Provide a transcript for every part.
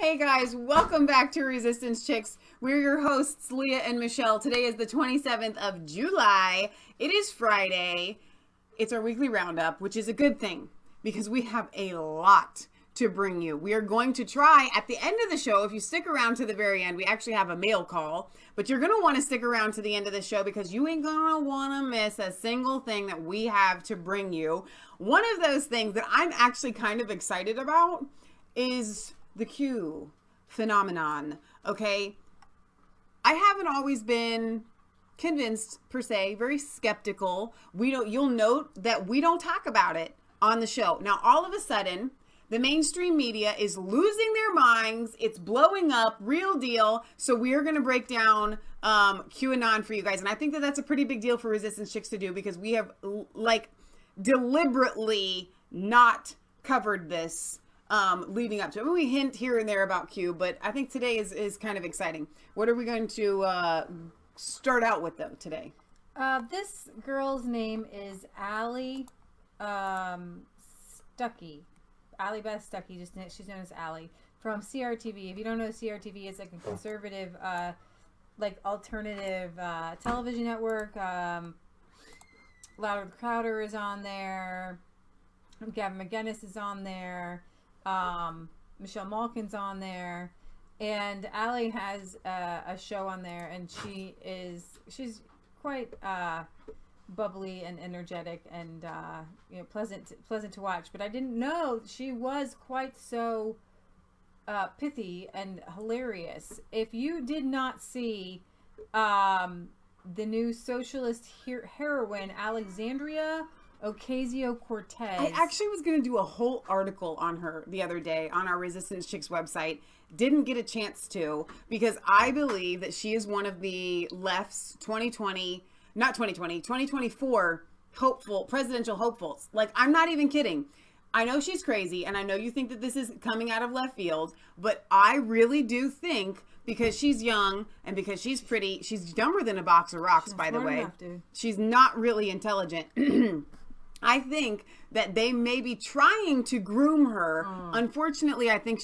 Hey guys, welcome back to Resistance Chicks. We're your hosts, Leah and Michelle. Today is the 27th of July. It is Friday. It's our weekly roundup, which is a good thing because we have a lot to bring you. We are going to try at the end of the show, if you stick around to the very end, we actually have a mail call, but you're going to want to stick around to the end of the show because you ain't going to want to miss a single thing that we have to bring you. One of those things that I'm actually kind of excited about is the Q phenomenon. Okay, I haven't always been convinced per se, very skeptical. You'll note that we don't talk about it on the show. Now all of a sudden the mainstream media is losing their minds. It's blowing up, real deal. So we are going to break down QAnon for you guys, and I think that that's a pretty big deal for Resistance Chicks to do because we have deliberately not covered this leading up to it. I mean, we hint here and there about Q, but I think today is kind of exciting. What are we going to start out with though today? This girl's name is Allie Stuckey. Allie Beth Stuckey, she's known as Allie from CRTV. If you don't know, CRTV is like a conservative, alternative television network. Louder Crowder is on there. Gavin McGinnis is on there. Michelle Malkin's on there, and Allie has a show on there, and she's quite bubbly and energetic and pleasant to watch. But I didn't know she was quite so pithy and hilarious. If you did not see the new socialist heroine Alexandria Ocasio-Cortez. I actually was going to do a whole article on her the other day on our Resistance Chicks website. Didn't get a chance to because I believe that she is one of the left's 2024 presidential hopefuls. Like, I'm not even kidding. I know she's crazy, and I know you think that this is coming out of left field, but I really do think because she's young and because she's pretty, she's dumber than a box of rocks, by the way. She's not really intelligent. I think that they may be trying to groom her. Unfortunately, I think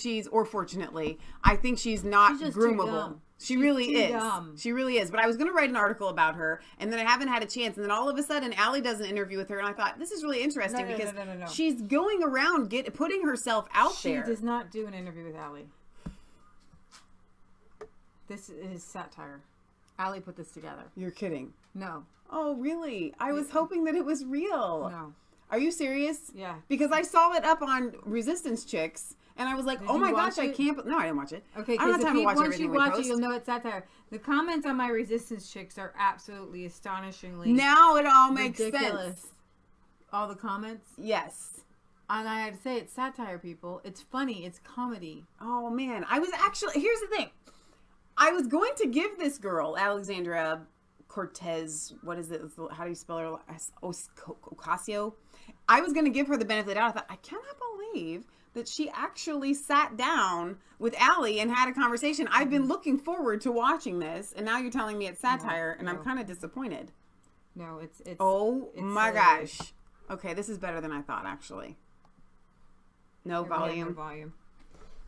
fortunately, I think she's not groomable. She really is. She really is. But I was going to write an article about her, and then I haven't had a chance. And then all of a sudden, Allie does an interview with her, and I thought, this is really interesting because she's going around putting herself out there. She does not do an interview with Allie. This is satire. Allie put this together. You're kidding. No. Oh, really? I was hoping that it was real. No. Are you serious? Yeah. Because I saw it up on Resistance Chicks, and I was like, oh my gosh, I can't. No, I didn't watch it. Okay, I don't have time to watch once you watch it, you'll know it's satire. The comments on my Resistance Chicks are absolutely astonishingly now it all makes ridiculous. Sense. All the comments? Yes. And I had to say, it's satire, people. It's funny. It's comedy. Oh, man. Here's the thing. I was going to give this girl, Alexandra Cortez, what is it? How do you spell her? Ocasio? I was going to give her the benefit of the doubt. I thought, I cannot believe that she actually sat down with Allie and had a conversation. I've been looking forward to watching this, and now you're telling me it's satire, and I'm kind of disappointed. No, it's oh my gosh. Okay, this is better than I thought, actually. No volume.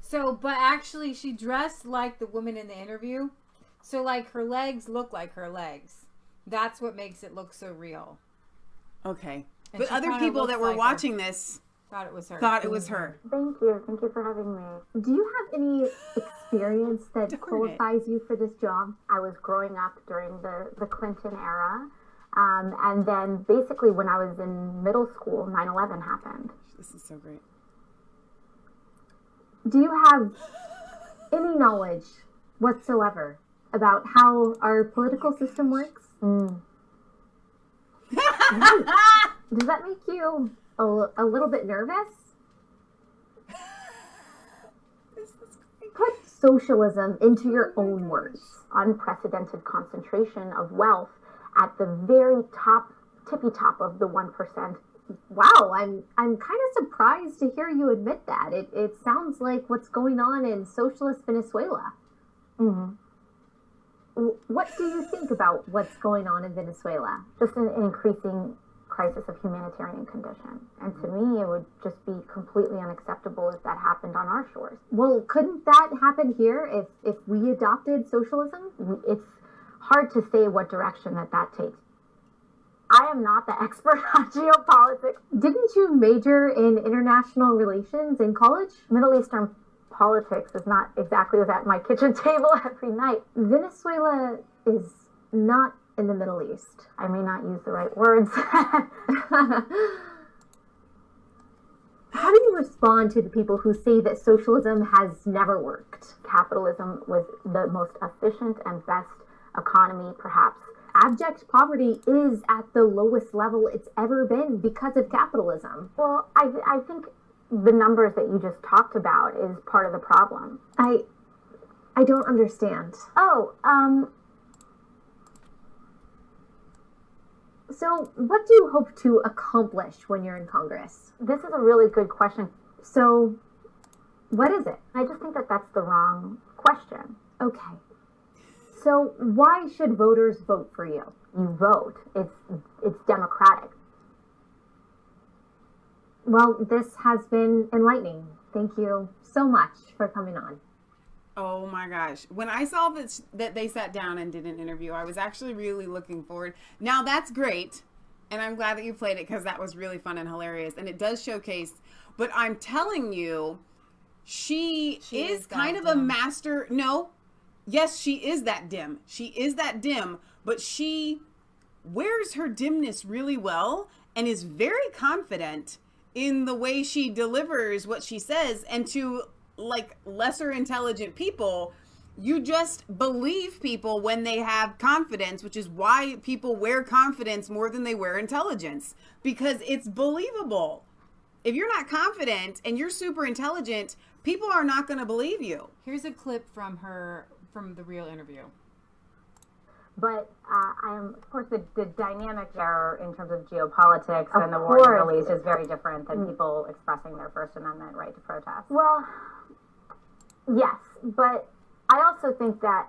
So, but actually, she dressed like the woman in the interview. So, like, her legs look like her legs. That's what makes it look so real. Okay. And but other people that were watching this thought it was her. Thought it was her. Thank you. Thank you for having me. Do you have any experience that qualifies you for this job? I was growing up during the Clinton era. And then basically when I was in middle school, 9/11 happened. This is so great. Do you have any knowledge whatsoever about how our political system works? Does that make you a little bit nervous? Put socialism into your own words. Unprecedented concentration of wealth at the very tippy top of the 1%. Wow, I'm kind of surprised to hear you admit that. It sounds like what's going on in socialist Venezuela. Mm-hmm. What do you think about what's going on in Venezuela? Just an increasing crisis of humanitarian condition. And to me, it would just be completely unacceptable if that happened on our shores. Well, couldn't that happen here if we adopted socialism? It's hard to say what direction that takes. I am not the expert on geopolitics. Didn't you major in international relations in college? Middle Eastern politics is not exactly what's at my kitchen table every night. Venezuela is not in the Middle East. I may not use the right words. How do you respond to the people who say that socialism has never worked? Capitalism was the most efficient and best economy, perhaps. Abject poverty is at the lowest level it's ever been because of capitalism. Well, I think the numbers that you just talked about is part of the problem. I don't understand. So what do you hope to accomplish when you're in Congress? This is a really good question. So what is it? I just think that that's the wrong question. Okay. So why should voters vote for you? You vote. It's democratic. Well, this has been enlightening. Thank you so much for coming on. Oh my gosh. When I saw that they sat down and did an interview, I was actually really looking forward. Now that's great. And I'm glad that you played it because that was really fun and hilarious. And it does showcase, but I'm telling you, she is kind of a master. No. Yes, she is that dim. She is that dim, but she wears her dimness really well and is very confident in the way she delivers what she says. And to like lesser intelligent people, you just believe people when they have confidence, which is why people wear confidence more than they wear intelligence, because it's believable. If you're not confident and you're super intelligent, people are not going to believe you. Here's a clip from the real interview. But I am, of course, the dynamic there in terms of geopolitics and the war in the Middle East is very different than people expressing their First Amendment right to protest. Well, yes, but I also think that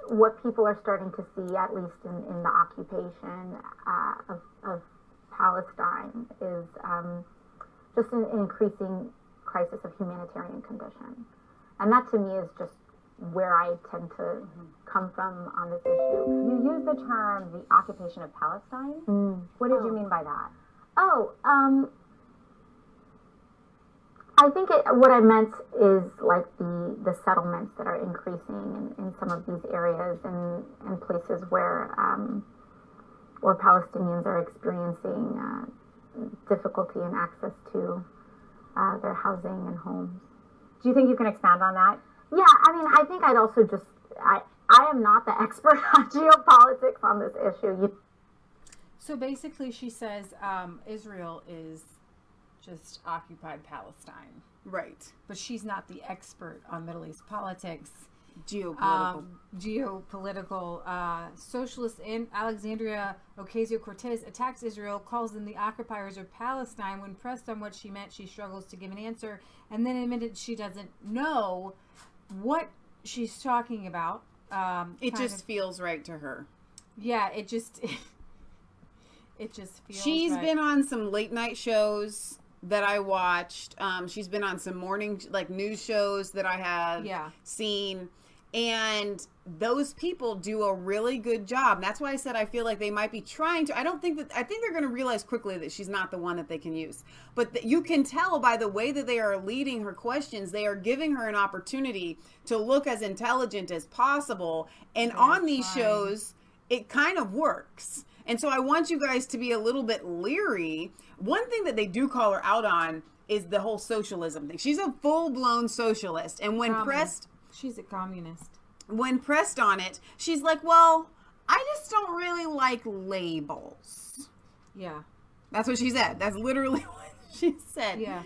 what people are starting to see, at least in the occupation of Palestine, is just an increasing crisis of humanitarian condition. And that to me is just where I tend to come from on this issue. You use the term the occupation of Palestine. What did you mean by that? I think what I meant is like the settlements that are increasing in some of these areas and places where Palestinians are experiencing difficulty in access to their housing and homes. Do you think you can expand on that? Yeah, I mean, I think I'd also just, I am not the expert on geopolitics on this issue. So basically she says Israel is just occupied Palestine. Right. But she's not the expert on Middle East politics. Geopolitical. Socialist in Alexandria Ocasio-Cortez attacks Israel, calls them the occupiers of Palestine. When pressed on what she meant, she struggles to give an answer and then admitted she doesn't know what she's talking about. It just feels right to her. Yeah, it just feels She's right. been on some late night shows that I watched. She's been on some morning news shows that I have seen. And those people do a really good job. And that's why I said I feel like they might be trying to. I think they're going to realize quickly that she's not the one that they can use. But you can tell by the way that they are leading her questions, they are giving her an opportunity to look as intelligent as possible. And on these shows, it kind of works. And so I want you guys to be a little bit leery. One thing that they do call her out on is the whole socialism thing. She's a full-blown socialist. And when pressed... She's a communist. When pressed on it, she's like, well, I just don't really like labels. Yeah. That's what she said. That's literally what she said. Yeah.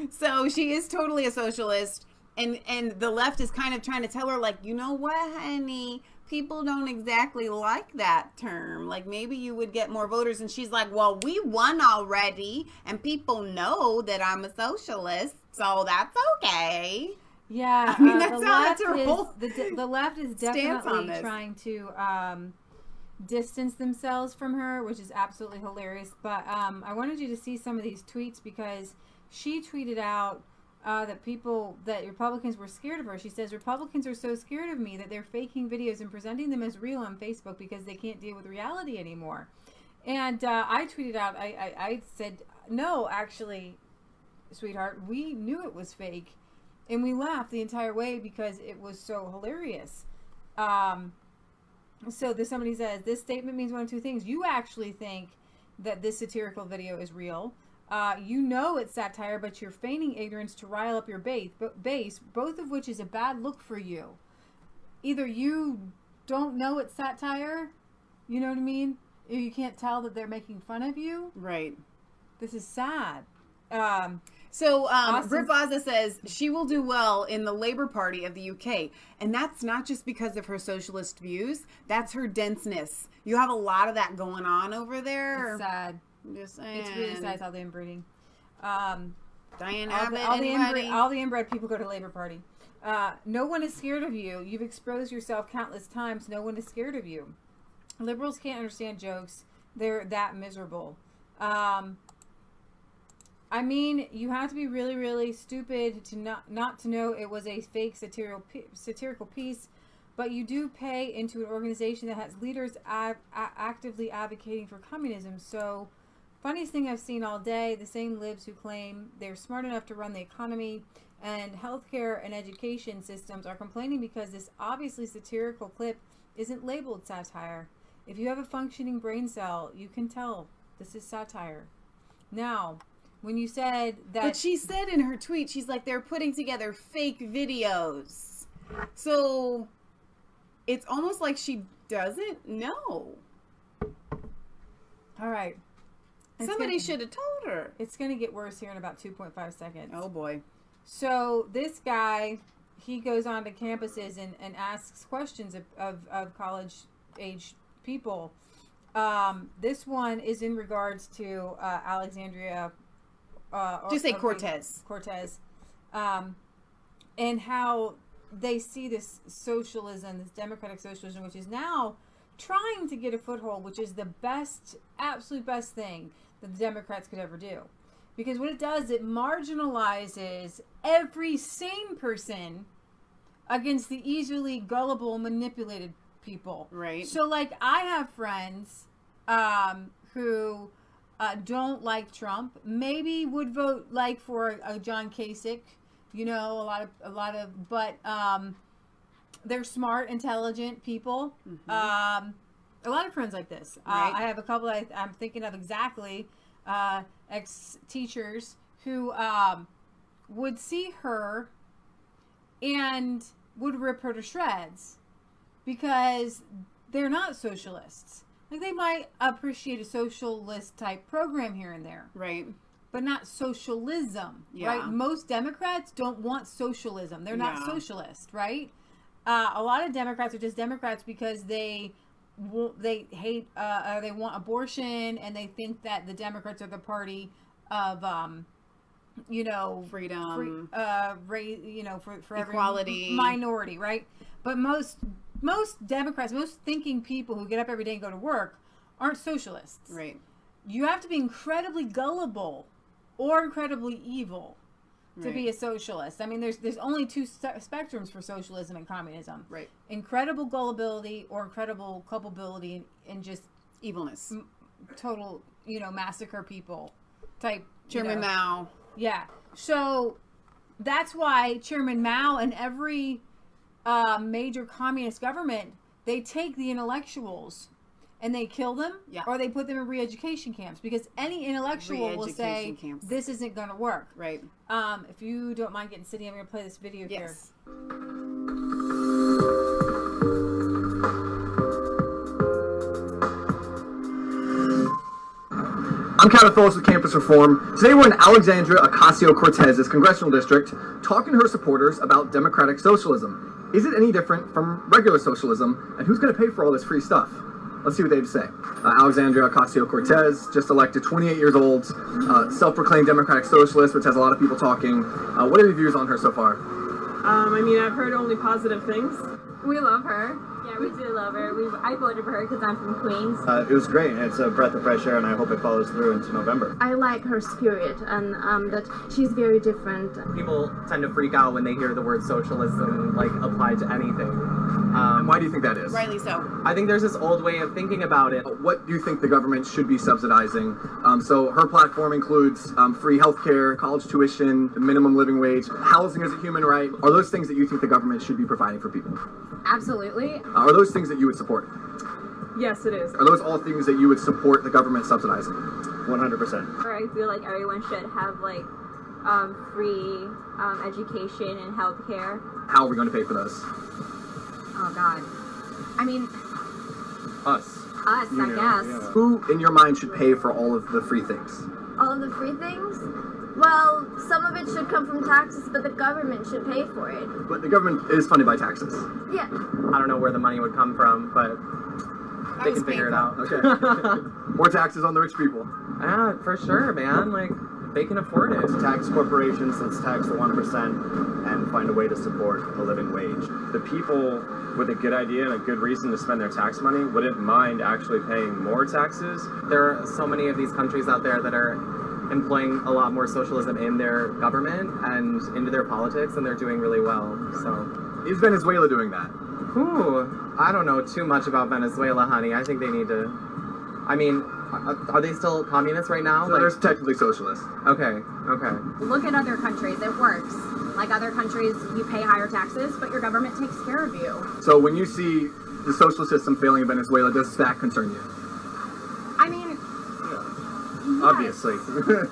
So she is totally a socialist. And the left is kind of trying to tell her, like, you know what, honey? People don't exactly like that term. Like, maybe you would get more voters. And she's like, well, we won already. And people know that I'm a socialist. So that's okay. Yeah, I mean, that's her whole the left is definitely trying to distance themselves from her, which is absolutely hilarious. But I wanted you to see some of these tweets because she tweeted out that Republicans were scared of her. She says, Republicans are so scared of me that they're faking videos and presenting them as real on Facebook because they can't deal with reality anymore. And I tweeted out, I said, no, actually, sweetheart, we knew it was fake. And we laughed the entire way because it was so hilarious. So somebody says, this statement means one of two things. You actually think that this satirical video is real. You know it's satire, but you're feigning ignorance to rile up your base, both of which is a bad look for you. Either you don't know it's satire, you know what I mean? Or you can't tell that they're making fun of you. Right. This is sad. Britt Baza says she will do well in the Labour Party of the UK. And that's not just because of her socialist views. That's her denseness. You have a lot of that going on over there. It's sad. I'm just saying. It's really sad, all the inbreeding. Diane all Abbott, all the inbred people go to Labour Party. No one is scared of you. You've exposed yourself countless times. No one is scared of you. Liberals can't understand jokes. They're that miserable. I mean, you have to be really, really stupid to not to know it was a fake satirical piece, but you do pay into an organization that has leaders actively advocating for communism. So, funniest thing I've seen all day, the same libs who claim they're smart enough to run the economy and healthcare and education systems are complaining because this obviously satirical clip isn't labeled satire. If you have a functioning brain cell, you can tell this is satire. Now, when you said that... But she said in her tweet, she's like, they're putting together fake videos. So, it's almost like she doesn't know. All right. Somebody should have told her. It's going to get worse here in about 2.5 seconds. Oh, boy. So, this guy, he goes on to campuses and asks questions of college-age people. This one is in regards to Alexandria... just say Cortez. And how they see this socialism, this democratic socialism, which is now trying to get a foothold, which is the best, absolute best thing that the Democrats could ever do. Because what it does, it marginalizes every sane person against the easily gullible, manipulated people. Right. So, like, I have friends who... don't like Trump, maybe would vote like for a John Kasich, you know, a lot of, but they're smart, intelligent people. Mm-hmm. A lot of friends like this. Right. I have a couple I'm thinking of exactly, ex-teachers who would see her and would rip her to shreds because they're not socialists. Like, they might appreciate a socialist type program here and there. Right. But not socialism. Yeah. Right? Most Democrats don't want socialism. They're not socialist, right? A lot of Democrats are just Democrats because they hate, they want abortion, and they think that the Democrats are the party of, you know, freedom, you know, for equality, every minority, right? But most Democrats, most thinking people who get up every day and go to work aren't socialists. Right. You have to be incredibly gullible or incredibly evil to be a socialist. I mean, there's only two spectrums for socialism and communism. Right. Incredible gullibility or incredible culpability and just evilness. Total, you know, massacre people type. Chairman Mao. Yeah. So that's why Chairman Mao and every major communist government, they take the intellectuals and they kill them, or they put them in re-education camps, because any intellectual will say this isn't going to work. Right. If you don't mind getting sitting, I'm going to play this video here. I'm Kevin Phillips with Campus Reform. Today we're in Alexandria Ocasio-Cortez's congressional district talking to her supporters about democratic socialism. Is it any different from regular socialism, and who's going to pay for all this free stuff? Let's see what they have to say. Alexandria Ocasio-Cortez, just elected, 28 years old, self-proclaimed democratic socialist, which has a lot of people talking. What are your views on her so far? I mean, I've heard only positive things. We love her. Yeah, we do love her. I voted for her because I'm from Queens. It was great. It's a breath of fresh air, and I hope it follows through into November. I like her spirit and that she's very different. People tend to freak out when they hear the word socialism like applied to anything. And why do you think that is? Rightly so. I think there's this old way of thinking about it. What do you think the government should be subsidizing? So her platform includes free healthcare, college tuition, the minimum living wage, housing as a human right. Are those things that you think the government should be providing for people? Absolutely. Are those things that you would support? Yes, it is. Are those all things that you would support the government subsidizing? 100%. Or I feel like everyone should have like free education and healthcare. How are we going to pay for those? Oh God. I mean, Us. I guess. Yeah. Who, in your mind, should pay for all of the free things? All of the free things? Well, some of it should come from taxes, but the government should pay for it. But the government is funded by taxes. Yeah. I don't know where the money would come from, but they can figure it out. Okay. More taxes on the rich people. Yeah, for sure, man. Like, they can afford it. Tax corporations, let's tax the 1% and find a way to support a living wage. The people with a good idea and a good reason to spend their tax money wouldn't mind actually paying more taxes. There are so many of these countries out there that are employing a lot more socialism in their government and into their politics, and they're doing really well. So, is Venezuela doing that? Ooh, I don't know too much about Venezuela, honey. I think they need to. I mean, are they still communists right now? So they're technically socialists. Okay. Look at other countries. It works. Like other countries, you pay higher taxes, but your government takes care of you. So when you see the social system failing in Venezuela, does that concern you? I mean, Obviously.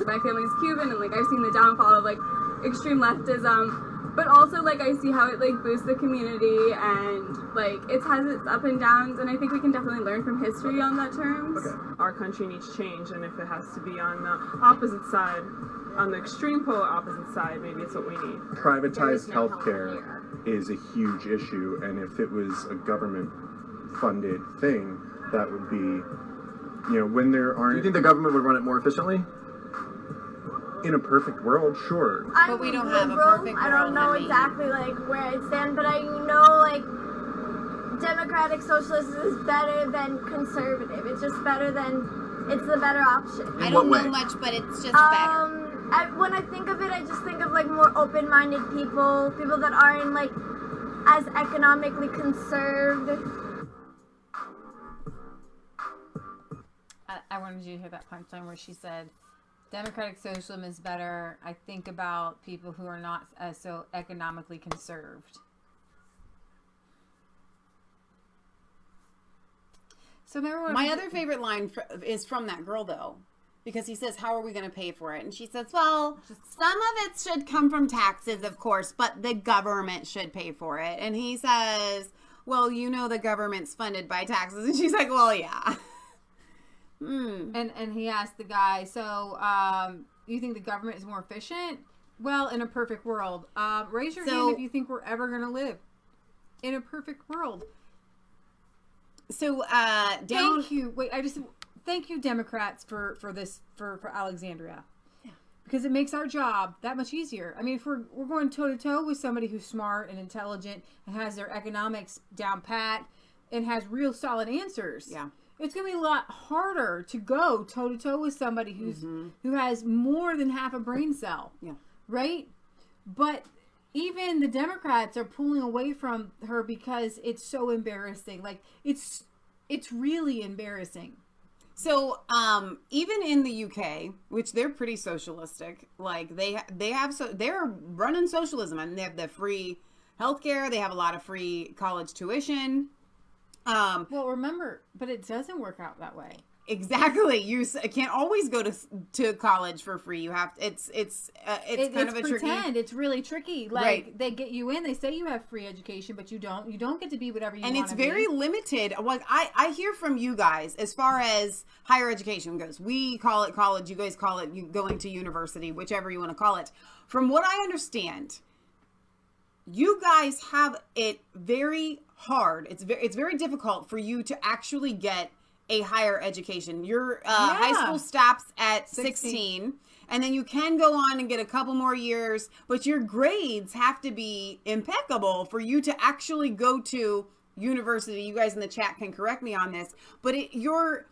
My family's Cuban, and like I've seen the downfall of like extreme leftism, but also like I see how it like boosts the community, and like it has its up and downs, and I think we can definitely learn from history on that terms. Okay. Our country needs change, and if it has to be on the opposite side, on the extreme polar opposite side, maybe it's what we need. Privatized healthcare is a huge issue, and if it was a government-funded thing, that would be, when there aren't... Do you think the government would run it more efficiently? In a perfect world, sure. But we don't have a perfect world. I don't know honey. exactly like where I stand, but I know like democratic socialism is better than conservative. It's just better than, it's the better option. I don't know much, but it's just better. When I think of it, I just think of like more open-minded people that aren't like as economically conserved. I wanted you to hear that punchline where she said, democratic socialism is better. I think about people who are not as so economically conserved. So remember my other favorite line is from that girl, though, because he says, how are we going to pay for it? And she says, well, some of it should come from taxes, of course, but the government should pay for it. And he says, well, the government's funded by taxes. And she's like, well, yeah. And he asked the guy, so you think the government is more efficient? Well, in a perfect world. Raise your hand if you think we're ever going to live in a perfect world. So thank you. Wait, thank you, Democrats, for this for Alexandria. Yeah. Because it makes our job that much easier. I mean, if we're going toe to toe with somebody who's smart and intelligent and has their economics down pat and has real solid answers. Yeah. It's going to be a lot harder to go toe-to-toe with somebody who has more than half a brain cell. Yeah. Right? But even the Democrats are pulling away from her because it's so embarrassing. Like, it's really embarrassing. So, even in the UK, which they're pretty socialistic, like they're running socialism, and they have the free healthcare, they have a lot of free college tuition. Well, remember, but it doesn't work out that way. Exactly. You can't always go to college for free. You have to, it's kind of a pretend. tricky. It's really tricky. Like right. They get you in. They say you have free education, but you don't. You don't get to be whatever you want. And it's very limited. Like I hear from you guys as far as higher education goes. We call it college. You guys call it going to university, whichever you want to call it. From what I understand, you guys have it very hard. It's very difficult for you to actually get a higher education. Your high school stops at 16, and then you can go on and get a couple more years, but your grades have to be impeccable for you to actually go to university, you guys in the chat can correct me on this, but your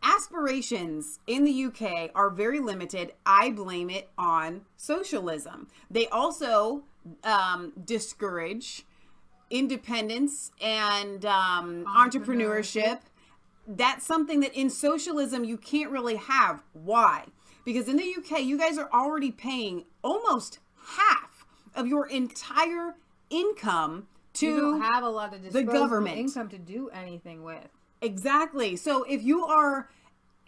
aspirations in the UK are very limited. I blame it on socialism. They also discourage independence and entrepreneurship. That's something that in socialism you can't really have. Why? Because in the UK, you guys are already paying almost half of your entire income to you don't have a lot of the government income to do anything with. Exactly. So if you are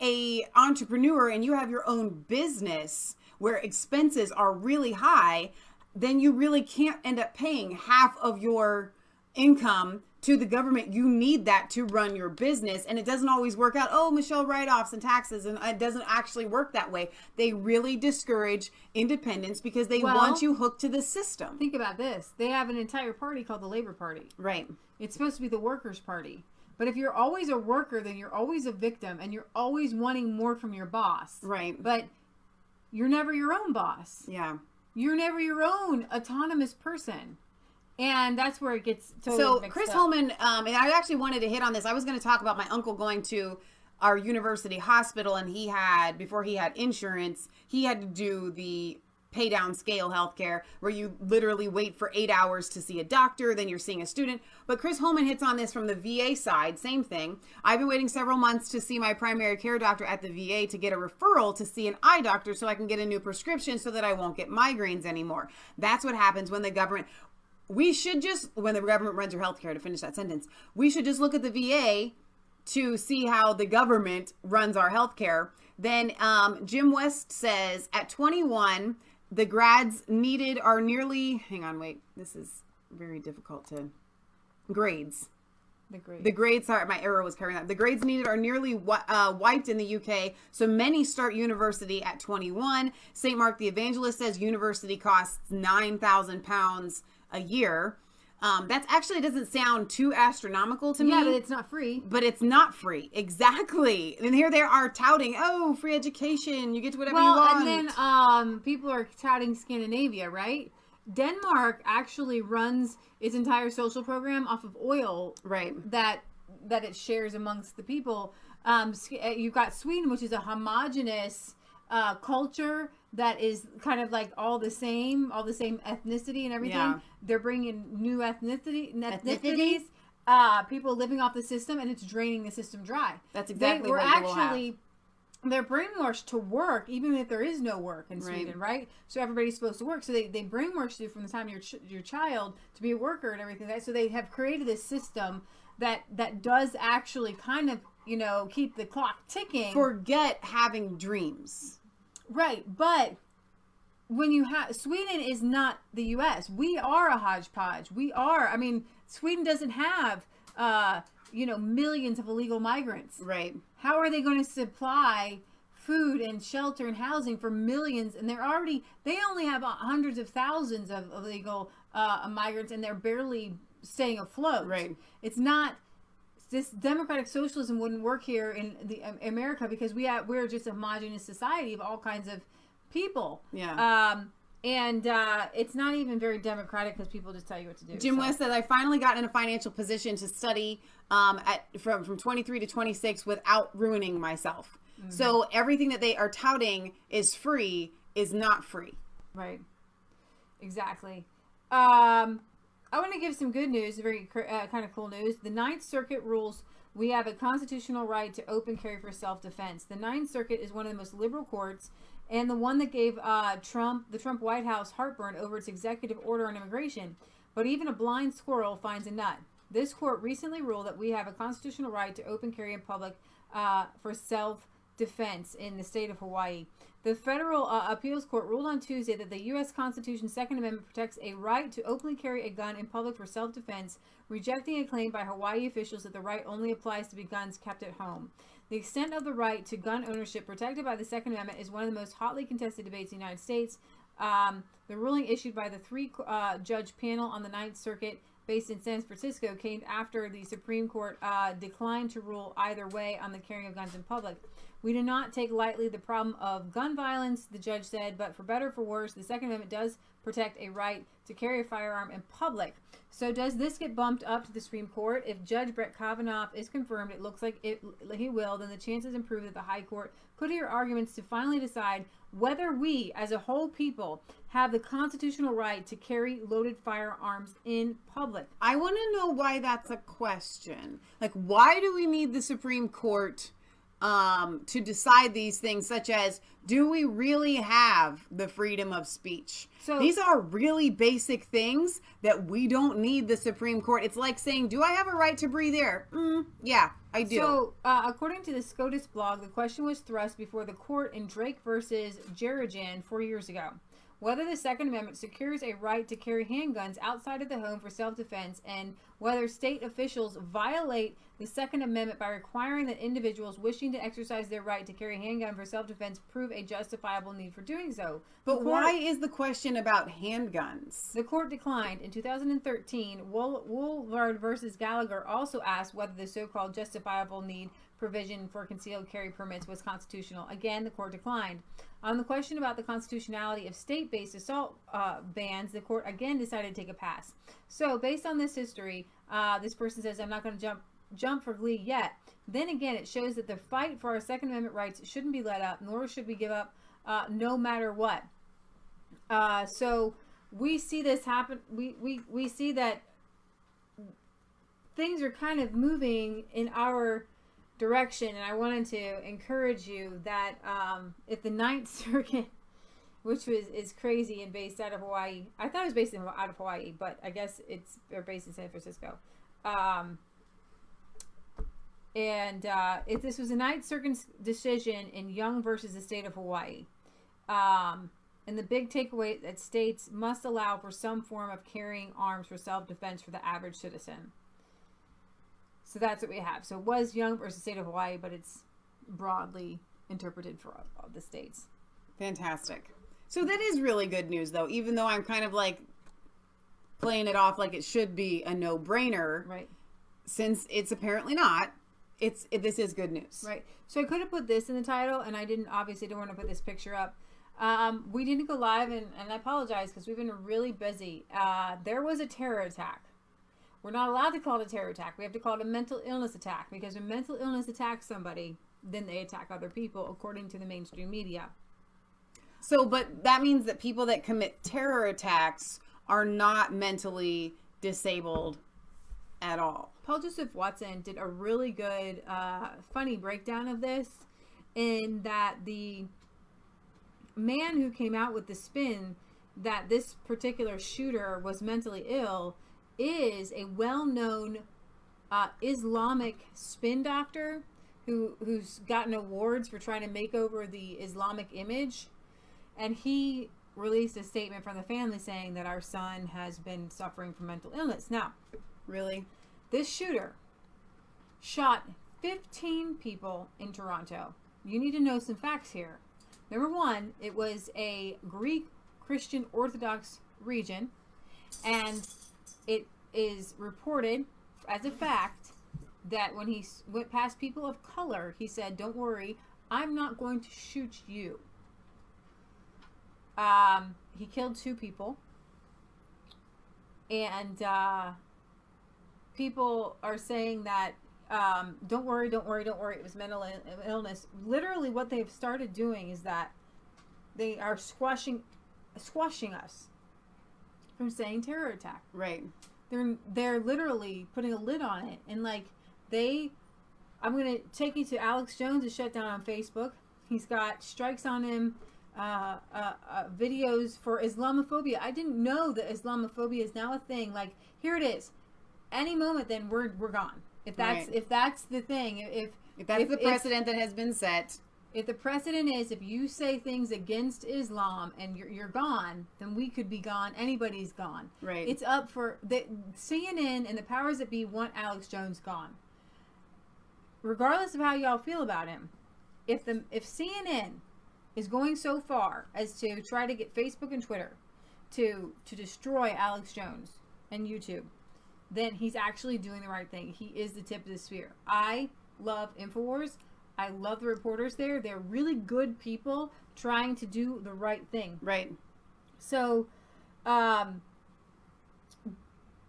a entrepreneur and you have your own business where expenses are really high, then you really can't end up paying half of your income to the government. You need that to run your business, and it doesn't always work out. Oh, Michelle, write-offs and taxes, and it doesn't actually work that way. They really discourage independence because they want you hooked to the system. Think about this. They have an entire party called the Labor Party. Right. It's supposed to be the Workers' Party. But if you're always a worker, then you're always a victim, and you're always wanting more from your boss. Right. But you're never your own boss. Yeah. You're never your own autonomous person. And that's where it gets totally mixed Chris up. Holman, and I actually wanted to hit on this. I was going to talk about my uncle going to our university hospital, and before he had insurance, he had to do the pay down scale healthcare where you literally wait for 8 hours to see a doctor, then you're seeing a student. But Chris Holman hits on this from the VA side, same thing. I've been waiting several months to see my primary care doctor at the VA to get a referral to see an eye doctor so I can get a new prescription so that I won't get migraines anymore. That's what happens when the government... when the government runs your healthcare, to finish that sentence, we should just look at the VA to see how the government runs our healthcare. Then Jim West says, at 21, the grads needed are nearly, this is very difficult to, grades. The grades, sorry, my arrow was covering that. The grades needed are nearly wiped in the UK, so many start university at 21. St. Mark the Evangelist says university costs £9,000 a year. That actually doesn't sound too astronomical to me. Yeah, but it's not free. But it's not free. Exactly. And here they are touting, oh, free education. You get to whatever you want. And then people are touting Scandinavia, right? Denmark actually runs its entire social program off of oil, right? That it shares amongst the people. You've got Sweden, which is a homogenous culture that is kind of like all the same ethnicity and everything. Yeah. They're bringing new ethnicities, people living off the system, and it's draining the system dry. That's exactly what they will have. They're brainwashed to work, even if there is no work in Sweden, right? So everybody's supposed to work. So they brainwash you from the time your child to be a worker and everything. So they have created this system that does actually kind of, keep the clock ticking. Forget having dreams. Right, but when you have... Sweden is not the U.S. We are a hodgepodge. Sweden doesn't have... millions of illegal migrants. Right. How are they going to supply food and shelter and housing for millions? And they only have hundreds of thousands of illegal migrants, and they're barely staying afloat. Right. It's not... This democratic socialism wouldn't work here in America because we're just a homogenous society of all kinds of people. Yeah. And it's not even very democratic because people just tell you what to do. Jim West said, I finally got in a financial position to study from 23 to 26 without ruining myself. Mm-hmm. So everything that they are touting is free is not free. Right. Exactly. I want to give some good news, very kind of cool news. The Ninth Circuit rules we have a constitutional right to open carry for self-defense. The Ninth Circuit is one of the most liberal courts and the one that gave the Trump White House heartburn over its executive order on immigration. But even a blind squirrel finds a nut. This court recently ruled that we have a constitutional right to open carry in public for self-defense in the state of Hawaii. The Federal Appeals Court ruled on Tuesday that the U.S. Constitution's Second Amendment protects a right to openly carry a gun in public for self-defense, rejecting a claim by Hawaii officials that the right only applies to guns kept at home. The extent of the right to gun ownership protected by the Second Amendment is one of the most hotly contested debates in the United States. The ruling issued by the three-judge panel on the Ninth Circuit based in San Francisco came after the Supreme Court declined to rule either way on the carrying of guns in public. We do not take lightly the problem of gun violence, the judge said, but for better or for worse, the Second Amendment does protect a right to carry a firearm in public. So does this get bumped up to the Supreme Court? If Judge Brett Kavanaugh is confirmed, it looks like he will, then the chances improve that the High Court could hear arguments to finally decide whether we, as a whole people, have the constitutional right to carry loaded firearms in public. I want to know why that's a question. Like, why do we need the Supreme Court to decide these things, such as, do we really have the freedom of speech? So these are really basic things that we don't need the Supreme Court. It's like saying, do I have a right to breathe air? Yeah, I do. So, according to the SCOTUS blog, the question was thrust before the court in Drake versus Jerijan 4 years ago. Whether the Second Amendment secures a right to carry handguns outside of the home for self-defense, and whether state officials violate the Second Amendment by requiring that individuals wishing to exercise their right to carry a handgun for self-defense prove a justifiable need for doing so. But why is the question about handguns? The court declined. In 2013, Woolvard versus Gallagher also asked whether the so-called justifiable need provision for concealed carry permits was constitutional. Again, the court declined. On the question about the constitutionality of state-based assault bans, the court again decided to take a pass. So, based on this history, this person says, I'm not going to jump for glee yet. Then again, it shows that the fight for our Second Amendment rights shouldn't be let up, nor should we give up no matter what. So, we see this happen. We see that things are kind of moving in our direction, and I wanted to encourage you that if the Ninth Circuit, which is crazy and based out of Hawaii, I thought it was based out of Hawaii, but I guess they're based in San Francisco. If this was a Ninth Circuit decision in Young versus the state of Hawaii, and the big takeaway that states must allow for some form of carrying arms for self-defense for the average citizen. So that's what we have. So it was Young versus state of Hawaii, but it's broadly interpreted for all the states. Fantastic. So that is really good news, though, even though I'm kind of like playing it off like it should be a no-brainer. Right. Since it's apparently not, this is good news. Right. So I could have put this in the title, and I didn't want to put this picture up. We didn't go live, and I apologize because we've been really busy. There was a terror attack. We're not allowed to call it a terror attack. We have to call it a mental illness attack, because when mental illness attacks somebody, then they attack other people, according to the mainstream media. So, but that means that people that commit terror attacks are not mentally disabled at all. Paul Joseph Watson did a really good, funny breakdown of this, in that the man who came out with the spin that this particular shooter was mentally ill is a well-known Islamic spin doctor who's gotten awards for trying to make over the Islamic image. And he released a statement from the family saying that our son has been suffering from mental illness. Now, really, this shooter shot 15 people in Toronto. You need to know some facts here. Number one, it was a Greek Christian Orthodox region, and it is reported as a fact that when he went past people of color, he said, "Don't worry, I'm not going to shoot you." He killed 2 people, and people are saying that don't worry, it was mental illness. Literally what they've started doing is that they are squashing us from saying terror attack. Right. They're literally putting a lid on it, and like I'm going to take you to Alex Jones is shut down on Facebook. He's got strikes on him, videos for Islamophobia. I didn't know that Islamophobia is now a thing. Like, here it is. Any moment, then we're gone. If that's the thing, if that's the precedent that has been set. If the precedent is, if you say things against Islam and you're gone, then we could be gone. Anybody's gone. Right. It's up for the CNN and the powers that be want Alex Jones gone. Regardless of how y'all feel about him, if CNN is going so far as to try to get Facebook and Twitter to destroy Alex Jones and YouTube, then he's actually doing the right thing. He is the tip of the spear. I love InfoWars. I love the reporters there. They're really good people trying to do the right thing. Right. So,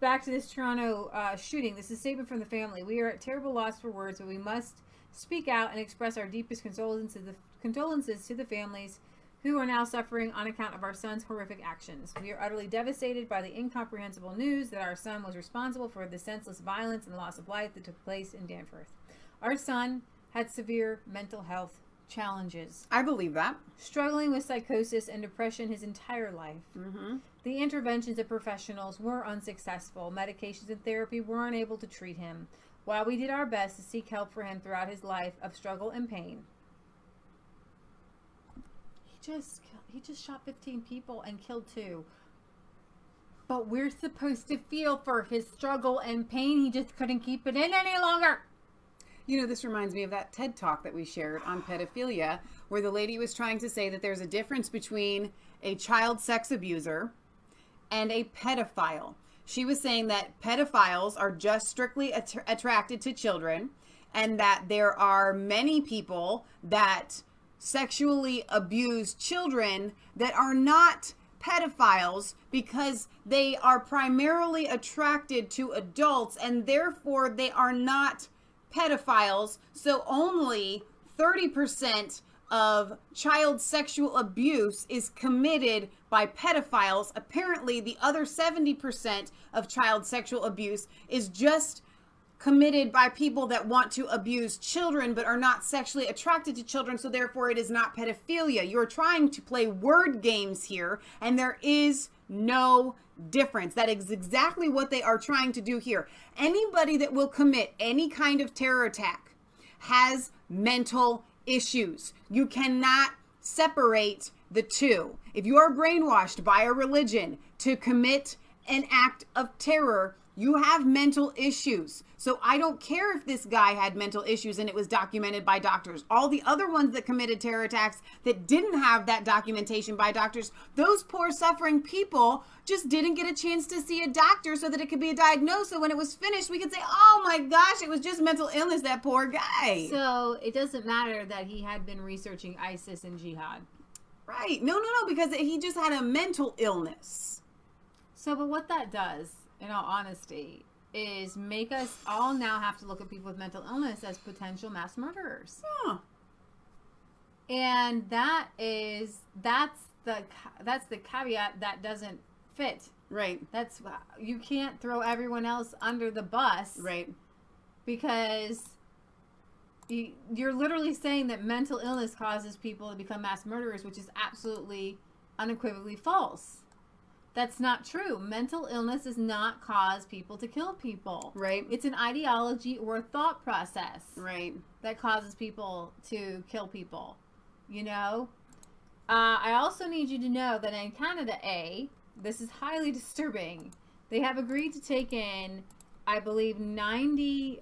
back to this Toronto shooting. This is a statement from the family. We are at terrible loss for words, but we must speak out and express our deepest condolences to the families who are now suffering on account of our son's horrific actions. We are utterly devastated by the incomprehensible news that our son was responsible for the senseless violence and loss of life that took place in Danforth. Our son had severe mental health challenges. I believe that. Struggling with psychosis and depression his entire life. Mm-hmm. The interventions of professionals were unsuccessful. Medications and therapy were unable to treat him. While we did our best to seek help for him throughout his life of struggle and pain, he just shot 15 people and killed 2. But we're supposed to feel for his struggle and pain. He just couldn't keep it in any longer. You know, this reminds me of that TED Talk that we shared on pedophilia, where the lady was trying to say that there's a difference between a child sex abuser and a pedophile. She was saying that pedophiles are just strictly attracted to children, and that there are many people that sexually abuse children that are not pedophiles because they are primarily attracted to adults, and therefore they are not pedophiles. So only 30% of child sexual abuse is committed by pedophiles. Apparently, the other 70% of child sexual abuse is just committed by people that want to abuse children but are not sexually attracted to children, so therefore it is not pedophilia. You're trying to play word games here, and there is no difference. That is exactly what they are trying to do here. Anybody that will commit any kind of terror attack has mental issues. You cannot separate the two. If you are brainwashed by a religion to commit an act of terror, you have mental issues. So I don't care if this guy had mental issues and it was documented by doctors. All the other ones that committed terror attacks that didn't have that documentation by doctors, those poor suffering people just didn't get a chance to see a doctor so that it could be diagnosed. So when it was finished, we could say, oh my gosh, it was just mental illness, that poor guy. So it doesn't matter that he had been researching ISIS and jihad. Right. No, because he just had a mental illness. So, but what that does, in all honesty, is make us all now have to look at people with mental illness as potential mass murderers. Huh. And that's the caveat that doesn't fit. Right. That's, you can't throw everyone else under the bus. Right. Because you're literally saying that mental illness causes people to become mass murderers, which is absolutely unequivocally false. That's not true. Mental illness does not cause people to kill people. Right. It's an ideology or a thought process. Right. That causes people to kill people. You know? I also need you to know that in Canada, this is highly disturbing. They have agreed to take in, I believe, 90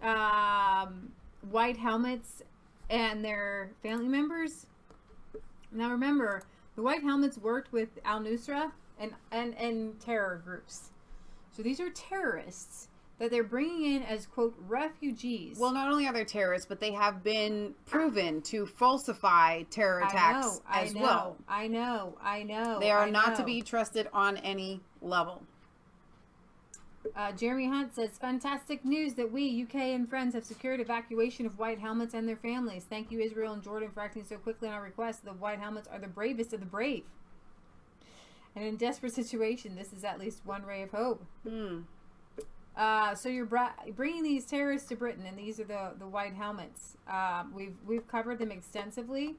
white helmets and their family members. Now remember, the white helmets worked with al-Nusra and terror groups. So these are terrorists that they're bringing in as, quote, refugees. Well, not only are they terrorists, but they have been proven to falsify terror attacks as well. I know. They are not to be trusted on any level. Jeremy Hunt says, fantastic news that we, UK and friends, have secured evacuation of white helmets and their families. Thank you, Israel and Jordan, for acting so quickly on our request. The white helmets are the bravest of the brave. And in desperate situation, this is at least one ray of hope. So you're bringing these terrorists to Britain, and these are the white helmets. We've covered them extensively.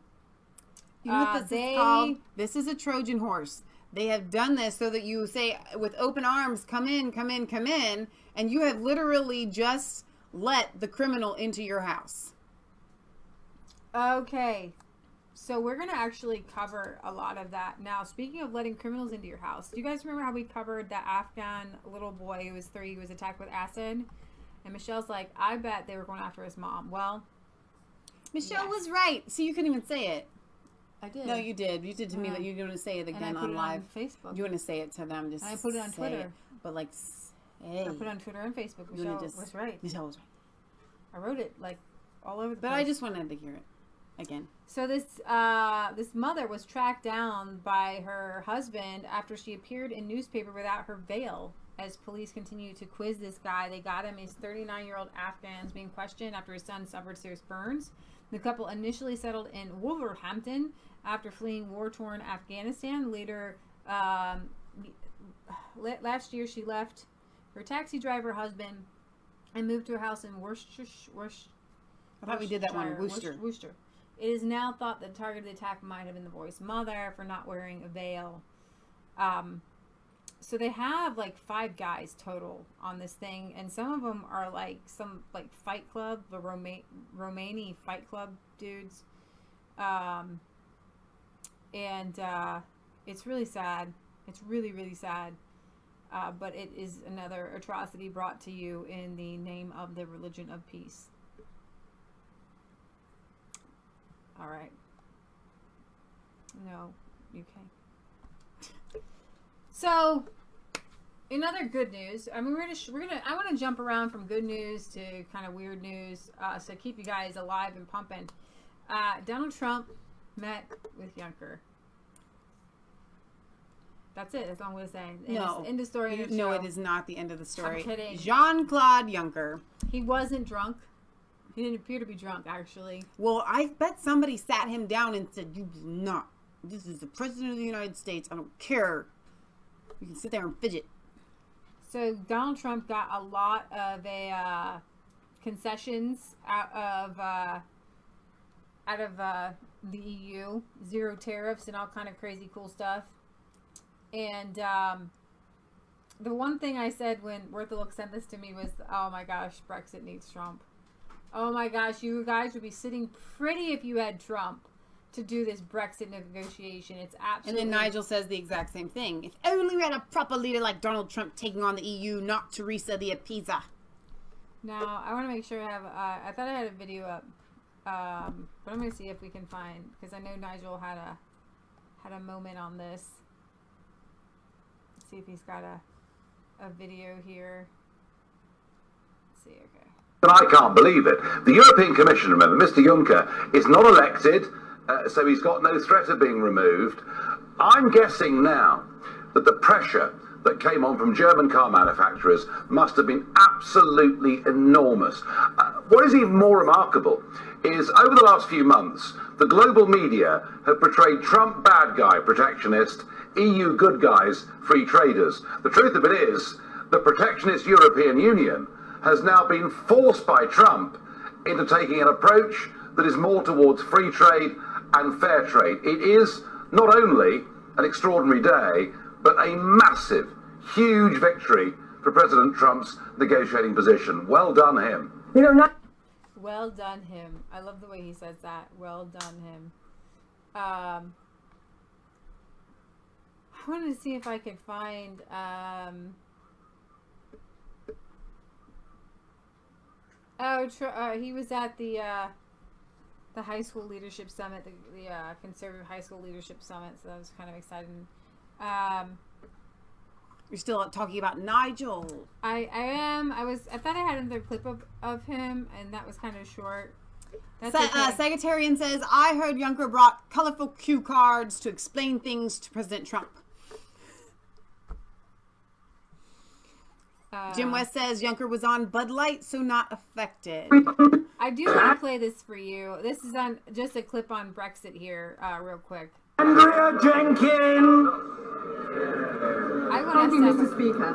You know what this is called? This is a Trojan horse. They have done this so that you say with open arms, come in, come in, come in, and you have literally just let the criminal into your house. Okay. So we're going to actually cover a lot of that. Now, speaking of letting criminals into your house, do you guys remember how we covered that Afghan little boy who was 3 who was attacked with acid? And Michelle's like, I bet they were going after his mom. Well, Michelle was right. See, you couldn't even say it. I did. No, you did. You did to me, but you're going to say it again on live. Facebook. You want to say it to them. Just and I put it on Twitter. It. But like, say I put it on Twitter and Facebook. Michelle was right. Michelle was right. I wrote it like all over the place. But I just wanted to hear it again. So this mother was tracked down by her husband after she appeared in newspaper without her veil. as police continue to quiz this guy. They got him. He's 39-year-old Afghan being questioned after his son suffered serious burns. The couple initially settled in Wolverhampton after fleeing war-torn Afghanistan. Later, last year, she left her taxi driver husband and moved to a house in Worcester. I thought we did that one. Worcester. It is now thought that the target of the attack might have been the boy's mother for not wearing a veil. So they have like 5 guys total on this thing, and some of them are like some like Fight Club, the Romani Fight Club dudes. It's really sad. It's really, really sad. But it is another atrocity brought to you in the name of the religion of peace. All right. No, UK. So, in other good news, I mean, I want to jump around from good news to kind of weird news, so keep you guys alive and pumping. Donald Trump met with Juncker. That's it. That's all I'm going to say. End of story. No, it is not the end of the story. I'm kidding. Jean-Claude Juncker. He wasn't drunk. He didn't appear to be drunk, actually. Well, I bet somebody sat him down and said, "You do not. This is the President of the United States. I don't care. You can sit there and fidget." So Donald Trump got a lot of concessions out of the EU, 0 tariffs and all kind of crazy cool stuff. And the one thing I said when Worth a Look sent this to me was, "Oh my gosh, Brexit needs Trump. Oh my gosh, you guys would be sitting pretty if you had Trump to do this Brexit negotiation. It's absolutely..." And then Nigel says the exact same thing. If only we had a proper leader like Donald Trump taking on the EU, not Teresa the Appeaser. Now, I want to make sure I have... I thought I had a video up. But I'm going to see if we can find... Because I know Nigel had a moment on this. Let's see if he's got a video here. Let's see, okay. But I can't believe it. The European Commission, remember, Mr. Juncker, is not elected, so he's got no threat of being removed. I'm guessing now that the pressure that came on from German car manufacturers must have been absolutely enormous. What is even more remarkable is over the last few months, the global media have portrayed Trump bad guy, protectionist, EU good guys, free traders. The truth of it is, the protectionist European Union has now been forced by Trump into taking an approach that is more towards free trade and fair trade. It is not only an extraordinary day, but a massive, huge victory for President Trump's negotiating position. Well done him. Well done him. I love the way he says that. Well done him. I wanted to see if I could find... he was at the high school leadership summit, the conservative high school leadership summit, so that was kind of exciting. You're still talking about Nigel. I am. I thought I had another clip of him, and that was kind of short. That's okay. Sagittarian says, "I heard Juncker brought colorful cue cards to explain things to President Trump." Jim West says Juncker was on Bud Light, so not affected. I do want to play this for you. This is on just a clip on Brexit here, real quick. Andrea Jenkins. Thank you, Mr. Speaker.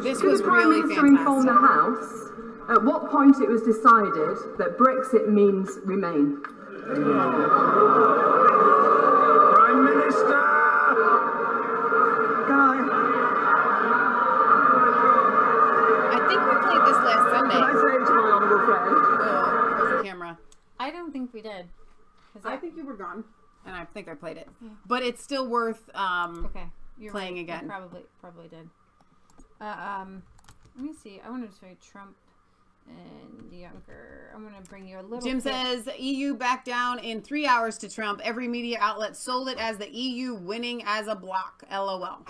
This Could was the Prime really Minister inform the House at what point it was decided that Brexit means remain? Prime Minister. I think we played this last Sunday. Can I say it to my honourable friend? Oh, where's the camera? I don't think we did. I think you were gone, and I think I played it. Yeah. But it's still worth playing again. You probably did. Let me see. I want to say Trump and Juncker. I'm going to bring you a little. Jim says EU backed down in 3 hours to Trump. Every media outlet sold it as the EU winning as a bloc. LOL.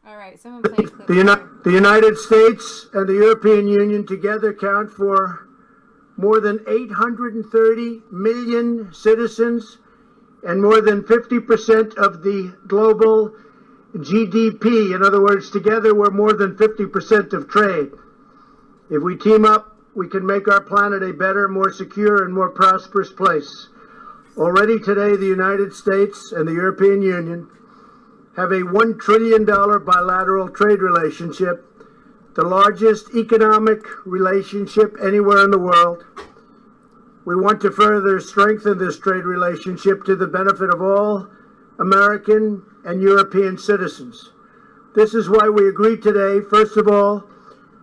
All right, someone play a clip. The United States and the European Union together count for more than 830 million citizens and more than 50% of the global GDP. In other words, together we're more than 50% of trade. If we team up, we can make our planet a better, more secure, and more prosperous place. Already today, the United States and the European Union have a $1 trillion bilateral trade relationship, the largest economic relationship anywhere in the world. We want to further strengthen this trade relationship to the benefit of all American and European citizens. This is why we agreed today, first of all,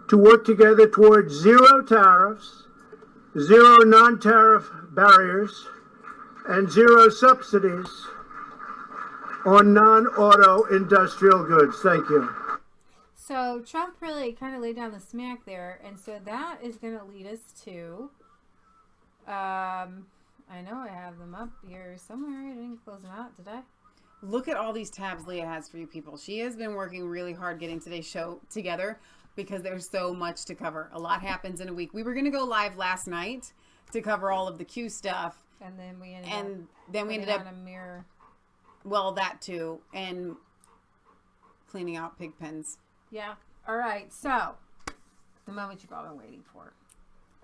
to work together towards zero tariffs, zero non-tariff barriers, and zero subsidies on non-auto industrial goods. Thank you. So Trump really kind of laid down the smack there, and so that is going to lead us to, I know I have them up here somewhere. I didn't close them out, did I? Look at all these tabs Leah has for you people. She has been working really hard getting today's show together because there's so much to cover. A lot happens in a week. We were going to go live last night to cover all of the Q stuff. And then we ended up on a mirror. Well, that too. And cleaning out pig pens. Yeah. All right. So, the moment you've all been waiting for.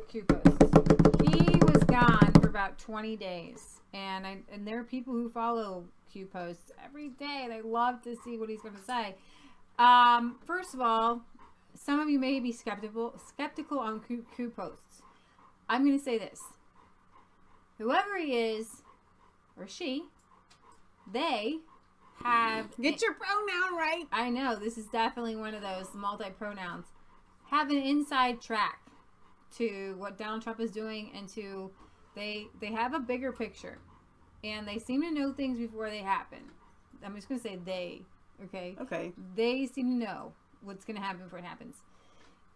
Q posts. He was gone for about 20 days. And there are people who follow Q posts every day. They love to see what he's going to say. First of all, some of you may be skeptical on Q posts. I'm going to say this. Whoever he is, or she, they have... Get your pronoun right. I know. This is definitely one of those multi-pronouns. Have an inside track to what Donald Trump is doing, and to... They have a bigger picture. And they seem to know things before they happen. I'm just going to say they. Okay? Okay. They seem to know what's going to happen before it happens.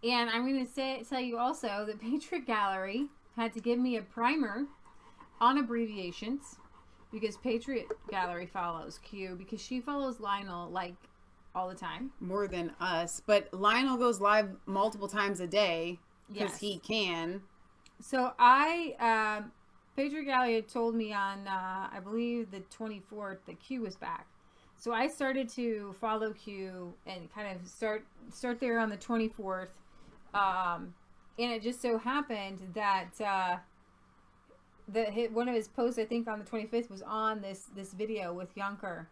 And I'm going to tell you also that Patriot Gallery had to give me a primer on abbreviations, because Patriot Gallery follows Q, because she follows Lionel like all the time. More than us. But Lionel goes live multiple times a day because he can. So Patriot Gallery had told me on, I believe the 24th, that Q was back. So I started to follow Q and kind of start there on the 24th. And it just so happened that one of his posts, I think on the 25th, was on this video with Juncker.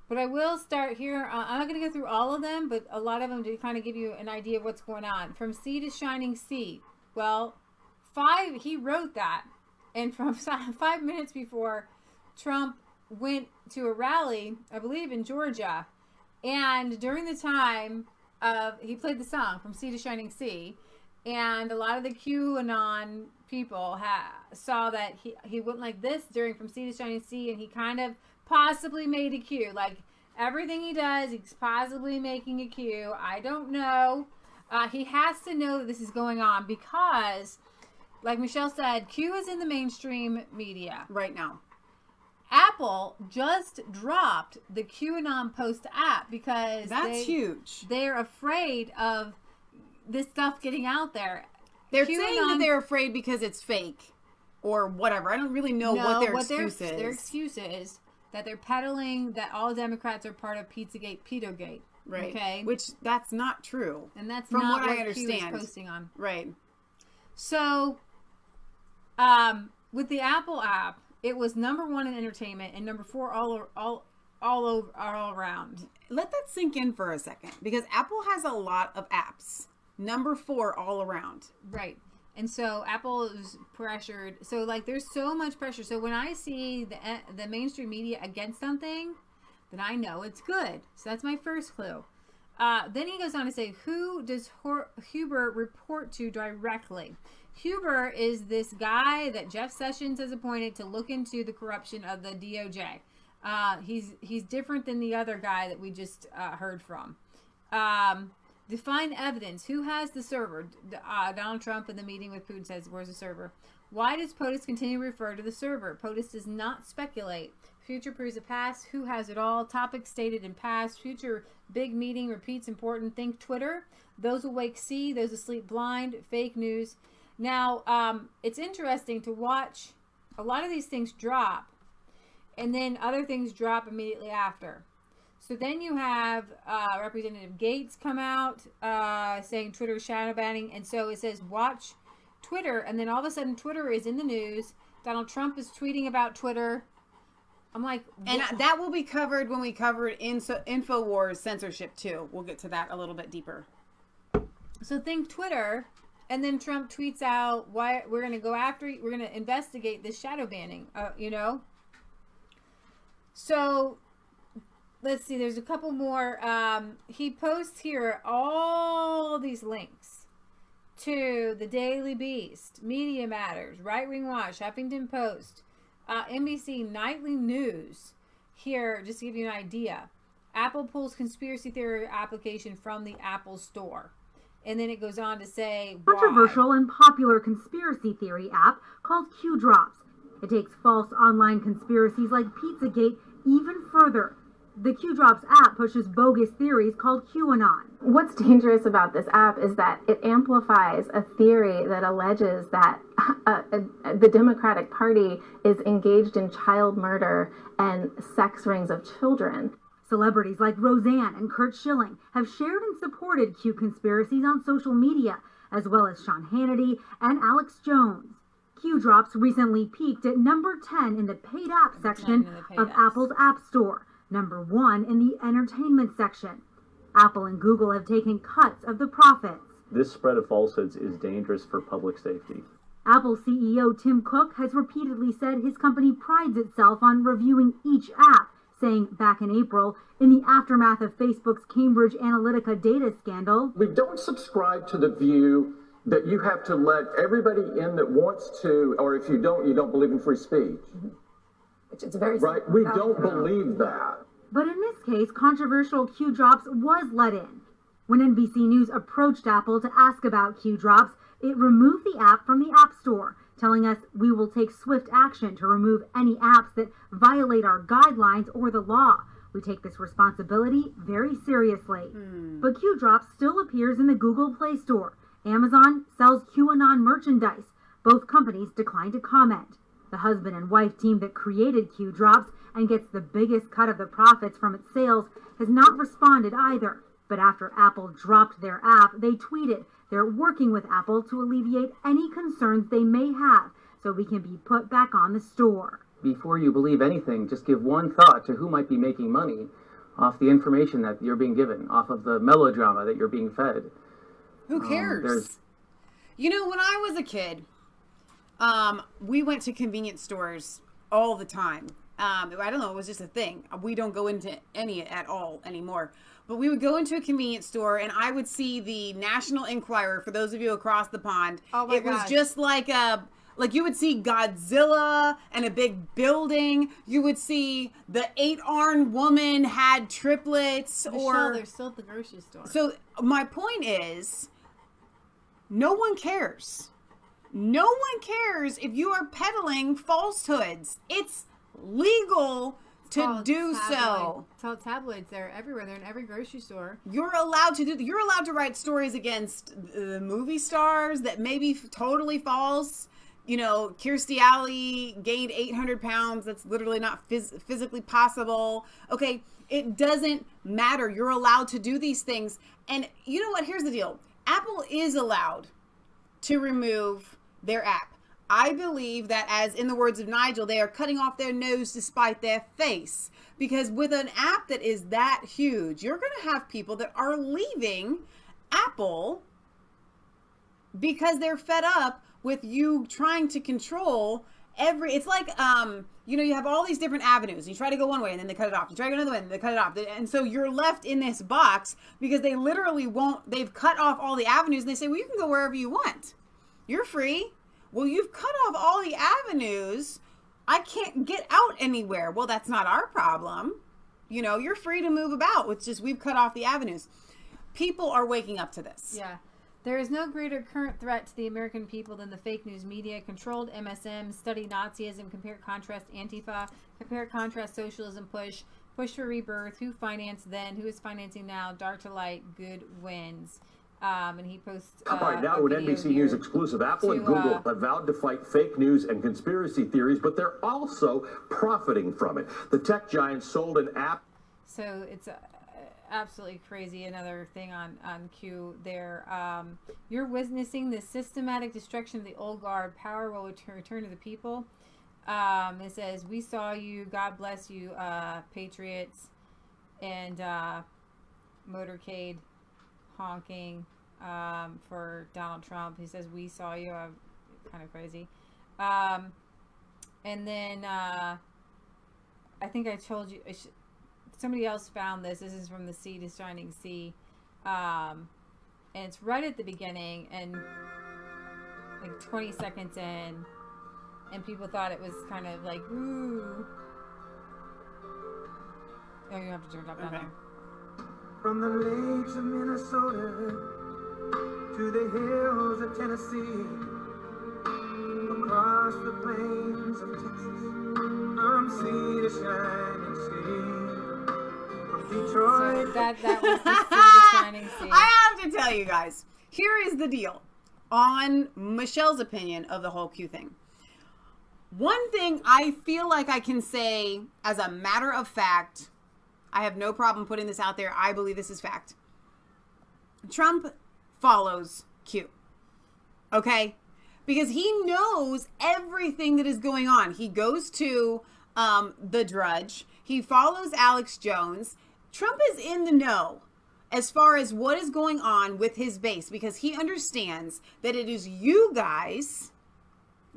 But I will start here. I'm not going to go through all of them, but a lot of them to kind of give you an idea of what's going on. From sea to shining sea. Well, he wrote that. And from 5 minutes before, Trump went to a rally, I believe in Georgia. And during the time he played the song From Sea to Shining Sea. And a lot of the QAnon people saw that he went like this during From Sea to Shining Sea, and he kind of possibly made a Q. Like, everything he does, he's possibly making a Q. I don't know. He has to know that this is going on because, like Michelle said, Q is in the mainstream media right now. Apple just dropped the QAnon Post app because that's huge. They're afraid of this stuff getting out there. They're saying that they're afraid because it's fake or whatever. I don't really know what their excuse is. Their excuse is that they're peddling that all Democrats are part of Pizzagate, Pedogate. Right. Okay. Which that's not true. And that's from not what I Q understand. is posting on. Right. So, with the Apple app, it was #1 in entertainment and #4 all around. Let that sink in for a second, because Apple has a lot of apps. #4 all around. Right. And so Apple is pressured. So, like, there's so much pressure. So when I see the mainstream media against something, then I know it's good. So that's my first clue. Then he goes on to say, who does Huber report to directly? Huber is this guy that Jeff Sessions has appointed to look into the corruption of the DOJ. He's different than the other guy that we just heard from. Define evidence. Who has the server? Donald Trump in the meeting with Putin says, where's the server? Why does POTUS continue to refer to the server? POTUS does not speculate. Future proves the past. Who has it all? Topic stated in past. Future big meeting repeats important. Think Twitter. Those awake see. Those asleep blind. Fake news. Now, it's interesting to watch a lot of these things drop, and then other things drop immediately after. So then you have Representative Gates come out saying Twitter is shadow banning. And so it says, watch Twitter. And then all of a sudden, Twitter is in the news. Donald Trump is tweeting about Twitter. I'm like... And that will be covered when we cover InfoWars censorship, too. We'll get to that a little bit deeper. So think Twitter, and then Trump tweets out, "Why we're going to go after you. We're going to investigate this shadow banning." You know. So let's see. There's a couple more. He posts here all these links to the Daily Beast, Media Matters, Right Wing Watch, Huffington Post, NBC Nightly News. Here, just to give you an idea, Apple pulls conspiracy theory application from the Apple Store. And then it goes on to say controversial and popular conspiracy theory app called Q Drops. It takes false online conspiracies like Pizzagate even further. The Q Drops app pushes bogus theories called QAnon. What's dangerous about this app is that it amplifies a theory that alleges that the Democratic Party is engaged in child murder and sex rings of children. Celebrities like Roseanne and Kurt Schilling have shared and supported Q conspiracies on social media, as well as Sean Hannity and Alex Jones. Q Drops recently peaked at number 10 in the paid app section of Apple's App Store, number 1 in the entertainment section. Apple and Google have taken cuts of the profits. This spread of falsehoods is dangerous for public safety. Apple CEO Tim Cook has repeatedly said his company prides itself on reviewing each app, saying back in April, in the aftermath of Facebook's Cambridge Analytica data scandal, "We don't subscribe to the view that you have to let everybody in that wants to, or if you don't believe in free speech." It's very right. We don't believe that. But in this case, controversial Q Drops was let in. When NBC News approached Apple to ask about Q Drops, it removed the app from the App Store, telling us we will take swift action to remove any apps that violate our guidelines or the law. We take this responsibility very seriously. But Q Drops still appears in the Google Play Store. Amazon sells QAnon merchandise. Both companies declined to comment. The husband and wife team that created Q Drops and gets the biggest cut of the profits from its sales has not responded either. But after Apple dropped their app, they tweeted they're working with Apple to alleviate any concerns they may have so we can be put back on the store. Before you believe anything, just give one thought to who might be making money off the information that you're being given, off of the melodrama that you're being fed. Who cares? You know, when I was a kid, we went to convenience stores all the time. I don't know, it was just a thing. We don't go into any at all anymore. But we would go into a convenience store and I would see the National Enquirer, for those of you across the pond. Oh my gosh. Was just like you would see Godzilla and a big building. You would see the 8-armed woman had triplets. Michelle, they're still at the grocery store. So my point is, no one cares. No one cares if you are peddling falsehoods. It's legal to do so. It's all tabloids. They're everywhere. They're in every grocery store. You're allowed to write stories against the movie stars that may be totally false. You know, Kirstie Alley gained 800 pounds. That's literally not physically possible. Okay, it doesn't matter. You're allowed to do these things. And you know what? Here's the deal. Apple is allowed to remove their app. I believe that, as in the words of Nigel, they are cutting off their nose to spite their face. Because with an app that is that huge, you're going to have people that are leaving Apple because they're fed up with you trying to control it's like, you have all these different avenues. You try to go one way and then they cut it off. You try to go another way and they cut it off. And so you're left in this box because they literally they've cut off all the avenues and they say, well, you can go wherever you want. You're free. Well, you've cut off all the avenues. I can't get out anywhere. Well, that's not our problem. You're free to move about. It's just we've cut off the avenues. People are waking up to this. Yeah. There is no greater current threat to the American people than the fake news media. Controlled MSM, study Nazism, compare contrast Antifa, compare contrast socialism, push for rebirth, who financed then, who is financing now, dark to light, good wins. And he posts right now, an NBC News exclusive. Apple and Google have vowed to fight fake news and conspiracy theories, but they're also profiting from it. The tech giants sold an app. So it's absolutely crazy. Another thing on Q there. You're witnessing the systematic destruction of the old guard. Power will return to the people. It says, we saw you. God bless you, patriots. And motorcade honking for Donald Trump. He says, we saw you. Kind of crazy. And then I think I told you, somebody else found this. This is from the Sea to Shining Sea. And it's right at the beginning and like 20 seconds in. And people thought it was kind of like, ooh. Oh, you have to turn it up down there. From the lakes of Minnesota to the hills of Tennessee, across the plains of Texas, from sea to shining sea, from Detroit. So that was the Sea to Shining Sea. I have to tell you guys, here is the deal on Michelle's opinion of the whole Q thing. One thing I feel like I can say as a matter of fact, I have no problem putting this out there. I believe this is fact. Trump follows Q. Okay? Because he knows everything that is going on. He goes to The Drudge. He follows Alex Jones. Trump is in the know as far as what is going on with his base because he understands that it is you guys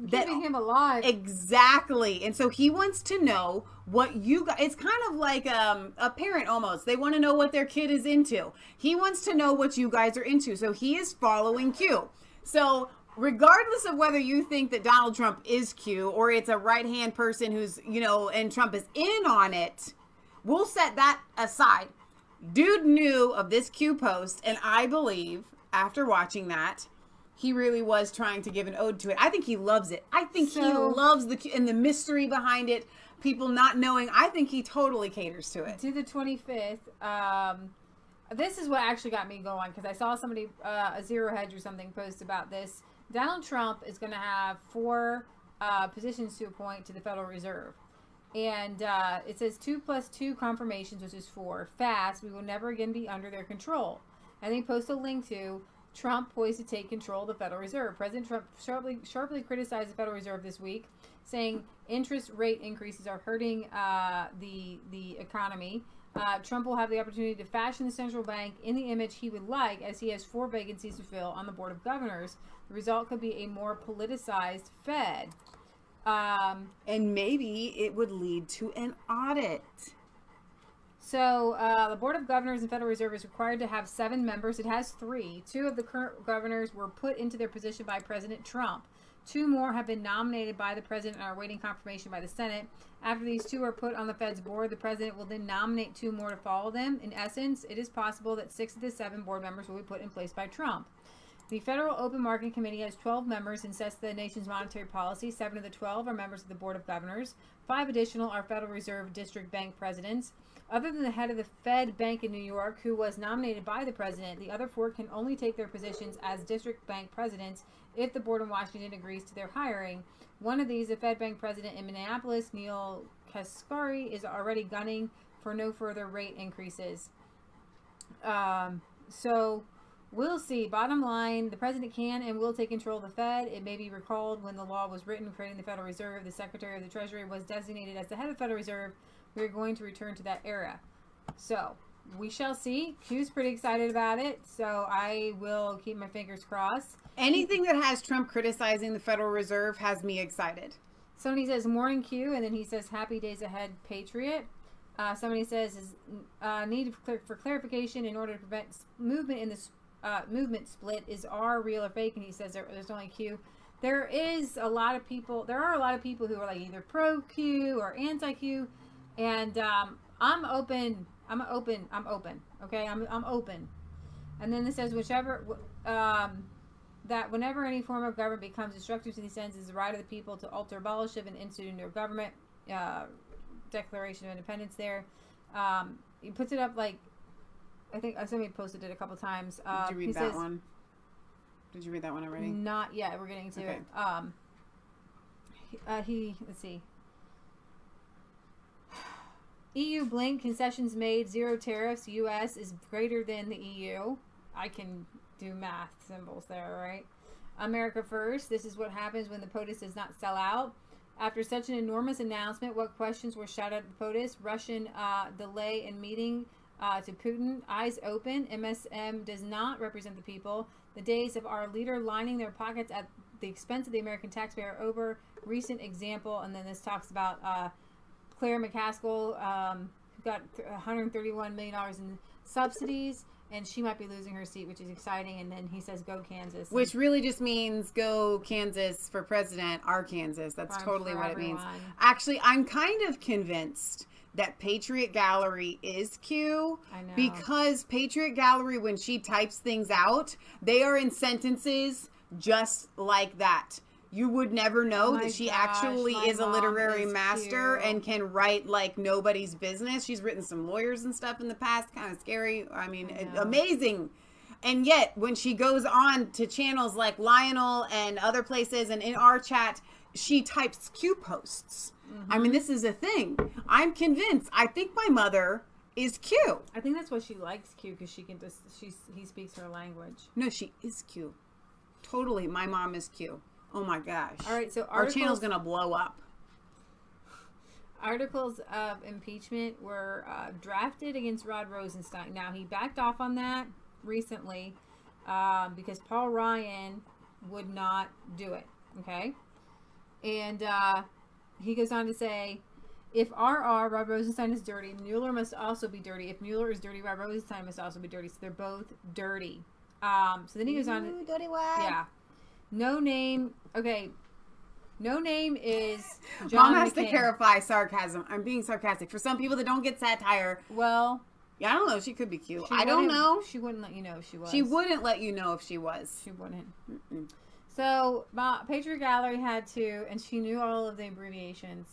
keeping him alive. Exactly. And so he wants to know what you guys, it's kind of like a parent almost. They want to know what their kid is into. He wants to know what you guys are into. So he is following Q. So regardless of whether you think that Donald Trump is Q or it's a right-hand person who's, and Trump is in on it, we'll set that aside. Dude knew of this Q post, and I believe after watching that, he really was trying to give an ode to it. I think he loves it. I think he loves the mystery behind it. People not knowing. I think he totally caters to it. To the 25th. This is what actually got me going because I saw somebody, a Zero Hedge or something, post about this. Donald Trump is going to have 4 positions to appoint to the Federal Reserve. And it says 2 + 2 confirmations, which is 4. Fast, we will never again be under their control. And they post a link to Trump poised to take control of the Federal Reserve. President Trump sharply criticized the Federal Reserve this week, saying interest rate increases are hurting the economy. Trump will have the opportunity to fashion the central bank in the image he would like, as he has 4 vacancies to fill on the Board of Governors. The result could be a more politicized Fed. And maybe it would lead to an audit. So the Board of Governors and Federal Reserve is required to have 7 members. It has 3. 2 of the current governors were put into their position by President Trump. 2 more have been nominated by the president and are awaiting confirmation by the Senate. After these 2 are put on the Fed's board, the president will then nominate 2 more to follow them. In essence, it is possible that 6 of the 7 board members will be put in place by Trump. The Federal Open Market Committee has 12 members and sets the nation's monetary policy. 7 of the 12 are members of the Board of Governors. 5 additional are Federal Reserve District Bank presidents. Other than the head of the Fed Bank in New York, who was nominated by the president, the other 4 can only take their positions as district bank presidents if the board in Washington agrees to their hiring. One of these, the Fed Bank president in Minneapolis, Neil Kaspari, is already gunning for no further rate increases. So we'll see. Bottom line, the president can and will take control of the Fed. It may be recalled when the law was written creating the Federal Reserve, the Secretary of the Treasury was designated as the head of the Federal Reserve. We're going to return to that era. So we shall see. Q's pretty excited about it, so I will keep my fingers crossed. Anything that has Trump criticizing the Federal Reserve has me excited. Somebody says morning Q, and then he says happy days ahead, Patriot. Somebody says is need for clarification in order to prevent movement in this movement split. Is R real or fake? And he says there's only Q. There are a lot of people who are like either pro Q or anti Q. And I'm open. Okay, I'm open. And then it says that whenever any form of government becomes destructive to these ends, is the right of the people to alter, abolish, and institute a new government. Declaration of Independence. There, he puts it up like I think somebody posted it a couple times. Did you read that one? Did you read that one already? Not yet. We're getting to it. Let's see. EU blink, concessions made, zero tariffs, US is greater than the EU. I can do math symbols there, right? America first, this is what happens when the POTUS does not sell out. After such an enormous announcement, what questions were shot at the POTUS? Russian delay in meeting to Putin. Eyes open. MSM does not represent the people. The days of our leader lining their pockets at the expense of the American taxpayer are over. Recent example, and then this talks about Claire McCaskill, who got $131 million in subsidies, and she might be losing her seat, which is exciting. And then he says, go Kansas. Which really just means go Kansas for president, our Kansas. That's totally what it means. Actually, I'm kind of convinced that Patriot Gallery is Q. I know. Because Patriot Gallery, when she types things out, they are in sentences just like that. You would never know that she actually is a literary master and can write like nobody's business. She's written some lawyers and stuff in the past. Kind of scary. I mean, amazing. And yet, when she goes on to channels like Lionel and other places and in our chat, she types Q posts. I mean, this is a thing. I'm convinced. I think my mother is Q. I think that's why she likes Q, because she can just he speaks her language. No, she is Q. Totally, my mom is Q. Oh my gosh. All right, so our channel's gonna blow up. Articles of impeachment were drafted against Rod Rosenstein. Now, he backed off on that recently because Paul Ryan would not do it. Okay, and he goes on to say, if Rod Rosenstein is dirty, Mueller must also be dirty. If Mueller is dirty, Rod Rosenstein must also be dirty. So they're both dirty. So then he goes on to, dirty wag. Yeah. No name. Okay. No name is Mom John has McCain. to clarify sarcasm. I'm being sarcastic. For some people that don't get satire, well, yeah, I don't know. She could be cute. I don't know. She wouldn't let you know if she was. She wouldn't let you know if she was. She wouldn't. So, Patriot Gallery had to, and she knew all of the abbreviations.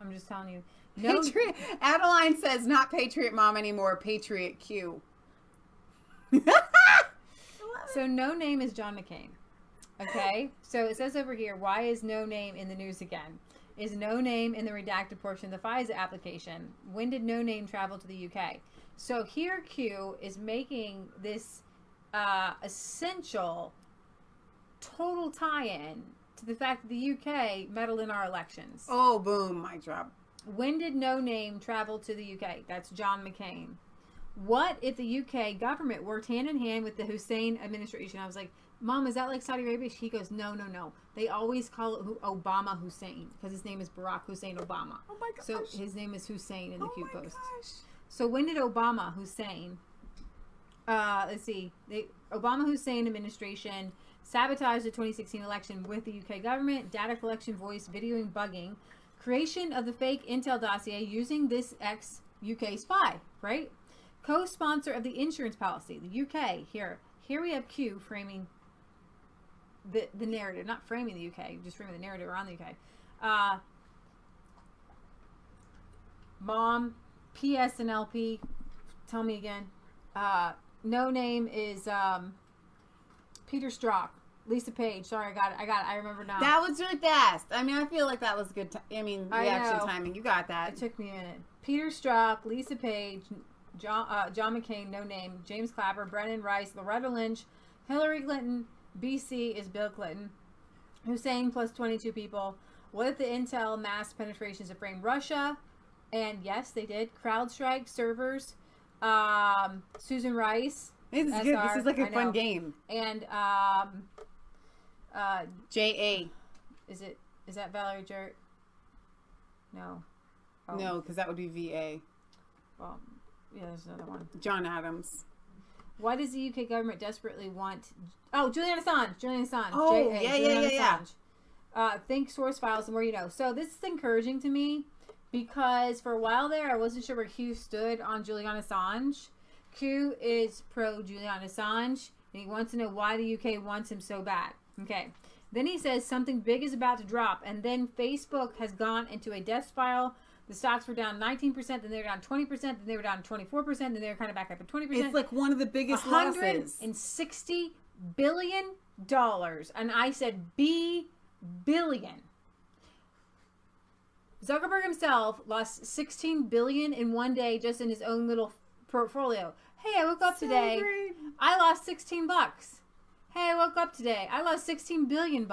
I'm just telling you. No, Patriot. Adeline says, not Patriot Mom anymore. Patriot Q. So no name is John McCain. Okay, so it says over here, why is no name in the news again? Is no name in the redacted portion of the FISA application? When did no name travel to the UK? So here Q is making this essential total tie-in to the fact that the UK meddled in our elections. Oh, boom, mic drop. When did no name travel to the UK? That's John McCain. What if the UK government worked hand in hand with the Hussein administration? I was like, Mom, is that like Saudi Arabia? He goes, no. They always call it Obama Hussein because his name is Barack Hussein Obama. Oh my gosh. So his name is Hussein in the Q post. So when did Obama Hussein, let's see, the Obama Hussein administration sabotaged the 2016 election with the UK government, data collection, voice, videoing, bugging, creation of the fake intel dossier using this ex-UK spy, right? Co-sponsor of the insurance policy, the UK. Here we have Q framing the narrative, not framing the UK, just framing the narrative around the UK. Mom, PS and LP. Tell me again. No name is Peter Strzok. Lisa Page. Sorry, I got it. I remember now. That was really fast. I mean, I feel like that was good. Reaction timing. You got that. It took me a minute. Peter Strzok, Lisa Page, John McCain, no name, James Clapper, Brennan Rice, Loretta Lynch, Hillary Clinton, BC is Bill Clinton, Hussein plus 22 people. What if the intel mass penetrations have framed Russia? And yes, they did. CrowdStrike servers, Susan Rice. This is good. This is like a fun game. And J.A. Is that Valerie Jarrett? No. Oh. No, because that would be V.A. Well, yeah, there's another one. John Adams. Why does the UK government desperately want... Oh, Julian Assange. Oh, Julian yeah. Assange. Think source files, the more you know. So this is encouraging to me because for a while there, I wasn't sure where Q stood on Julian Assange. Q is pro Julian Assange, and he wants to know why the UK wants him so bad. Okay. Then he says something big is about to drop, and then Facebook has gone into a death spiral. The stocks were down 19%, then they were down 20%, then they were down 24%, then they were kind of back up at 20%. It's like one of the biggest losses. $160 billion. And I said billion. Zuckerberg himself lost $16 billion in one day just in his own little portfolio. Hey, I woke up today. I lost $16. Hey, I woke up today. I lost $16 billion.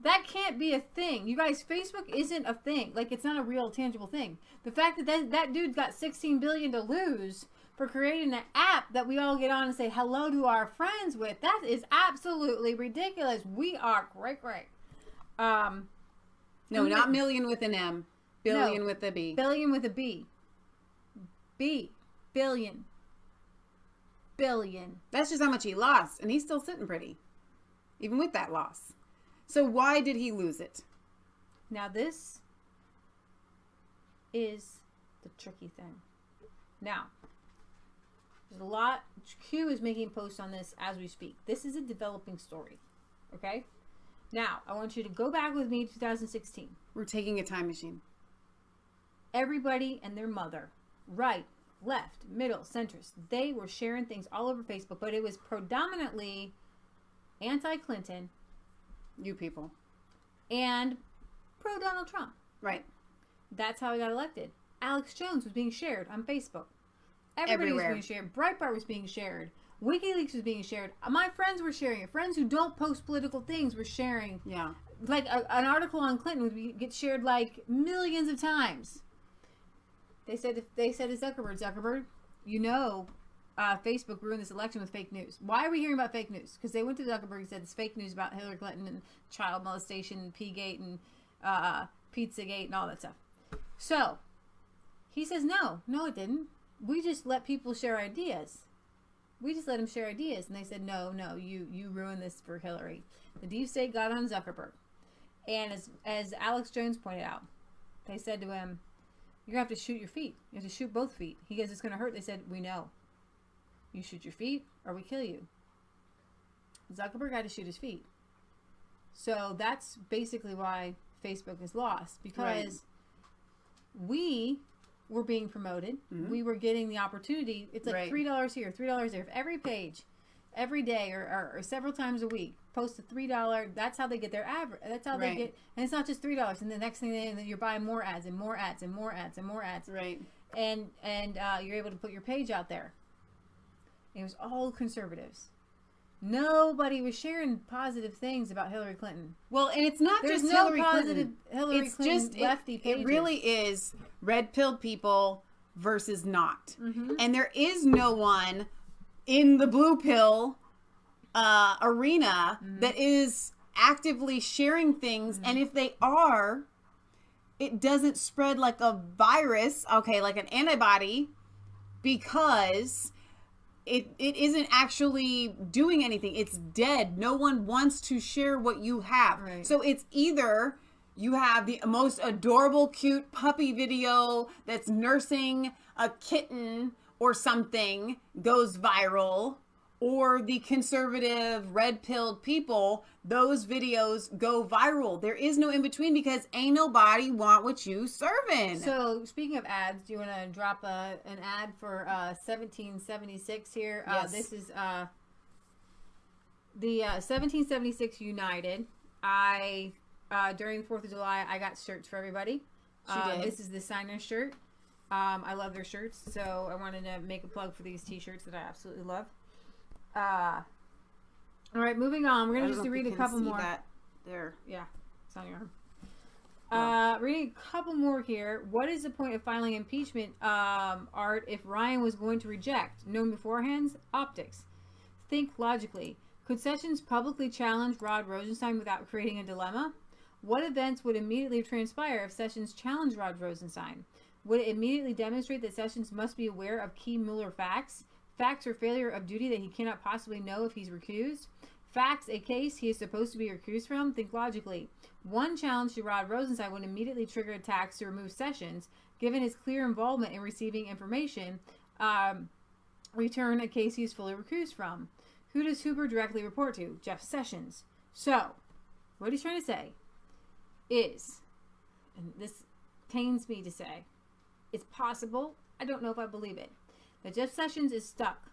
That can't be a thing. You guys, Facebook isn't a thing. Like, it's not a real tangible thing. The fact that that dude got $16 billion to lose for creating an app that we all get on and say hello to our friends with, that is absolutely ridiculous. We are great. No, not million with an M. Billion with a B. Billion with a B. Billion. That's just how much he lost, and he's still sitting pretty, even with that loss. So why did he lose it? Now this is the tricky thing. Now, there's a lot. Q is making posts on this as we speak. This is a developing story. Okay? Now, I want you to go back with me to 2016. We're taking a time machine. Everybody and their mother, right, left, middle, centrist, they were sharing things all over Facebook, but it was predominantly anti-Clinton. You people. And pro-Donald Trump. Right. That's how he got elected. Alex Jones was being shared on Facebook. Everybody was being shared. Breitbart was being shared. WikiLeaks was being shared. My friends were sharing it. Friends who don't post political things were sharing. Yeah. Like an article on Clinton would get shared like millions of times. They said to Zuckerberg, you know, Facebook ruined this election with fake news. Why are we hearing about fake news? Because they went to Zuckerberg and said it's fake news about Hillary Clinton and child molestation and P-Gate and Pizzagate and all that stuff. So he says, no, it didn't. We just let people share ideas. We just let them share ideas. And they said, no, you ruined this for Hillary. The deep state got on Zuckerberg. And as Alex Jones pointed out, they said to him, you're going to have to shoot your feet. You have to shoot both feet. He goes, it's going to hurt. They said, we know. You shoot your feet or we kill you. Zuckerberg had to shoot his feet. So that's basically why Facebook is lost. Because we were being promoted. Mm-hmm. We were getting the opportunity. It's like $3 here, $3 there. If every page, every day or several times a week, post a $3. That's how they get their average. That's how they get. And it's not just $3. And the next thing you're buying more ads and more ads and more ads and more ads. Right. And you're able to put your page out there. It was all conservatives. Nobody was sharing positive things about Hillary Clinton. Well, and it's not There's just no Hillary Clinton. Hillary it's Clinton just lefty pages. It really is red-pilled people versus not. Mm-hmm. And there is no one in the blue pill arena that is actively sharing things. And if they are, it doesn't spread like a virus, like an antibody, because it isn't actually doing anything. It's dead. No one wants to share what you have. Right. So it's either you have the most adorable, cute puppy video that's nursing a kitten or something goes viral, or the conservative red-pilled people, those videos go viral. There is no in-between because ain't nobody want what you serving. So, speaking of ads, do you want to drop an ad for 1776 here? Yes. This is the 1776 United. During the 4th of July, I got shirts for everybody. She did. This is the signer shirt. I love their shirts, so I wanted to make a plug for these t-shirts that I absolutely love. All right, moving on. We're going to just read a couple more. That there. Yeah, it's on your arm. Reading a couple more here. What is the point of filing impeachment, Art, if Ryan was going to reject? Known beforehand? Optics. Think logically. Could Sessions publicly challenge Rod Rosenstein without creating a dilemma? What events would immediately transpire if Sessions challenged Rod Rosenstein? Would it immediately demonstrate that Sessions must be aware of key Mueller facts? Facts or failure of duty that he cannot possibly know if he's recused? Facts, a case he is supposed to be recused from? Think logically. One challenge to Rod Rosenstein would immediately trigger attacks to remove Sessions, given his clear involvement in receiving information, return a case he is fully recused from. Who does Hoover directly report to? Jeff Sessions. So, what he's trying to say is, and this pains me to say, it's possible, I don't know if I believe it, that Jeff Sessions is stuck.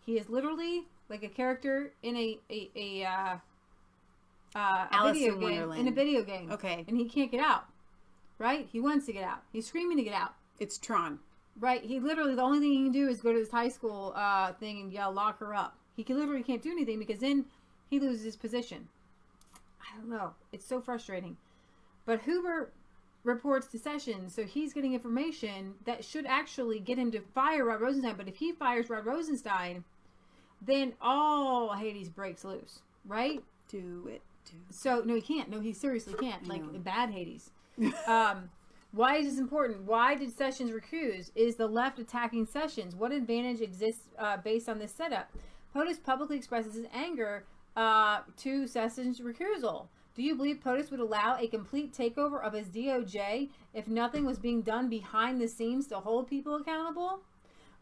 He is literally like a character in a Alice video in game. Wonderland. In a video game. Okay. And he can't get out. right? He wants to get out. He's screaming to get out. It's Tron. Right? He literally, the only thing he can do is go to this high school thing and yell, lock her up. He literally can't do anything because then he loses his position. I don't know. It's so frustrating. But Hoover reports to Sessions, so he's getting information that should actually get him to fire Rod Rosenstein. But if he fires Rod Rosenstein, then all Hades breaks loose, right? Do it. So, no, he can't. No, he seriously can't. Like, bad Hades. Why is this important? Why did Sessions recuse? Is the left attacking Sessions? What advantage exists based on this setup? POTUS publicly expresses his anger to Sessions' recusal. Do you believe POTUS would allow a complete takeover of his DOJ if nothing was being done behind the scenes to hold people accountable?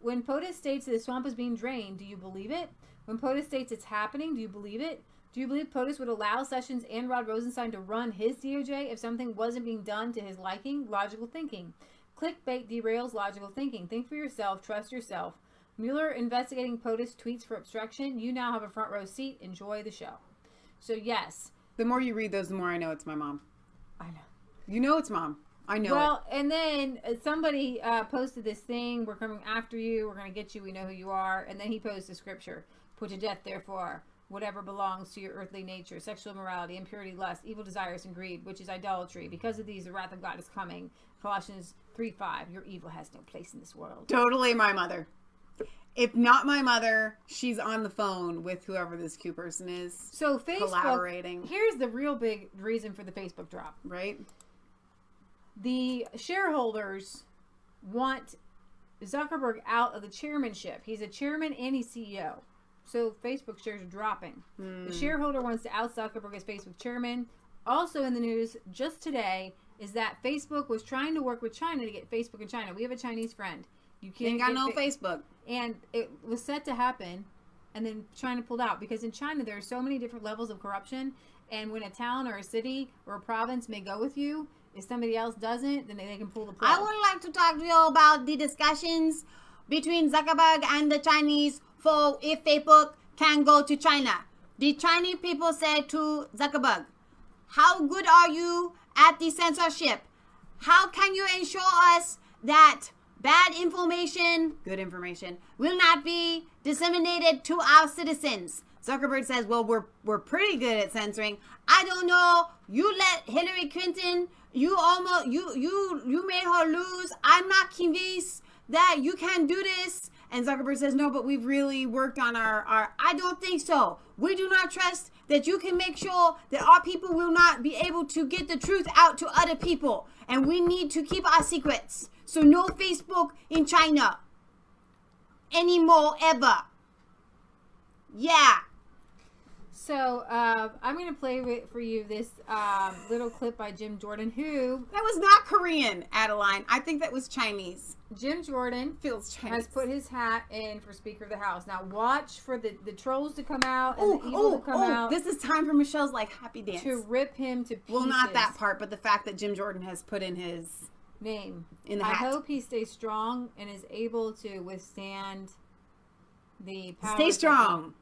When POTUS states that the swamp is being drained, do you believe it? When POTUS states it's happening, do you believe it? Do you believe POTUS would allow Sessions and Rod Rosenstein to run his DOJ if something wasn't being done to his liking? Logical thinking. Clickbait derails logical thinking. Think for yourself. Trust yourself. Mueller investigating POTUS tweets for obstruction. You now have a front row seat. Enjoy the show. So, yes. The more you read those, the more I know it's my mom. I know. You know it's mom. I know Well, and then somebody posted this thing. We're coming after you. We're going to get you. We know who you are. And then he posted a scripture. Put to death, therefore, whatever belongs to your earthly nature, sexual immorality, impurity, lust, evil desires, and greed, which is idolatry. Because of these, the wrath of God is coming. Colossians 3:5. Your evil has no place in this world. Totally my mother. If not my mother, she's on the phone with whoever this Q person is. So Facebook, collaborating. Here's the real big reason for the Facebook drop. Right? The shareholders want Zuckerberg out of the chairmanship. He's a chairman and he's CEO. So Facebook shares are dropping. The shareholder wants to out Zuckerberg as Facebook chairman. Also in the news just today is that Facebook was trying to work with China to get Facebook in China. We have a Chinese friend. You can't Ain't got no Facebook. And it was set to happen, and then China pulled out because in China there are so many different levels of corruption. And when a town or a city or a province may go with you, if somebody else doesn't, then they can pull the plug. I would like to talk to you about the discussions between Zuckerberg and the Chinese for if Facebook can go to China. The Chinese people said to Zuckerberg, how good are you at the censorship? How can you ensure us that bad information, good information, will not be disseminated to our citizens? Zuckerberg says, well, we're pretty good at censoring. I don't know. You let Hillary Clinton, you made her lose. I'm not convinced that you can do this. And Zuckerberg says, no, but we've really worked on our I don't think so. We do not trust that you can make sure that our people will not be able to get the truth out to other people. And we need to keep our secrets. So no Facebook in China anymore, ever. Yeah. So I'm going to play for you this little clip by Jim Jordan, who... That was not Korean, Adeline. I think that was Chinese. Jim Jordan feels Chinese. Has put his hat in for Speaker of the House. Now watch for the trolls to come out and the evil to come out. This is time for Michelle's happy dance. To rip him to pieces. Well, not that part, but the fact that Jim Jordan has put in his name in the hat. I hope he stays strong and is able to withstand the power. Stay strong.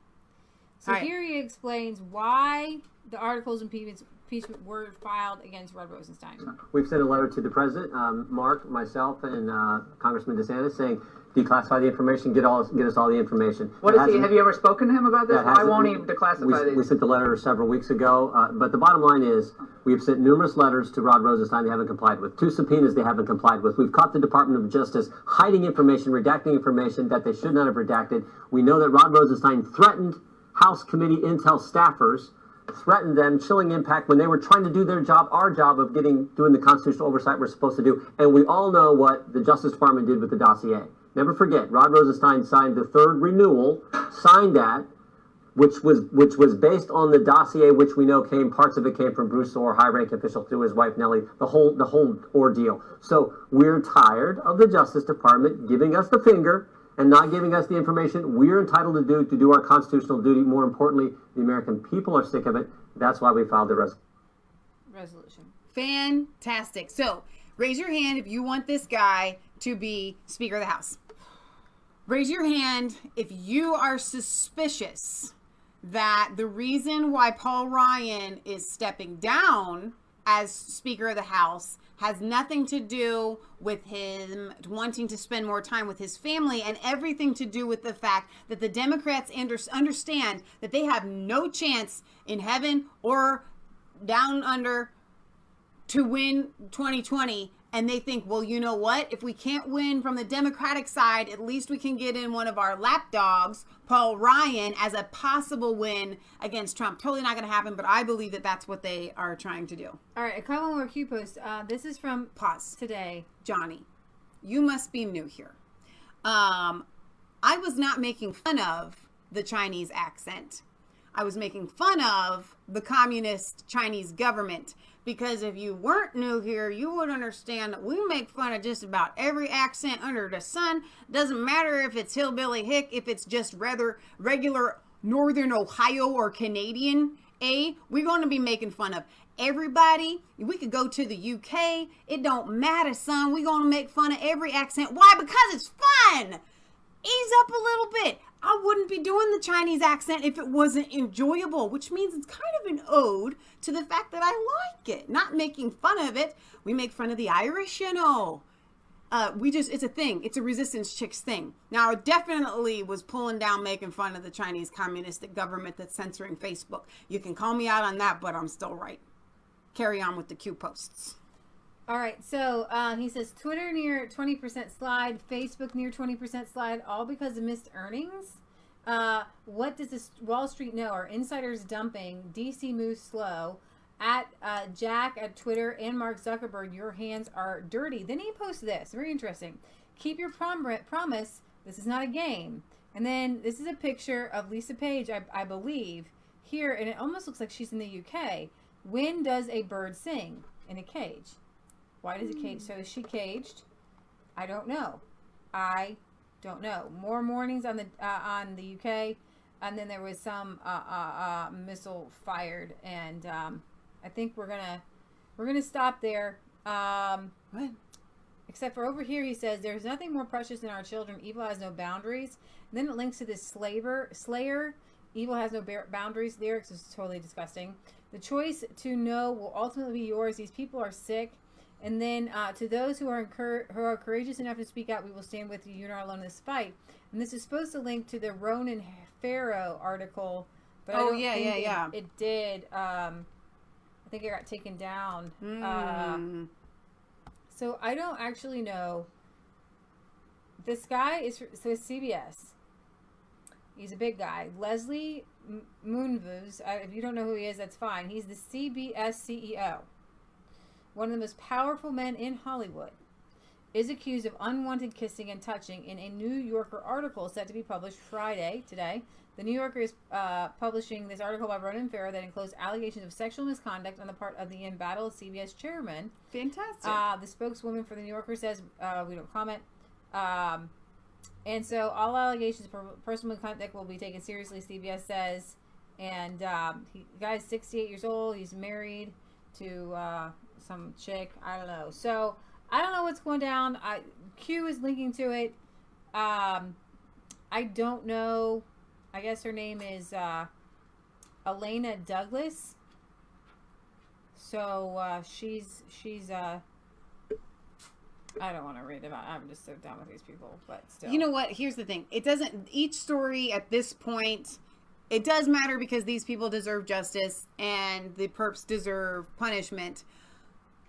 So here he explains why the articles of impeachment were filed against Rod Rosenstein. We've sent a letter to the president, Mark, myself, and Congressman DeSantis saying, declassify the information, get us all the information. What is he? Have you ever spoken to him about this? Why won't he declassify these? We sent the letter several weeks ago, but the bottom line is we have sent numerous letters to Rod Rosenstein they haven't complied with. 2 subpoenas they haven't complied with. We've caught the Department of Justice hiding information, redacting information that they should not have redacted. We know that Rod Rosenstein threatened House Committee Intel staffers, threatened them, chilling impact when they were trying to do their job, our job of doing the constitutional oversight we're supposed to do. And we all know what the Justice Department did with the dossier. Never forget, Rod Rosenstein signed the 3rd renewal, signed that, which was based on the dossier, which we know parts of it came from Bruce Orr, high-ranking official, through his wife Nellie, the whole ordeal. So we're tired of the Justice Department giving us the finger and not giving us the information we're entitled to do our constitutional duty. More importantly, the American people are sick of it. That's why we filed the resolution. Fantastic. So raise your hand if you want this guy to be Speaker of the House. Raise your hand if you are suspicious that the reason why Paul Ryan is stepping down as Speaker of the House has nothing to do with him wanting to spend more time with his family and everything to do with the fact that the Democrats understand that they have no chance in heaven or down under to win 2020. And they think, well, you know what? If we can't win from the Democratic side, at least we can get in one of our lapdogs, Paul Ryan, as a possible win against Trump. Totally not going to happen, but I believe that that's what they are trying to do. All right, a couple more Q posts. This is from Pause today. Johnny, you must be new here. I was not making fun of the Chinese accent. I was making fun of the communist Chinese government. Because if you weren't new here, you would understand that we make fun of just about every accent under the sun. Doesn't matter if it's hillbilly hick, if it's just rather regular Northern Ohio or Canadian, we're going to be making fun of everybody. We could go to the UK. It don't matter, son. We're going to make fun of every accent. Why? Because it's fun. Ease up a little bit. I wouldn't be doing the Chinese accent if it wasn't enjoyable, which means it's kind of an ode to the fact that I like it, not making fun of it. We make fun of the Irish, you know. It's a thing. It's a Resistance Chicks thing. Now, I definitely was pulling down making fun of the Chinese communistic government that's censoring Facebook. You can call me out on that, but I'm still right. Carry on with the Q posts. All right, so he says Twitter near 20% slide, Facebook near 20% slide, all because of missed earnings. What does this Wall Street know? Are insiders dumping? DC moves slow. At Jack at Twitter and Mark Zuckerberg, your hands are dirty. Then he posts this, very interesting. Keep your promise. This is not a game. And then this is a picture of Lisa Page, I believe, here, and it almost looks like she's in the UK. When does a bird sing? In a cage. Why does it cage? So is she caged? I don't know. More warnings on the UK, and then there was some missile fired, and I think we're gonna stop there. What? Except for over here, he says there's nothing more precious than our children. Evil has no boundaries. And then it links to this Slayer. Evil has no boundaries. Lyrics is totally disgusting. The choice to know will ultimately be yours. These people are sick. And then to those who are courageous enough to speak out, we will stand with you. You're not alone in this fight. And this is supposed to link to the Ronan Farrow article. But I don't think it did. I think it got taken down. So I don't actually know. This guy is CBS. He's a big guy. Leslie Moonves. If you don't know who he is, that's fine. He's the CBS CEO. One of the most powerful men in Hollywood, is accused of unwanted kissing and touching in a New Yorker article set to be published Friday, today. The New Yorker is publishing this article by Ronan Farrow that includes allegations of sexual misconduct on the part of the embattled CBS chairman. Fantastic. The spokeswoman for the New Yorker says, we don't comment. And so all allegations of personal misconduct will be taken seriously, CBS says. And the guy's 68 years old. He's married to some chick. I don't know. So I don't know what's going down. Q is linking to it. I don't know. I guess her name is Elena Douglas. So she's I don't want to read about it. I'm just so done with these people, but still. You know what? Here's the thing. It doesn't, each story at this point, it does matter because these people deserve justice and the perps deserve punishment.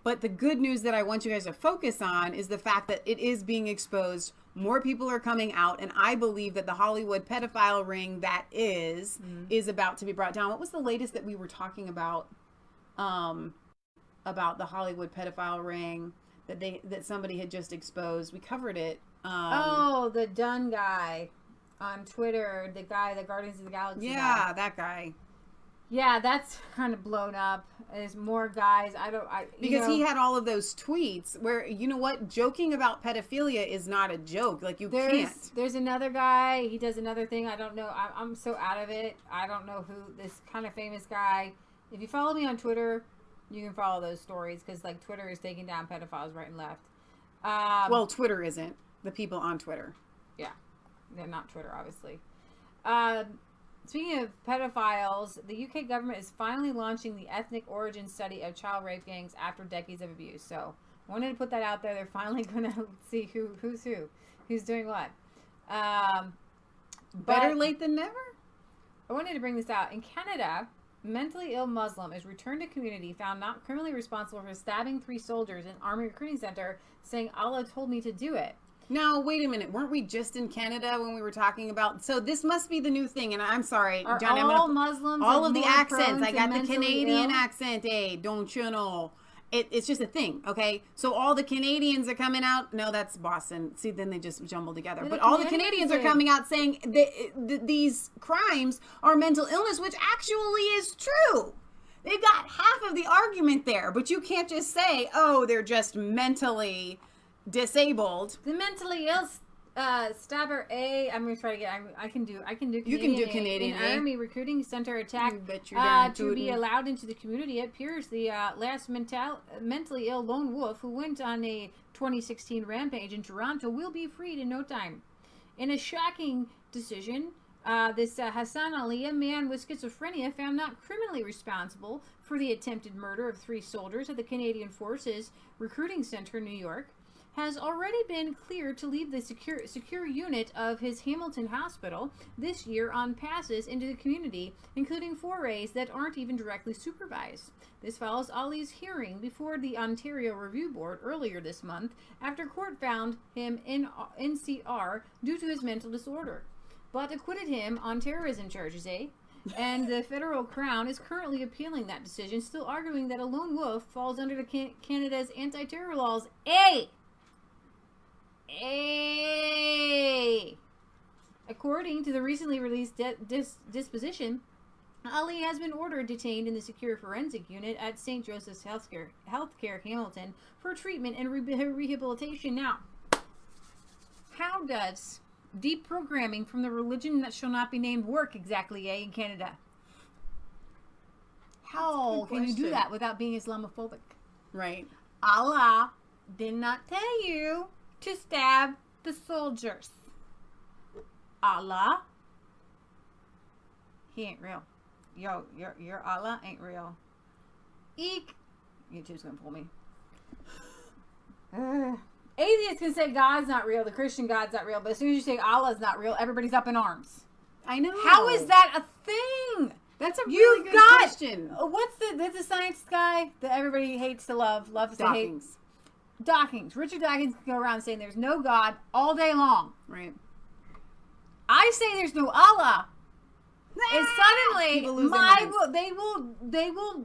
But the good news that I want you guys to focus on is the fact that it is being exposed. More people are coming out, and I believe that the Hollywood pedophile ring that is about to be brought down. What was the latest that we were talking about the Hollywood pedophile ring that somebody had just exposed? We covered it. The Dunn guy on Twitter, the guy, the Guardians of the Galaxy Yeah, guy. that guy. Yeah, that's kind of blown up. There's more guys. Because he had all of those tweets where, you know what, joking about pedophilia is not a joke. Like, can't. There's another guy. He does another thing. I don't know. I'm so out of it. I don't know who this kind of famous guy. If you follow me on Twitter, you can follow those stories because, like, Twitter is taking down pedophiles right and left. Well, Twitter isn't. The people on Twitter. Yeah. They're not Twitter, obviously. Speaking of pedophiles, the UK government is finally launching the ethnic origin study of child rape gangs after decades of abuse. So, I wanted to put that out there. They're finally going to see who's doing what. Better late than never? I wanted to bring this out. In Canada, mentally ill Muslim is returned to community found not criminally responsible for stabbing 3 soldiers in Army Recruiting Center, saying Allah told me to do it. Now, wait a minute. Weren't we just in Canada when we were talking about... So this must be the new thing, and I'm sorry, Are Johnny. all Muslims all like of the more accents. prone I to got the mentally Canadian ill? accent, don't you know? It's just a thing, okay? So all the Canadians are coming out. No, that's Boston. See, then they just jumble together. They're But the all the Canadians Canadians are did. coming out saying these crimes are mental illness, which actually is true. They've got half of the argument there, but you can't just say, oh, they're just mentally disabled. The mentally ill stabber A. I'm gonna try to get. I can do. You can do Canadian. Canadian, An eh? Army Recruiting Center attack You bet you're darn to be tootin'. allowed into the community. It appears the last mentally ill lone wolf who went on a 2016 rampage in Toronto will be freed in no time. In a shocking decision, this Hassan Ali, a man with schizophrenia, found not criminally responsible for the attempted murder of 3 soldiers at the Canadian Forces Recruiting Center in New York, has already been cleared to leave the secure unit of his Hamilton hospital this year on passes into the community, including forays that aren't even directly supervised. This follows Ali's hearing before the Ontario Review Board earlier this month after court found him in NCR due to his mental disorder, but acquitted him on terrorism charges, and the federal crown is currently appealing that decision, still arguing that a lone wolf falls under the Canada's anti-terror laws. According to the recently released disposition, Ali has been ordered detained in the secure forensic unit at St. Joseph's Healthcare Hamilton for treatment and rehabilitation. Now, how does deprogramming from the religion that shall not be named work exactly, in Canada? How can you do that without being Islamophobic? Right. Allah did not tell you to stab the soldiers. Allah, he ain't real. Yo, your Allah ain't real. Eek. YouTube's gonna pull me. Atheists can say God's not real, the Christian God's not real, but as soon as you say Allah's not real, everybody's up in arms. I know. How is that a thing? That's a really good question. What's the science guy that everybody hates to loves to hate? Dawkins. Richard Dawkins can go around saying there's no God all day long. Right. I say there's no Allah. And suddenly they will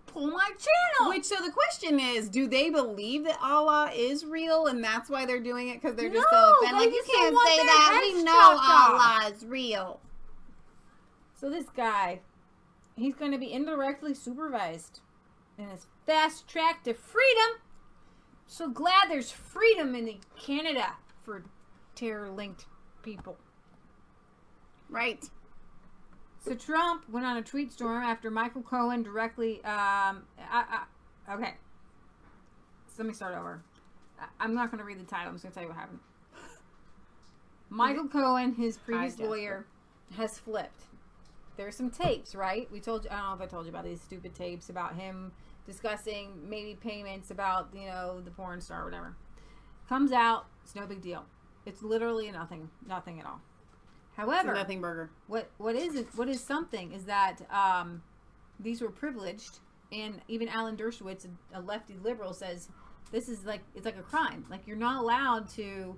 pull my channel. Which, so the question is, do they believe that Allah is real and that's why they're doing it because they're just so offended? Like, you can't say that. We know Allah is real. So this guy, he's going to be indirectly supervised in his fast track to freedom. So glad there's freedom in Canada for terror-linked people. Right. So Trump went on a tweet storm after Michael Cohen directly... okay. So let me start over. I'm not going to read the title. I'm just going to tell you what happened. Michael Cohen, his previous lawyer, has flipped. There's some tapes, right? We told you... I don't know if I told you about these stupid tapes about him discussing maybe payments about, the porn star or whatever. Comes out. It's no big deal. It's literally nothing at all. However, it's a nothing burger. What is something is that these were privileged, and even Alan Dershowitz, a lefty liberal, says this is it's like a crime. Like, you're not allowed to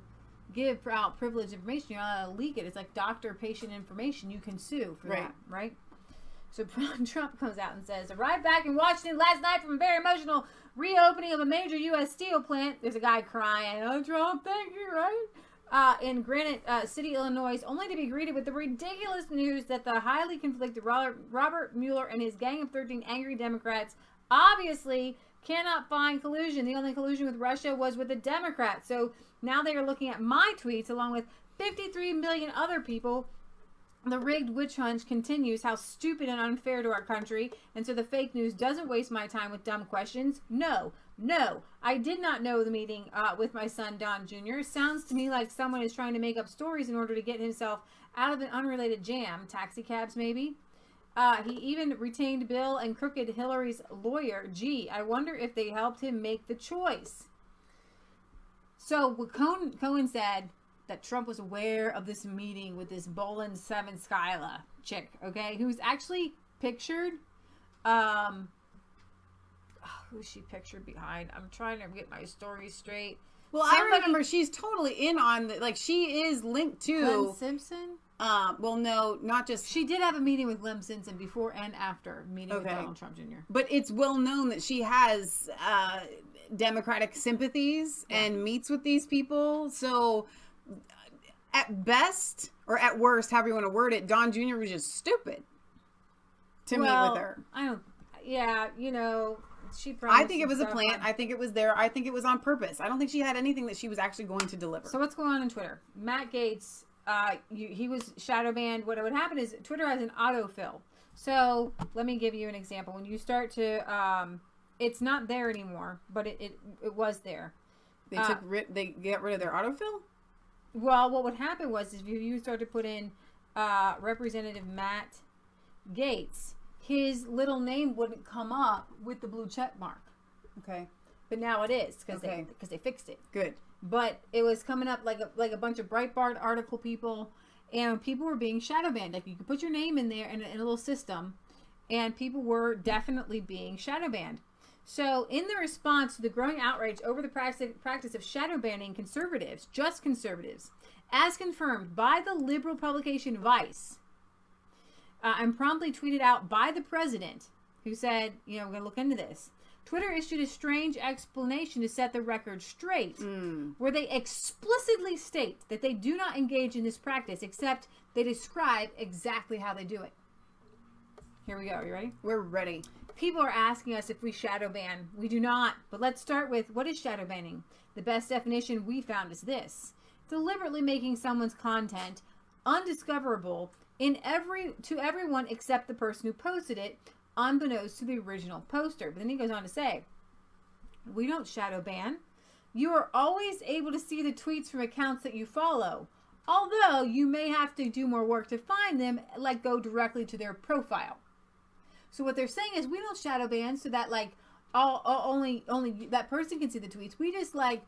give out privileged information. You're not allowed to leak it. It's like doctor-patient information. You can sue for that, right? So Trump comes out and says, arrived back in Washington last night from a very emotional reopening of a major U.S. steel plant. There's a guy crying, oh, Trump, thank you, right? In Granite City, Illinois, only to be greeted with the ridiculous news that the highly conflicted Robert Mueller and his gang of 13 angry Democrats obviously cannot find collusion. The only collusion with Russia was with the Democrats. So now they are looking at my tweets along with 53 million other people The rigged witch hunt continues. How stupid and unfair to our country. And so the fake news doesn't waste my time with dumb questions. No. I did not know the meeting with my son, Don Jr. Sounds to me like someone is trying to make up stories in order to get himself out of an unrelated jam. Taxi cabs, maybe? He even retained Bill and Crooked Hillary's lawyer. Gee, I wonder if they helped him make the choice. So Cohen said that Trump was aware of this meeting with this Bolin 7 Skyla chick, okay, who's actually pictured. Who's she pictured behind? I'm trying to get my story straight. Well, I remember she's totally in on she is linked to Glenn Simpson. Well, no, not just. She did have a meeting with Glenn Simpson before and after meeting with Donald Trump Jr. But it's well known that she has Democratic sympathies and meets with these people. So at best, or at worst, however you want to word it, Don Jr. was just stupid to meet with her. I think it was a plant. I think it was there. I think it was on purpose. I don't think she had anything that she was actually going to deliver. So what's going on Twitter? Matt Gaetz, he was shadow banned. What would happen is Twitter has an autofill. So let me give you an example. When you start to, it's not there anymore, but it was there. They they get rid of their autofill? Well, what would happen was if you start to put in Representative Matt Gaetz, his little name wouldn't come up with the blue check mark. Okay. But now it is because they fixed it. Good. But it was coming up like a bunch of Breitbart article people, and people were being shadow banned. Like you could put your name in there in a little system, and people were definitely being shadow banned. So in the response to the growing outrage over the practice of shadow banning conservatives, just conservatives, as confirmed by the liberal publication Vice, and promptly tweeted out by the president, who said, we're going to look into this. Twitter issued a strange explanation to set the record straight, where they explicitly state that they do not engage in this practice, except they describe exactly how they do it. Here we go. Are you ready? We're ready. People are asking us if we shadow ban. We do not. But let's start with, what is shadow banning? The best definition we found is this: deliberately making someone's content undiscoverable to everyone except the person who posted it, unbeknownst to the original poster. But then he goes on to say, we don't shadow ban. You are always able to see the tweets from accounts that you follow, although you may have to do more work to find them, like go directly to their profile. So what they're saying is we don't shadow ban so that only that person can see the tweets. We just might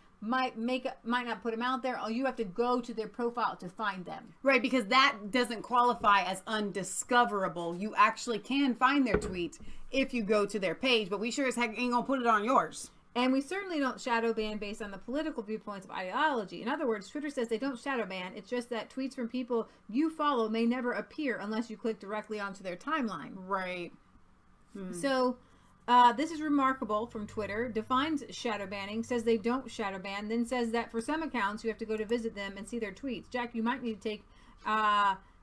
not put them out there. You have to go to their profile to find them. Right, because that doesn't qualify as undiscoverable. You actually can find their tweets if you go to their page, but we sure as heck ain't gonna put it on yours. And we certainly don't shadow ban based on the political viewpoints of ideology. In other words, Twitter says they don't shadow ban. It's just that tweets from people you follow may never appear unless you click directly onto their timeline. Right. So this is remarkable from Twitter. Defines shadow banning, says they don't shadow ban, then says that for some accounts you have to go to visit them and see their tweets. Jack, you might need to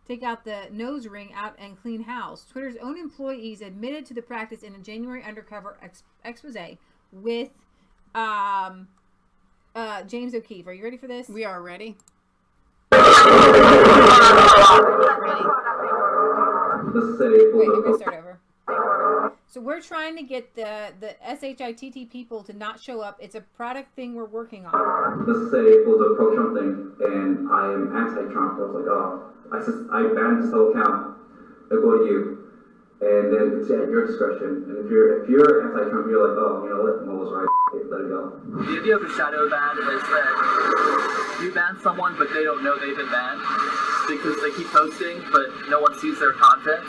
take out the nose ring out and clean house. Twitter's own employees admitted to the practice in a January undercover expose with James O'Keefe. Are you ready for this? We are ready. Wait, you're gonna start over. So we're trying to get the SHITT people to not show up. It's a product thing we're working on. Let's say it was a pro-Trump thing, and I am anti-Trump. I was like, I banned this whole account. I'll go to you, and then it's at your discretion. And if you're anti-Trump, you're like, what? Mo was right. Let it go. The idea of a shadow ban is that you ban someone, but they don't know they've been banned because they keep posting, but no one sees their content.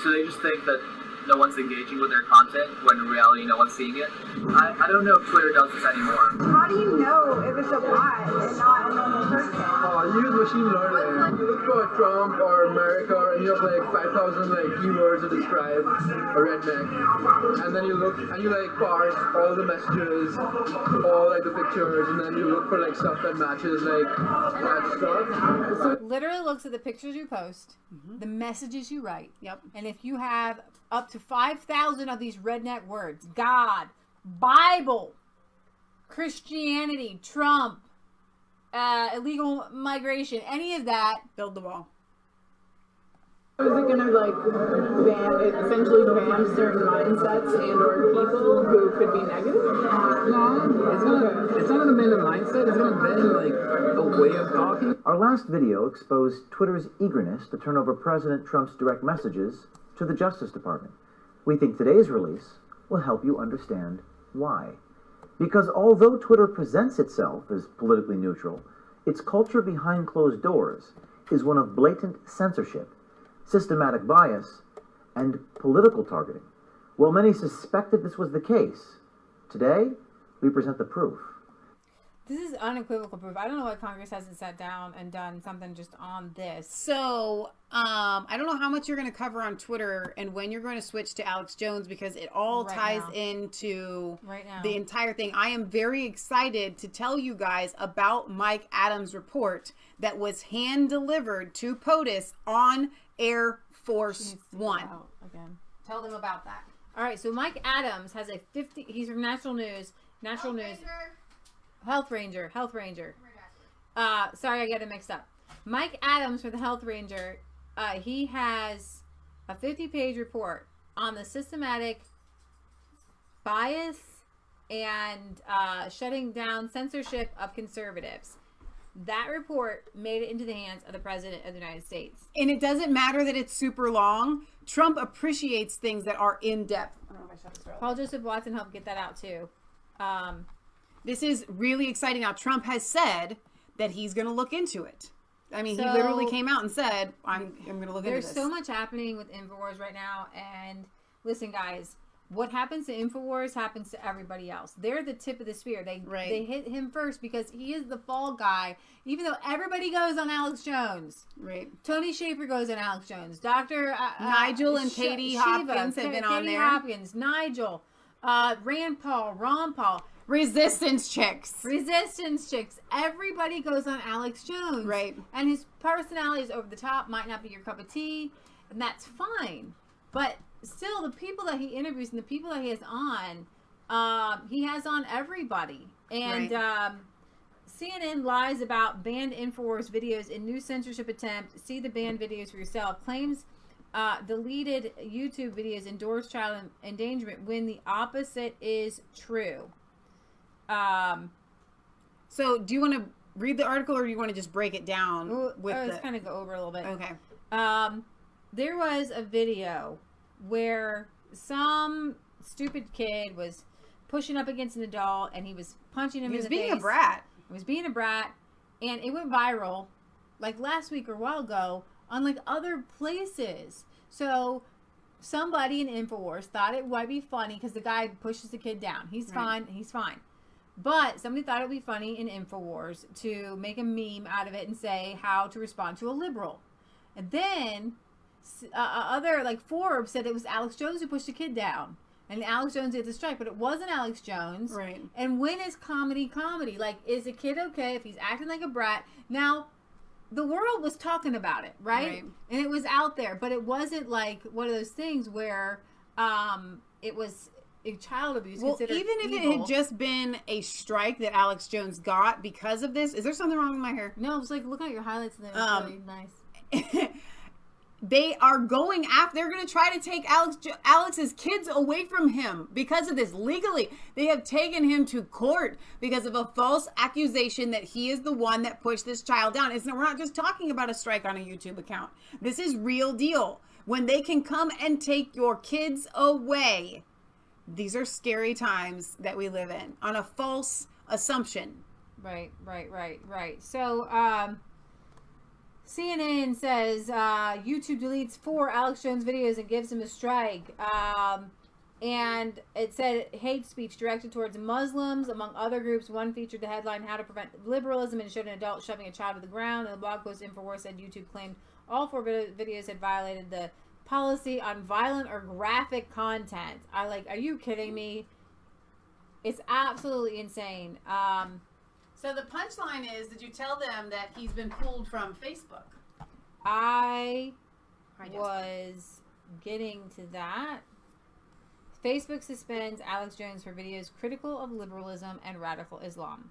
So they just think that no one's engaging with their content, when in reality no one's seeing it. I don't know if Twitter does this anymore. How do you know if it's a bot and not a normal person? You use machine learning. You look for Trump or America, and you have 5,000 keywords to describe a redneck, and then you look and you parse all the messages, all the pictures, and then you look for stuff that matches that stuff. So literally looks at the pictures you post, the messages you write. Yep. And if you have up to 5,000 of these redneck words, God, Bible, Christianity, Trump, illegal migration, any of that, build the wall. Is it going to essentially ban certain mindsets and or people who could be negative? No, it's not going to ban the mindset. It's going to ban the way of talking. Our last video exposed Twitter's eagerness to turn over President Trump's direct messages to the Justice Department. We think today's release will help you understand why. Because although Twitter presents itself as politically neutral, its culture behind closed doors is one of blatant censorship, systematic bias, and political targeting. While many suspected this was the case, today we present the proof. This is unequivocal proof. I don't know why Congress hasn't sat down and done something just on this. So, I don't know how much you're going to cover on Twitter and when you're going to switch to Alex Jones, because it all ties into the entire thing. I am very excited to tell you guys about Mike Adams' report that was hand-delivered to POTUS on Air Force One. Again. Tell them about that. All right, so Mike Adams has he's from National News. Health Ranger. Sorry, I got it mixed up. Mike Adams for the Health Ranger, he has a 50-page report on the systematic bias and shutting down censorship of conservatives. That report made it into the hands of the President of the United States. And it doesn't matter that it's super long. Trump appreciates things that are in-depth. I don't know if I shut this door. Paul Joseph Watson helped get that out, too. This is really exciting. Now, Trump has said that he's going to look into it. I mean, he literally came out and said, I'm going to look into this. There's so much happening with InfoWars right now. And listen, guys, what happens to InfoWars happens to everybody else. They're the tip of the spear. They hit him first because he is the fall guy, even though everybody goes on Alex Jones. Right. Tony Schaefer goes on Alex Jones. Dr. Nigel and Katie Hopkins have been on there. Hopkins, Nigel, Rand Paul, Ron Paul. Resistance chicks. Everybody goes on Alex Jones. Right. And his personality is over the top, might not be your cup of tea, and that's fine. But still, the people that he interviews and the people that he has on everybody. And CNN lies about banned InfoWars videos in new censorship attempt. See the banned videos for yourself. Claims deleted YouTube videos endorse child endangerment when the opposite is true. So do you want to read the article or do you want to just break it down? Let's kind of go over a little bit. Okay. There was a video where some stupid kid was pushing up against an adult and he was punching him in the face. He was being a brat. He was being a brat, and it went viral like last week or a while ago on like other places. So somebody in InfoWars thought it might be funny because the guy pushes the kid down. He's fine. But somebody thought it would be funny in InfoWars to make a meme out of it and say how to respond to a liberal. And then other, like Forbes said it was Alex Jones who pushed the kid down. And Alex Jones did the strike, but it wasn't Alex Jones. Right. And when is comedy comedy? Like, is a kid okay if he's acting like a brat? Now, the world was talking about it, right? And it was out there, but it wasn't like one of those things where it was child abuse. Well, even if it had just been a strike that Alex Jones got because of this, is there something wrong with my hair? No, it's like, look at your highlights there. It's really nice. They are going after, they're going to try to take Alex's kids away from him because of this legally. They have taken him to court because of a false accusation that he is the one that pushed this child down. We're not just talking about a strike on a YouTube account. This is real deal. When they can come and take your kids away, these are scary times that we live in on a false assumption. Right. So, CNN says YouTube deletes 4 Alex Jones videos and gives him a strike. And it said hate speech directed towards Muslims, among other groups. One featured the headline, How to Prevent Liberalism, and showed an adult shoving a child to the ground. And the blog post InfoWars said YouTube claimed all 4 videos had violated the policy on violent or graphic content. Are you kidding me? It's absolutely insane. So the punchline is, did you tell them that he's been pulled from Facebook? I was getting to that. Facebook suspends Alex Jones for videos critical of liberalism and radical Islam.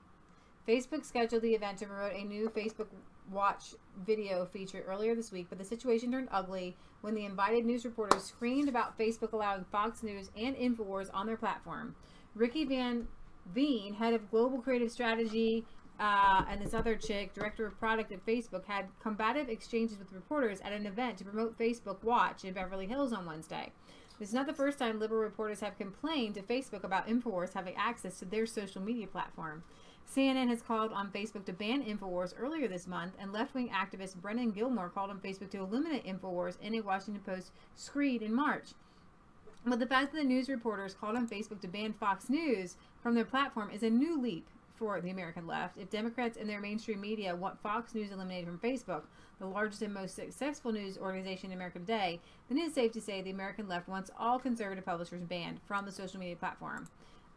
Facebook scheduled the event to promote a new Facebook Watch video feature earlier this week, but the situation turned ugly when the invited news reporters screamed about Facebook allowing Fox News and InfoWars on their platform. Ricky Van Veen, head of global creative strategy, and this other chick, director of product at Facebook, had combative exchanges with reporters at an event to promote Facebook Watch in Beverly Hills on Wednesday. This is not the first time liberal reporters have complained to Facebook about InfoWars having access to their social media platform. CNN has called on Facebook to ban InfoWars earlier this month, and left-wing activist Brennan Gilmore called on Facebook to eliminate InfoWars in a Washington Post screed in March. But the fact that the news reporters called on Facebook to ban Fox News from their platform is a new leap for the American left. If Democrats and their mainstream media want Fox News eliminated from Facebook, the largest and most successful news organization in America today, then it is safe to say the American left wants all conservative publishers banned from the social media platform.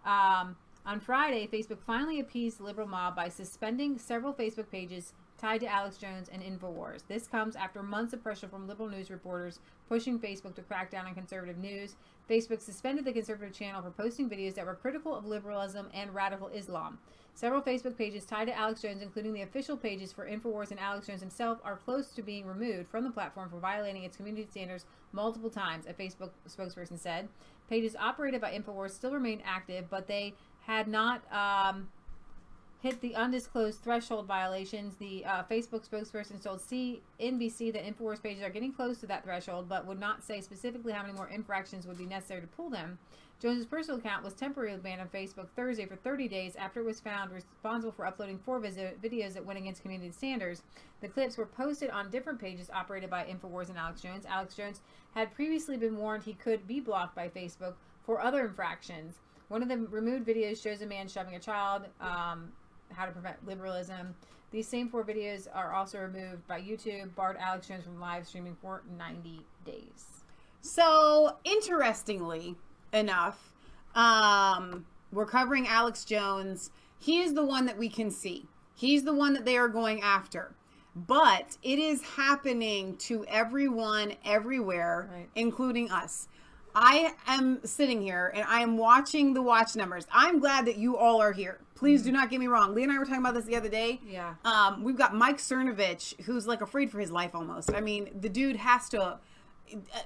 On Friday, Facebook finally appeased the liberal mob by suspending several Facebook pages tied to Alex Jones and InfoWars. This comes after months of pressure from liberal news reporters pushing Facebook to crack down on conservative news. Facebook suspended the conservative channel for posting videos that were critical of liberalism and radical Islam. Several Facebook pages tied to Alex Jones, including the official pages for InfoWars and Alex Jones himself, are close to being removed from the platform for violating its community standards multiple times, a Facebook spokesperson said. Pages operated by InfoWars still remain active, but they had not hit the undisclosed threshold violations. The Facebook spokesperson told CNBC that InfoWars pages are getting close to that threshold, but would not say specifically how many more infractions would be necessary to pull them. Jones's personal account was temporarily banned on Facebook Thursday for 30 days after it was found responsible for uploading 4 videos that went against community standards. The clips were posted on different pages operated by InfoWars and Alex Jones. Alex Jones had previously been warned he could be blocked by Facebook for other infractions. One of the removed videos shows a man shoving a child, how to prevent liberalism. These same 4 videos are also removed by YouTube, barred Alex Jones from live streaming for 90 days. So, interestingly enough, we're covering Alex Jones. He is the one that we can see. He's the one that they are going after. But it is happening to everyone, everywhere, right, including us. I am sitting here and I am watching the watch numbers. I'm glad that you all are here. Please do not get me wrong. Lee and I were talking about this the other day. Yeah. We've got Mike Cernovich, who's like afraid for his life almost. I mean, the dude has to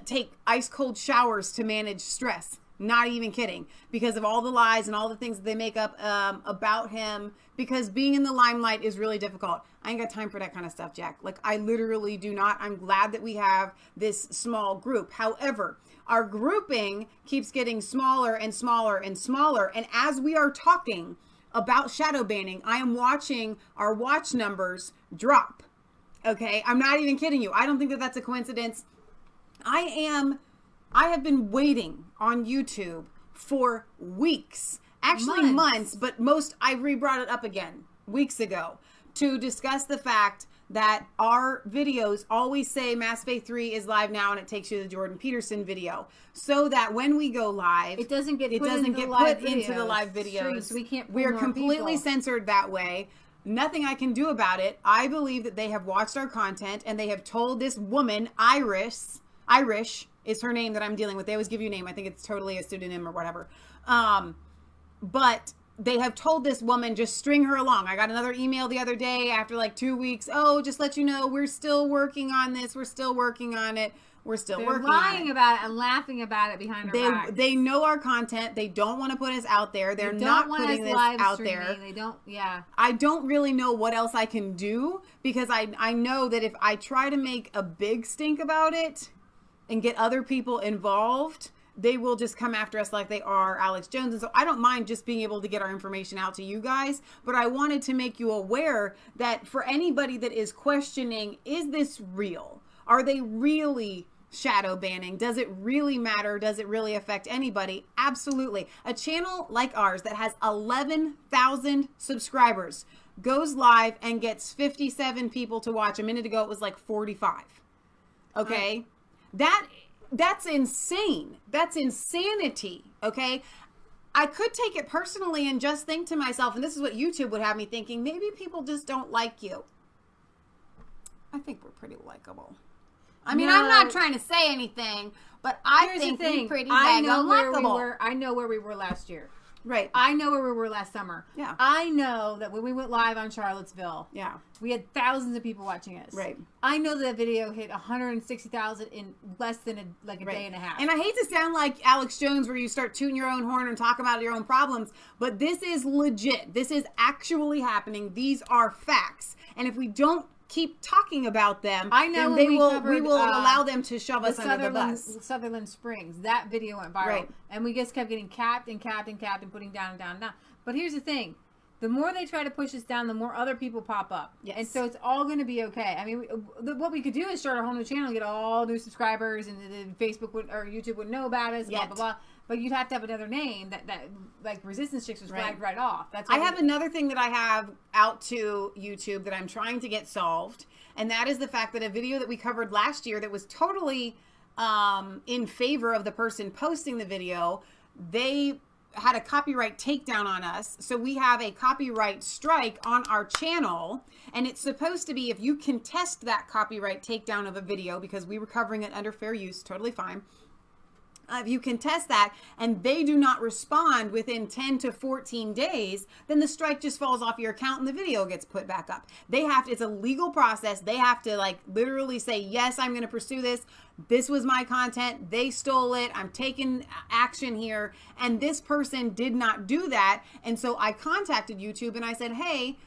take ice cold showers to manage stress. Not even kidding. Because of all the lies and all the things that they make up about him. Because being in the limelight is really difficult. I ain't got time for that kind of stuff, Jack. Like, I literally do not. I'm glad that we have this small group. However, our grouping keeps getting smaller and smaller and smaller. And as we are talking about shadow banning, I am watching our watch numbers drop. Okay? I'm not even kidding you. I don't think that that's a coincidence. I have been waiting on YouTube for weeks, actually months, but I re-brought it up again weeks ago to discuss the fact that our videos always say Mass Faith 3 is live now and it takes you to the Jordan Peterson video, so that when we go live, it doesn't get put into the live videos. So we are completely censored that way. Nothing I can do about it. I believe that they have watched our content and they have told this woman, Irish is her name that I'm dealing with. They always give you a name. I think it's totally a pseudonym or whatever. But they have told this woman, just string her along. I got another email the other day after like 2 weeks. Oh, just let you know, we're still working on this. We're still working on it. We're still working on it. They're lying about it and laughing about it behind our backs. They know our content. They don't want to put us out there. They're not putting this out there. They don't, yeah. I don't really know what else I can do, because I know that if I try to make a big stink about it and get other people involved, they will just come after us like they are Alex Jones. And so I don't mind just being able to get our information out to you guys, but I wanted to make you aware that for anybody that is questioning, is this real? Are they really shadow banning? Does it really matter? Does it really affect anybody? Absolutely. A channel like ours that has 11,000 subscribers goes live and gets 57 people to watch. A minute ago, it was like 45. Okay? That's insane. That's insanity. Okay? I could take it personally and just think to myself, and this is what YouTube would have me thinking, maybe people just don't like you. I think we're pretty likable. I mean, I'm not trying to say anything, but I think we're pretty dang unlikable. I know where we were last year. Right. I know where we were last summer. Yeah. I know that when we went live on Charlottesville, yeah, we had thousands of people watching us. Right. I know that video hit 160,000 in less than a day and a half. And I hate to sound like Alex Jones where you start tooting your own horn and talk about your own problems, but this is legit. This is actually happening. These are facts. And if we don't keep talking about them, I know then we will allow them to shove us under the bus. Sutherland Springs, that video went viral. Right. And we just kept getting capped and putting down and down and down. But here's the thing. The more they try to push us down, the more other people pop up. Yes. And so it's all going to be okay. I mean, what we could do is start a whole new channel and get all new subscribers, and then Facebook or YouTube would know about us, blah, blah, blah. But you'd have to have another name that like Resistance Chicks was flagged right off. That's I have another thing that I have out to YouTube that I'm trying to get solved, and that is the fact that a video that we covered last year that was totally in favor of the person posting the video, they had a copyright takedown on us. So we have a copyright strike on our channel, and it's supposed to be if you contest that copyright takedown of a video, because we were covering it under fair use, totally fine. If you contest that and they do not respond within 10 to 14 days, then the strike just falls off your account and the video gets put back up. It's a legal process. They have to like literally say, yes, I'm going to pursue this. This was my content. They stole it. I'm taking action here. And this person did not do that. And so I contacted YouTube and I said, hey,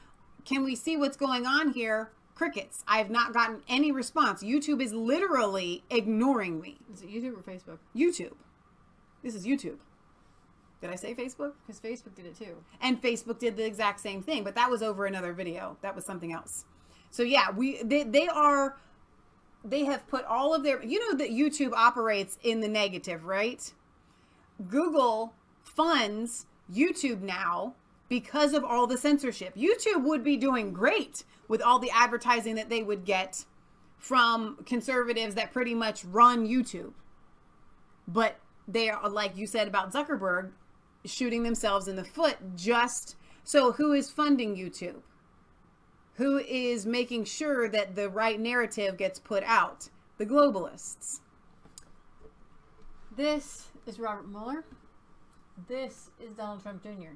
can we see what's going on here? Crickets. I have not gotten any response. YouTube is literally ignoring me. Is it YouTube or Facebook? YouTube. This is YouTube. Did I say Facebook? Because Facebook did it too. And Facebook did the exact same thing, but that was over another video. That was something else. So yeah, they have put all of their, you know that YouTube operates in the negative, right? Google funds YouTube now because of all the censorship. YouTube would be doing great with all the advertising that they would get from conservatives that pretty much run YouTube. But they are, like you said about Zuckerberg, shooting themselves in the foot just... So who is funding YouTube? Who is making sure that the right narrative gets put out? The globalists. This is Robert Mueller. This is Donald Trump Jr.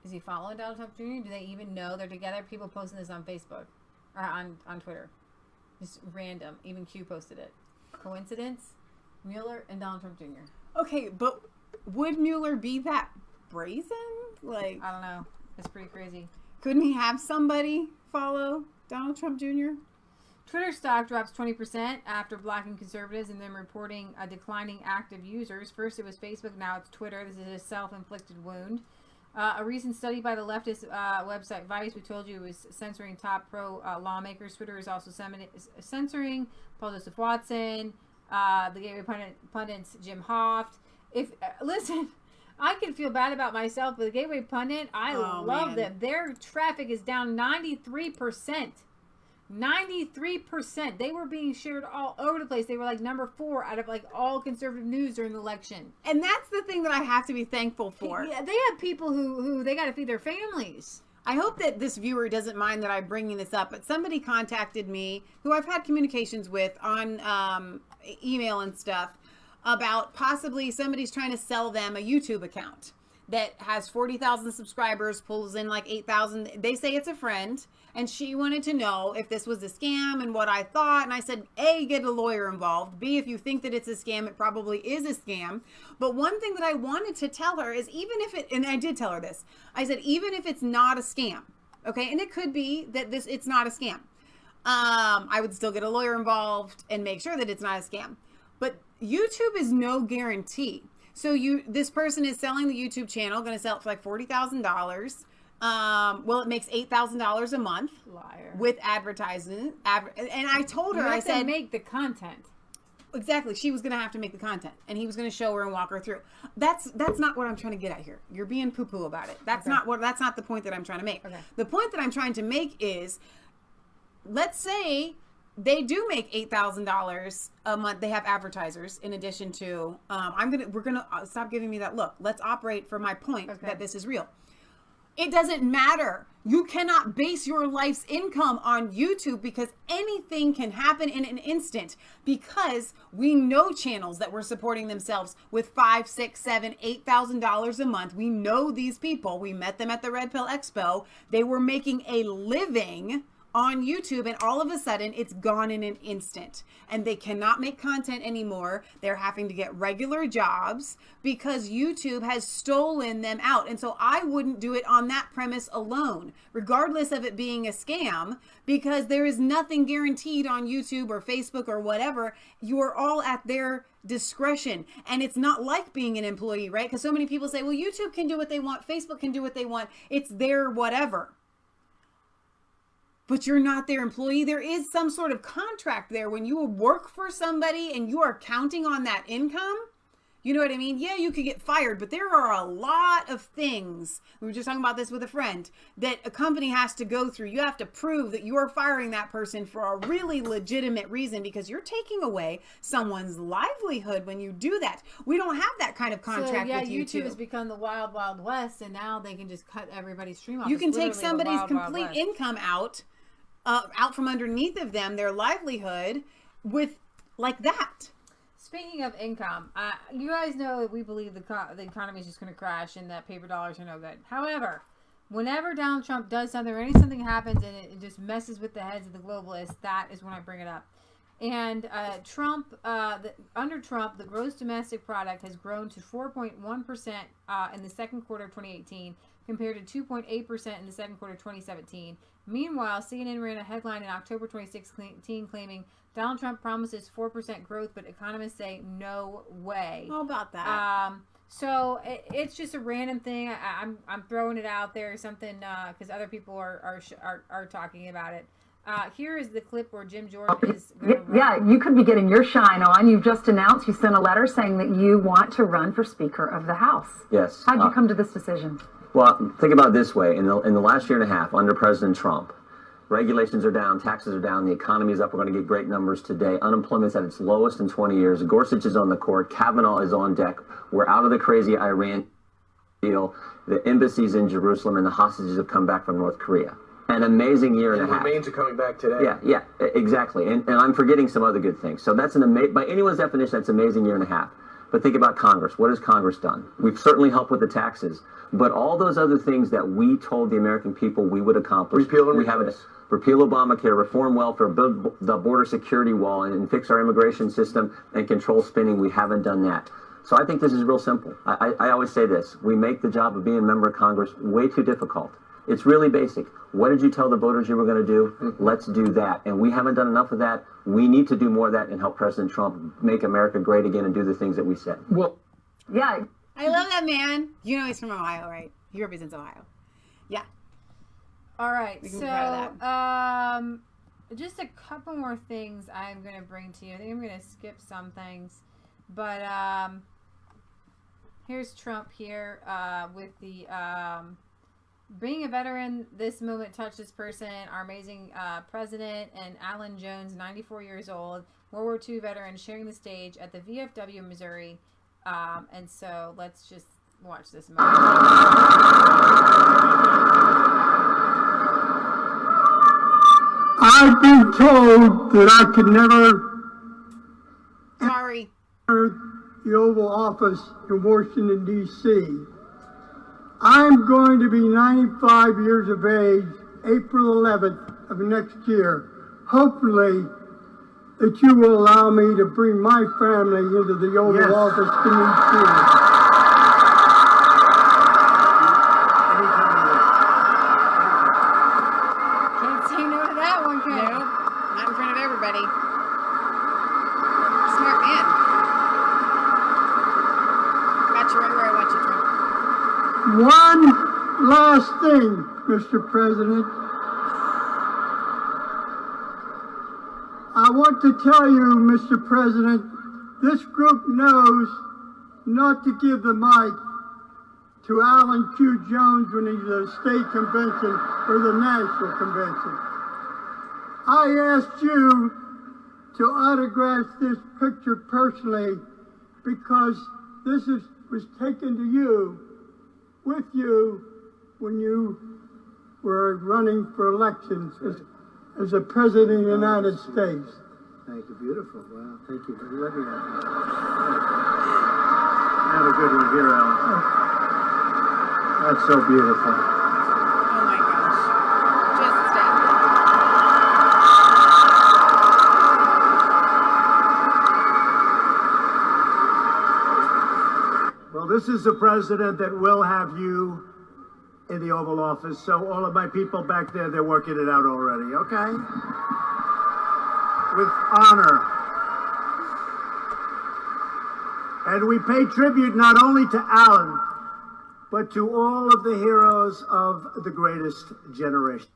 Is he following Donald Trump Jr.? Do they even know they're together? People posting this on Facebook or on Twitter. Just random. Even Q posted it. Coincidence? Mueller and Donald Trump Jr. Okay, but would Mueller be that brazen? Like, I don't know. It's pretty crazy. Couldn't he have somebody follow Donald Trump Jr.? Twitter stock drops 20% after blocking conservatives and then reporting a declining active users. First it was Facebook, now it's Twitter. This is a self-inflicted wound. A recent study by the leftist website Vice, we told you, was censoring top pro lawmakers. Twitter is also censoring Paul Joseph Watson, the gateway pundits Jim Hoft. Listen, I can feel bad about myself, but the gateway pundit, I love them. Their traffic is down 93%. 93%. They were being shared all over the place. They were like number 4 out of like all conservative news during the election. And that's the thing that I have to be thankful for. Yeah, they have people who they got to feed their families. I hope that this viewer doesn't mind that I'm bringing this up, but somebody contacted me who I've had communications with on email and stuff about possibly somebody's trying to sell them a YouTube account that has 40,000 subscribers, pulls in like 8,000. They say it's a friend, and she wanted to know if this was a scam and what I thought. And I said, A, get a lawyer involved. B, if you think that it's a scam, it probably is a scam. But one thing that I wanted to tell her is even if it, and I did tell her this, I said, even if it's not a scam, okay, and it could be that it's not a scam, I would still get a lawyer involved and make sure that it's not a scam. But YouTube is no guarantee. So this person is selling the YouTube channel, going to sell it for like $40,000. Well, it makes $8,000 a month. Liar. With advertising. And I told her, I said, make the content. Exactly. She was going to have to make the content, and he was going to show her and walk her through. That's not what I'm trying to get at here. You're being poo-poo about it. That's not the point that I'm trying to make. Okay. The point that I'm trying to make is, let's say they do make $8,000 a month. They have advertisers in addition to, we're gonna stop giving me that look. Let's operate for my point that this is real. It doesn't matter. You cannot base your life's income on YouTube because anything can happen in an instant, because we know channels that were supporting themselves with $5,000, $6,000, $7,000, $8,000 a month. We know these people. We met them at the Red Pill Expo. They were making a living on YouTube, and all of a sudden it's gone in an instant, and they cannot make content anymore. They're having to get regular jobs because YouTube has stolen them out. And so I wouldn't do it on that premise alone, regardless of it being a scam, because there is nothing guaranteed on YouTube or Facebook or whatever. You are all at their discretion, and it's not like being an employee, right? Because so many people say, well, YouTube can do what they want, Facebook can do what they want, it's their whatever. But you're not their employee. There is some sort of contract there when you work for somebody and you are counting on that income. You know what I mean? Yeah, you could get fired, but there are a lot of things. We were just talking about this with a friend, that a company has to go through. You have to prove that you are firing that person for a really legitimate reason, because you're taking away someone's livelihood when you do that. We don't have that kind of contract with YouTube. YouTube has become the wild, wild west, and now they can just cut everybody's stream off. You It's can take literally the somebody's wild, wild complete west. income out from underneath of them, their livelihood, with like that. Speaking of income, you guys know that we believe the economy is just going to crash and that paper dollars are no good. However, whenever Donald Trump does something or something happens and it just messes with the heads of the globalists, that is when I bring it up. And under Trump, the gross domestic product has grown to 4.1% in the second quarter of 2018, compared to 2.8% in the second quarter of 2017. Meanwhile, CNN ran a headline in October 2016 claiming Donald Trump promises 4% growth, but economists say no way. How about that? So it's just a random thing. I'm throwing it out there, something because other people are talking about it. Here is the clip where Jim Jordan is. Yeah, you could be getting your shine on. You've just announced you sent a letter saying that you want to run for Speaker of the House. Yes. How'd you come to this decision? Well, think about it this way. In the last year and a half, under President Trump, regulations are down, taxes are down, the economy is up. We're going to get great numbers today. Unemployment's at its lowest in 20 years. Gorsuch is on the court. Kavanaugh is on deck. We're out of the crazy Iran deal. The embassies in Jerusalem and the hostages have come back from North Korea. An amazing year and a half. The remains are coming back today. Yeah, exactly. And I'm forgetting some other good things. So that's by anyone's definition, that's an amazing year and a half. But think about Congress. What has Congress done? We've certainly helped with the taxes, but all those other things that we told the American people we would accomplish, we haven't. Repeal Obamacare, reform welfare, build the border security wall, and fix our immigration system and control spending. We haven't done that. So I think this is real simple. I always say this. We make the job of being a member of Congress way too difficult. It's really basic. What did you tell the voters you were going to do? Let's do that. And we haven't done enough of that. We need to do more of that and help President Trump make America great again and do the things that we said. Well, yeah. I love that man. You know he's from Ohio, right? He represents Ohio. Yeah. All right. We can be proud of that. Just a couple more things I'm going to bring to you. I think I'm going to skip some things. But here's Trump here with the... being a veteran, this moment touched this person, our amazing president, and Alan Jones, 94 years old, World War II veteran, sharing the stage at the VFW, Missouri. And so let's just watch this moment. I've been told that I could never Sorry. enter the Oval Office in Washington, D.C. I'm going to be 95 years of age, April 11th of next year. Hopefully that you will allow me to bring my family into the Oval Office to meet you. Can't say no to that one, can No, not in front of everybody. Smart man. Got you right where I want you, Trump. One last thing, Mr. President. I want to tell you, Mr. President, this group knows not to give the mic to Alan Q. Jones when he's at a state convention or the national convention. I asked you to autograph this picture personally because this was taken to you, with you, when you were running for elections as a president of the United States. Thank you, beautiful. Wow, thank you. Let me have a good one here, Alan. That's so beautiful. Oh my gosh. Just step. Well, this is the president that will have you in the Oval Office. So all of my people back there, they're working it out already, okay? With honor. And we pay tribute not only to Alan, but to all of the heroes of the greatest generation.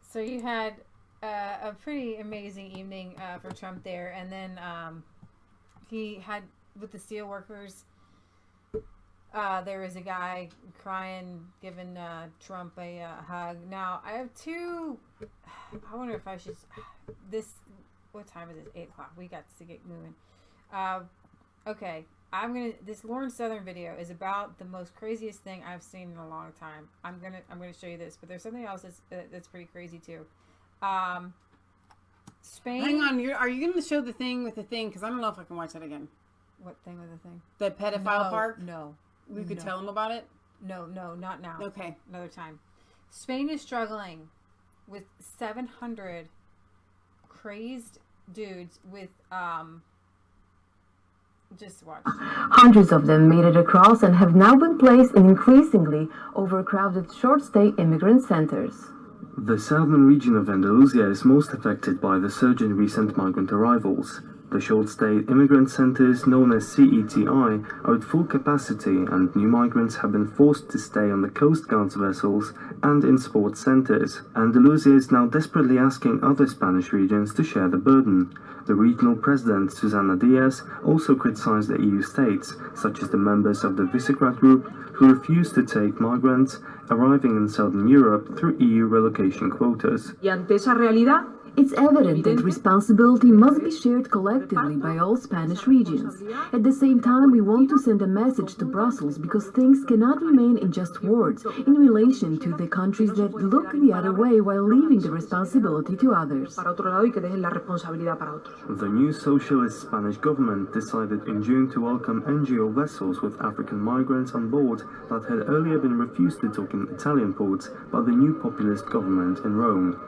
So you had a pretty amazing evening for Trump there, and then he had with the steelworkers. There was a guy crying, giving Trump a hug. Now I have two. I wonder if I should. What time is it? 8 o'clock. We got to get moving. Okay. This Lauren Southern video is about the most craziest thing I've seen in a long time. I'm gonna show you this, but there's something else that's pretty crazy too. Spain. Hang on, are you gonna show the thing with the thing? Because I don't know if I can watch that again. What thing with the thing? The pedophile park? No. We could tell them about it? No, not now. Okay. Another time. Spain is struggling with 700 crazed dudes with just watch. Hundreds of them made it across and have now been placed in increasingly overcrowded short-stay immigrant centers. The southern region of Andalusia is most affected by the surge in recent migrant arrivals. The short-stay immigrant centers, known as CETI, are at full capacity, and new migrants have been forced to stay on the Coast Guard's vessels and in sports centers. Andalusia is now desperately asking other Spanish regions to share the burden. The regional president, Susana Diaz, also criticized the EU states, such as the members of the Visegrad Group, who refused to take migrants arriving in southern Europe through EU relocation quotas. Y ante esa realidad, it's evident that responsibility must be shared collectively by all Spanish regions. At the same time, we want to send a message to Brussels because things cannot remain in just words in relation to the countries that look the other way while leaving the responsibility to others. The new socialist Spanish government decided in June to welcome NGO vessels with African migrants on board that had earlier been refused to dock in Italian ports by the new populist government in Rome.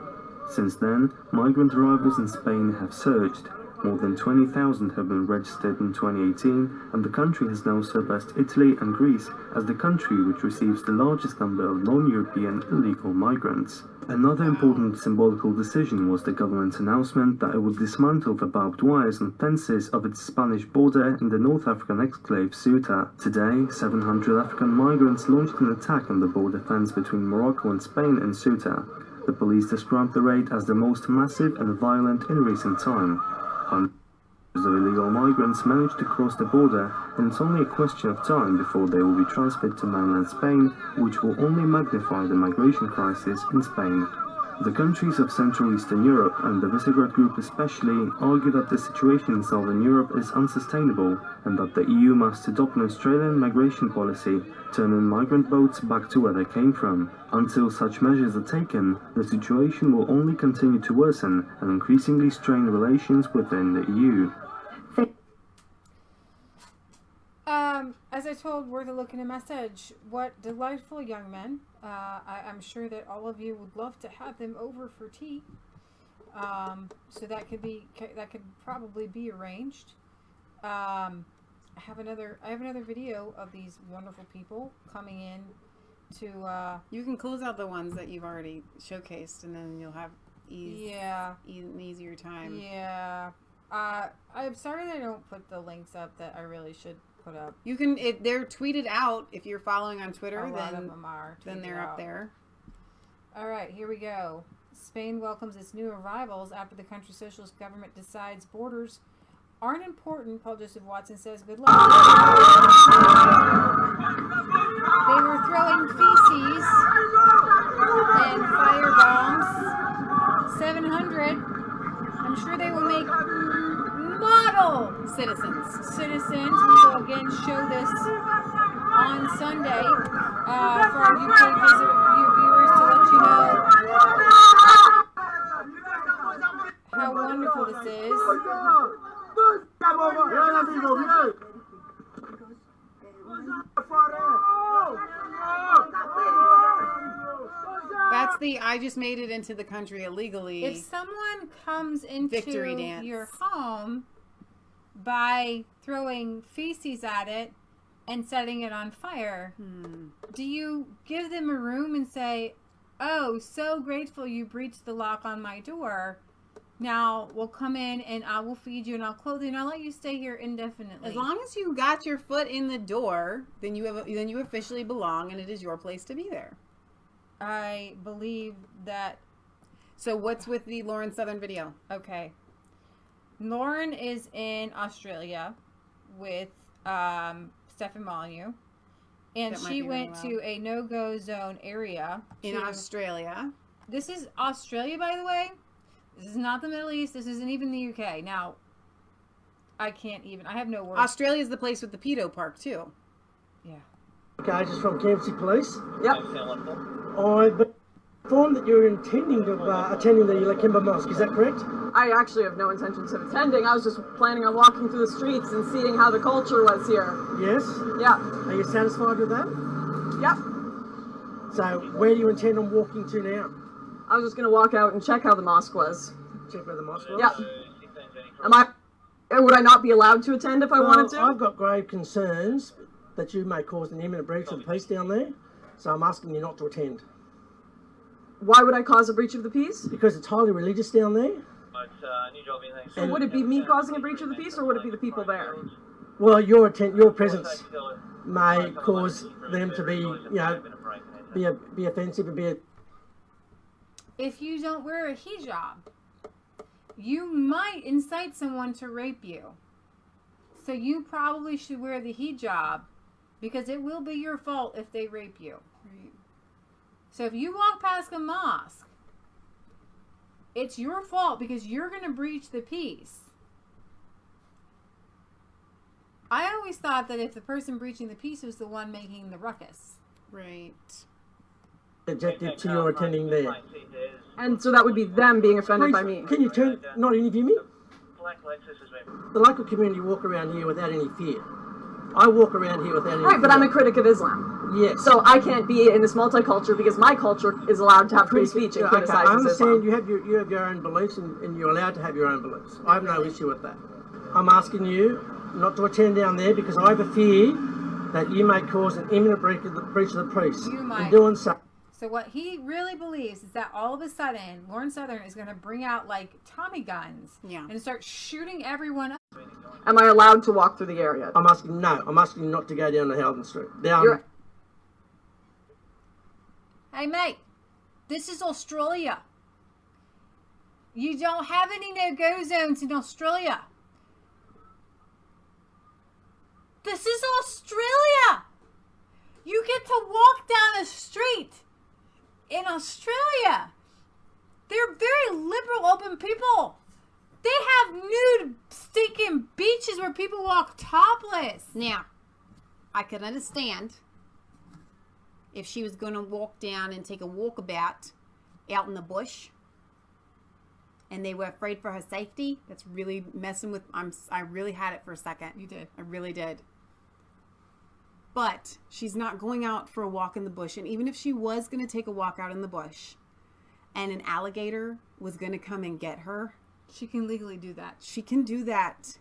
Since then, migrant arrivals in Spain have surged. More than 20,000 have been registered in 2018, and the country has now surpassed Italy and Greece as the country which receives the largest number of non-European illegal migrants. Another important symbolical decision was the government's announcement that it would dismantle the barbed wires and fences of its Spanish border in the North African exclave Ceuta. Today, 700 African migrants launched an attack on the border fence between Morocco and Spain in Ceuta. The police described the raid as the most massive and violent in recent time. Hundreds of illegal migrants managed to cross the border, and it's only a question of time before they will be transferred to mainland Spain, which will only magnify the migration crisis in Spain. The countries of Central Eastern Europe, and the Visegrad Group especially, argue that the situation in Southern Europe is unsustainable and that the EU must adopt an Australian migration policy, turning migrant boats back to where they came from. Until such measures are taken, the situation will only continue to worsen and increasingly strain relations within the EU. As I told Worth a Look in a Message, what delightful young men. I'm sure that all of you would love to have them over for tea. So that could probably be arranged. I have another video of these wonderful people coming in to you can close out the ones that you've already showcased, and then you'll have an easier time. Yeah. I'm sorry that I don't put the links up that I really should put up. You can. They're tweeted out if you're following on Twitter. A lot of them are. Then they're up there. All right, here we go. Spain welcomes its new arrivals after the country's socialist government decides borders aren't important. Paul Joseph Watson says, "Good luck." They were throwing feces and firebombs. 700. I'm sure they will make model Well, citizens. We will again show this on Sunday for our UK viewers to let you know how wonderful this is. That's the I just made it into the country illegally. If someone comes into victory dance. your home by throwing feces at it and setting it on fire, do you give them a room and say, oh, so grateful you breached the lock on my door. Now we'll come in and I will feed you and I'll clothe you and I'll let you stay here indefinitely. As long as you got your foot in the door, then you officially belong and it is your place to be there. I believe that. So what's with the Lauren Southern video? Okay. Lauren is in Australia with Stefan Molyneux. And she went to a no-go zone area. In Australia. This is Australia, by the way. This is not the Middle East. This isn't even the UK. Now, I have no words. Australia is the place with the pedo park, too. Yeah. Guys, is from Campsie Police. Yep. I've been informed that you're intending to attending the Lakemba Mosque. Is that correct? I actually have no intentions of attending. I was just planning on walking through the streets and seeing how the culture was here. Yes? Yeah. Are you satisfied with that? Yep. So, where do you intend on walking to now? I was just going to walk out and check how the mosque was. Check where the mosque was? Yeah. Would I not be allowed to attend if I wanted to? I've got grave concerns that you may cause an imminent breach of the peace down there, so I'm asking you not to attend. Why would I cause a breach of the peace? Because it's highly religious down there. So would it be me causing a breach of the peace, or would it be the people there? Well, your presence may cause them to be offensive and be a... If you don't wear a hijab, you might incite someone to rape you. So you probably should wear the hijab because it will be your fault if they rape you. Right. So if you walk past a mosque, it's your fault because you're going to breach the peace. I always thought that if the person breaching the peace was the one making the ruckus. Right. Objective to your attending there. And so that would be them being offended by me. Can you not interview me? The local community walk around here without any fear. I walk around here without any fear. Right, but I'm a critic of Islam. Yes. So I can't be in this multicultural because my culture is allowed to have free speech and criticize Islam. I understand you have your own beliefs and you're allowed to have your own beliefs. I have no issue with that. I'm asking you not to attend down there because I have a fear that you may cause an imminent breach of the peace. You might. In doing so. So what he really believes is that all of a sudden, Lauren Southern is going to bring out like Tommy guns and start shooting everyone up. Am I allowed to walk through the area? I'm asking you not to go down the Howden Street. Hey mate, this is Australia. You don't have any no-go zones in Australia. This is Australia. You get to walk down a street. In Australia, they're very liberal, open people. They have nude, stinking beaches where people walk topless. Now, I could understand if she was going to walk down and take a walkabout out in the bush and they were afraid for her safety. That's really messing with... I really had it for a second. You did. I really did. But she's not going out for a walk in the bush. And even if she was going to take a walk out in the bush and an alligator was going to come and get her, she can legally do that. She can do that.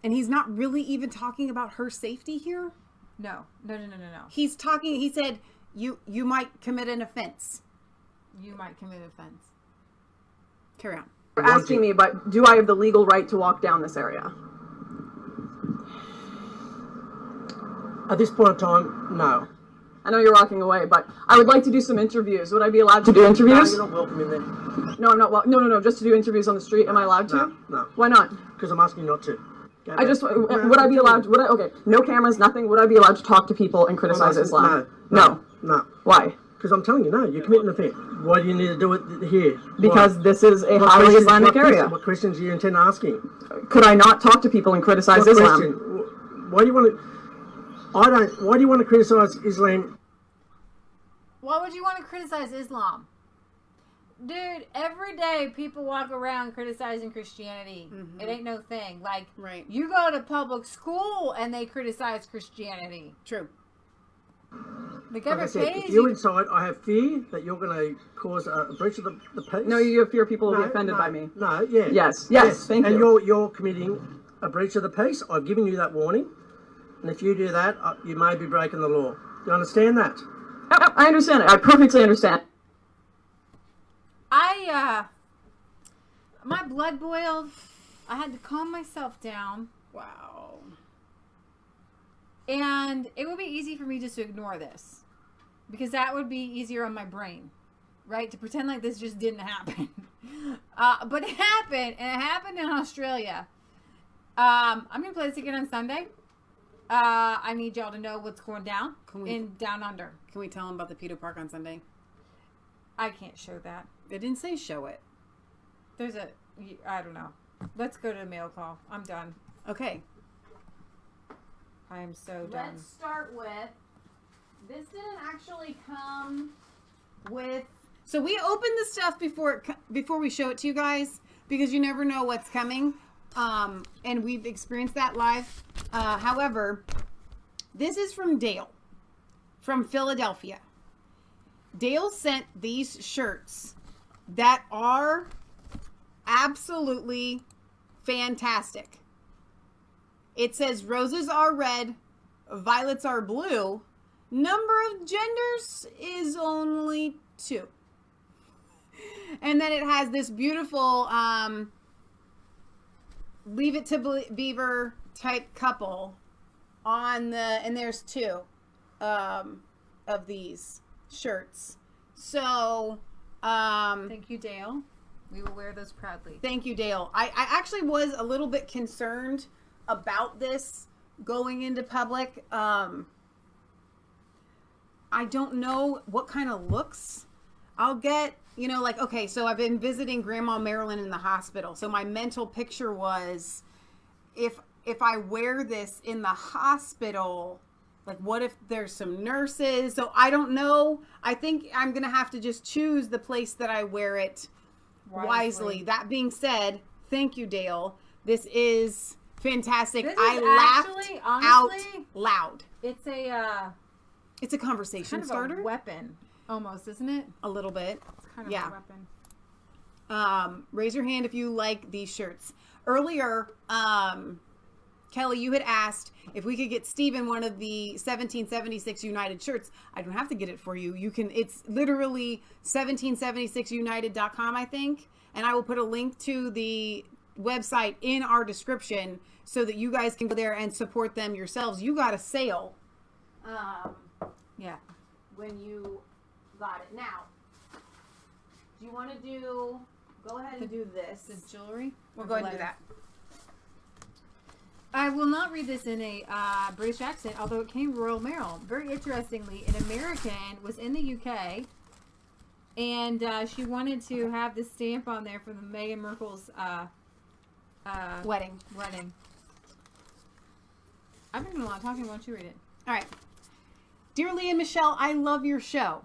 And he's not really even talking about her safety here? No. He said, you might commit an offense. You might commit an offense. Carry on. You're asking me, but do I have the legal right to walk down this area? At this point in time, no. I know you're walking away, but I would like to do some interviews. Would I be allowed to do interviews? No, you're not welcome in there. No, I'm not. No. Just to do interviews on the street. Am I allowed to? No. Why not? Because I'm asking you not to. Would I be allowed? Okay. No cameras, nothing. Would I be allowed to talk to people and criticize Islam? No. Why? Because I'm telling you, no, you're committing an offence. Why do you need to do it here? Because Why? this is a highly Islamic area. What questions do you intend asking? Could I not talk to people and criticize What Islam? question? Why do you want to? Why do you want to criticize Islam? Why would you want to criticize Islam? Dude, every day people walk around criticizing Christianity. Mm-hmm. It ain't no thing. Like, right. You go to public school and they criticize Christianity. True. The Like I government said, pays if you're you. inside, I have fear that you're going to cause a breach of the peace. No, you fear people will be offended by me. No, yeah. Yes, thank you. And you're committing a breach of the peace. I've given you that warning. And if you do that, you may be breaking the law. Do you understand that? Yep, I understand it. I perfectly understand. My blood boiled. I had to calm myself down. Wow. And it would be easy for me just to ignore this. Because that would be easier on my brain. Right? To pretend like this just didn't happen. But it happened. And it happened in Australia. I'm going to play this again on Sunday. I need y'all to know what's going down in Down Under. Can we tell them about the Pedo Park on Sunday? I can't show that. They didn't say show it. I don't know. Let's go to the mail call. I'm done. Okay. I am so done. Let's start with, this didn't actually come with, so we opened the stuff before we show it to you guys, because you never know what's coming. And we've experienced that live. However, this is from Dale from Philadelphia. Dale sent these shirts that are absolutely fantastic. It says roses are red, violets are blue. Number of genders is only 2. And then it has this beautiful Leave It to Beaver type couple on and there's 2 of these shirts. So thank you, Dale. We will wear those proudly. Thank you, Dale. I actually was a little bit concerned about this going into public. I don't know what kind of looks I'll get. You know, like, okay, so I've been visiting Grandma Marilyn in the hospital. So my mental picture was, if I wear this in the hospital, like, what if there's some nurses? So I don't know. I think I'm going to have to just choose the place that I wear it wisely. That being said, thank you, Dale. This is fantastic. I laughed out loud. It's a conversation starter. A weapon, almost, isn't it? A little bit. It's kind of a weapon. Raise your hand if you like these shirts. Earlier, Kelly, you had asked if we could get Steven one of the 1776 United shirts. I don't have to get it for you. You can, it's literally 1776united.com, I think. And I will put a link to the website in our description so that you guys can go there and support them yourselves. You got a sale. Yeah. When you got it. Now, do you want to go ahead and do this? The jewelry? We'll go ahead and do that. I will not read this in a British accent, although it came from Royal Mail. Very interestingly, an American was in the UK, and she wanted to have this stamp on there from the Meghan Markle's wedding. I've been doing a lot of talking. Why don't you read it? All right. Dear Leah and Michelle, I love your show.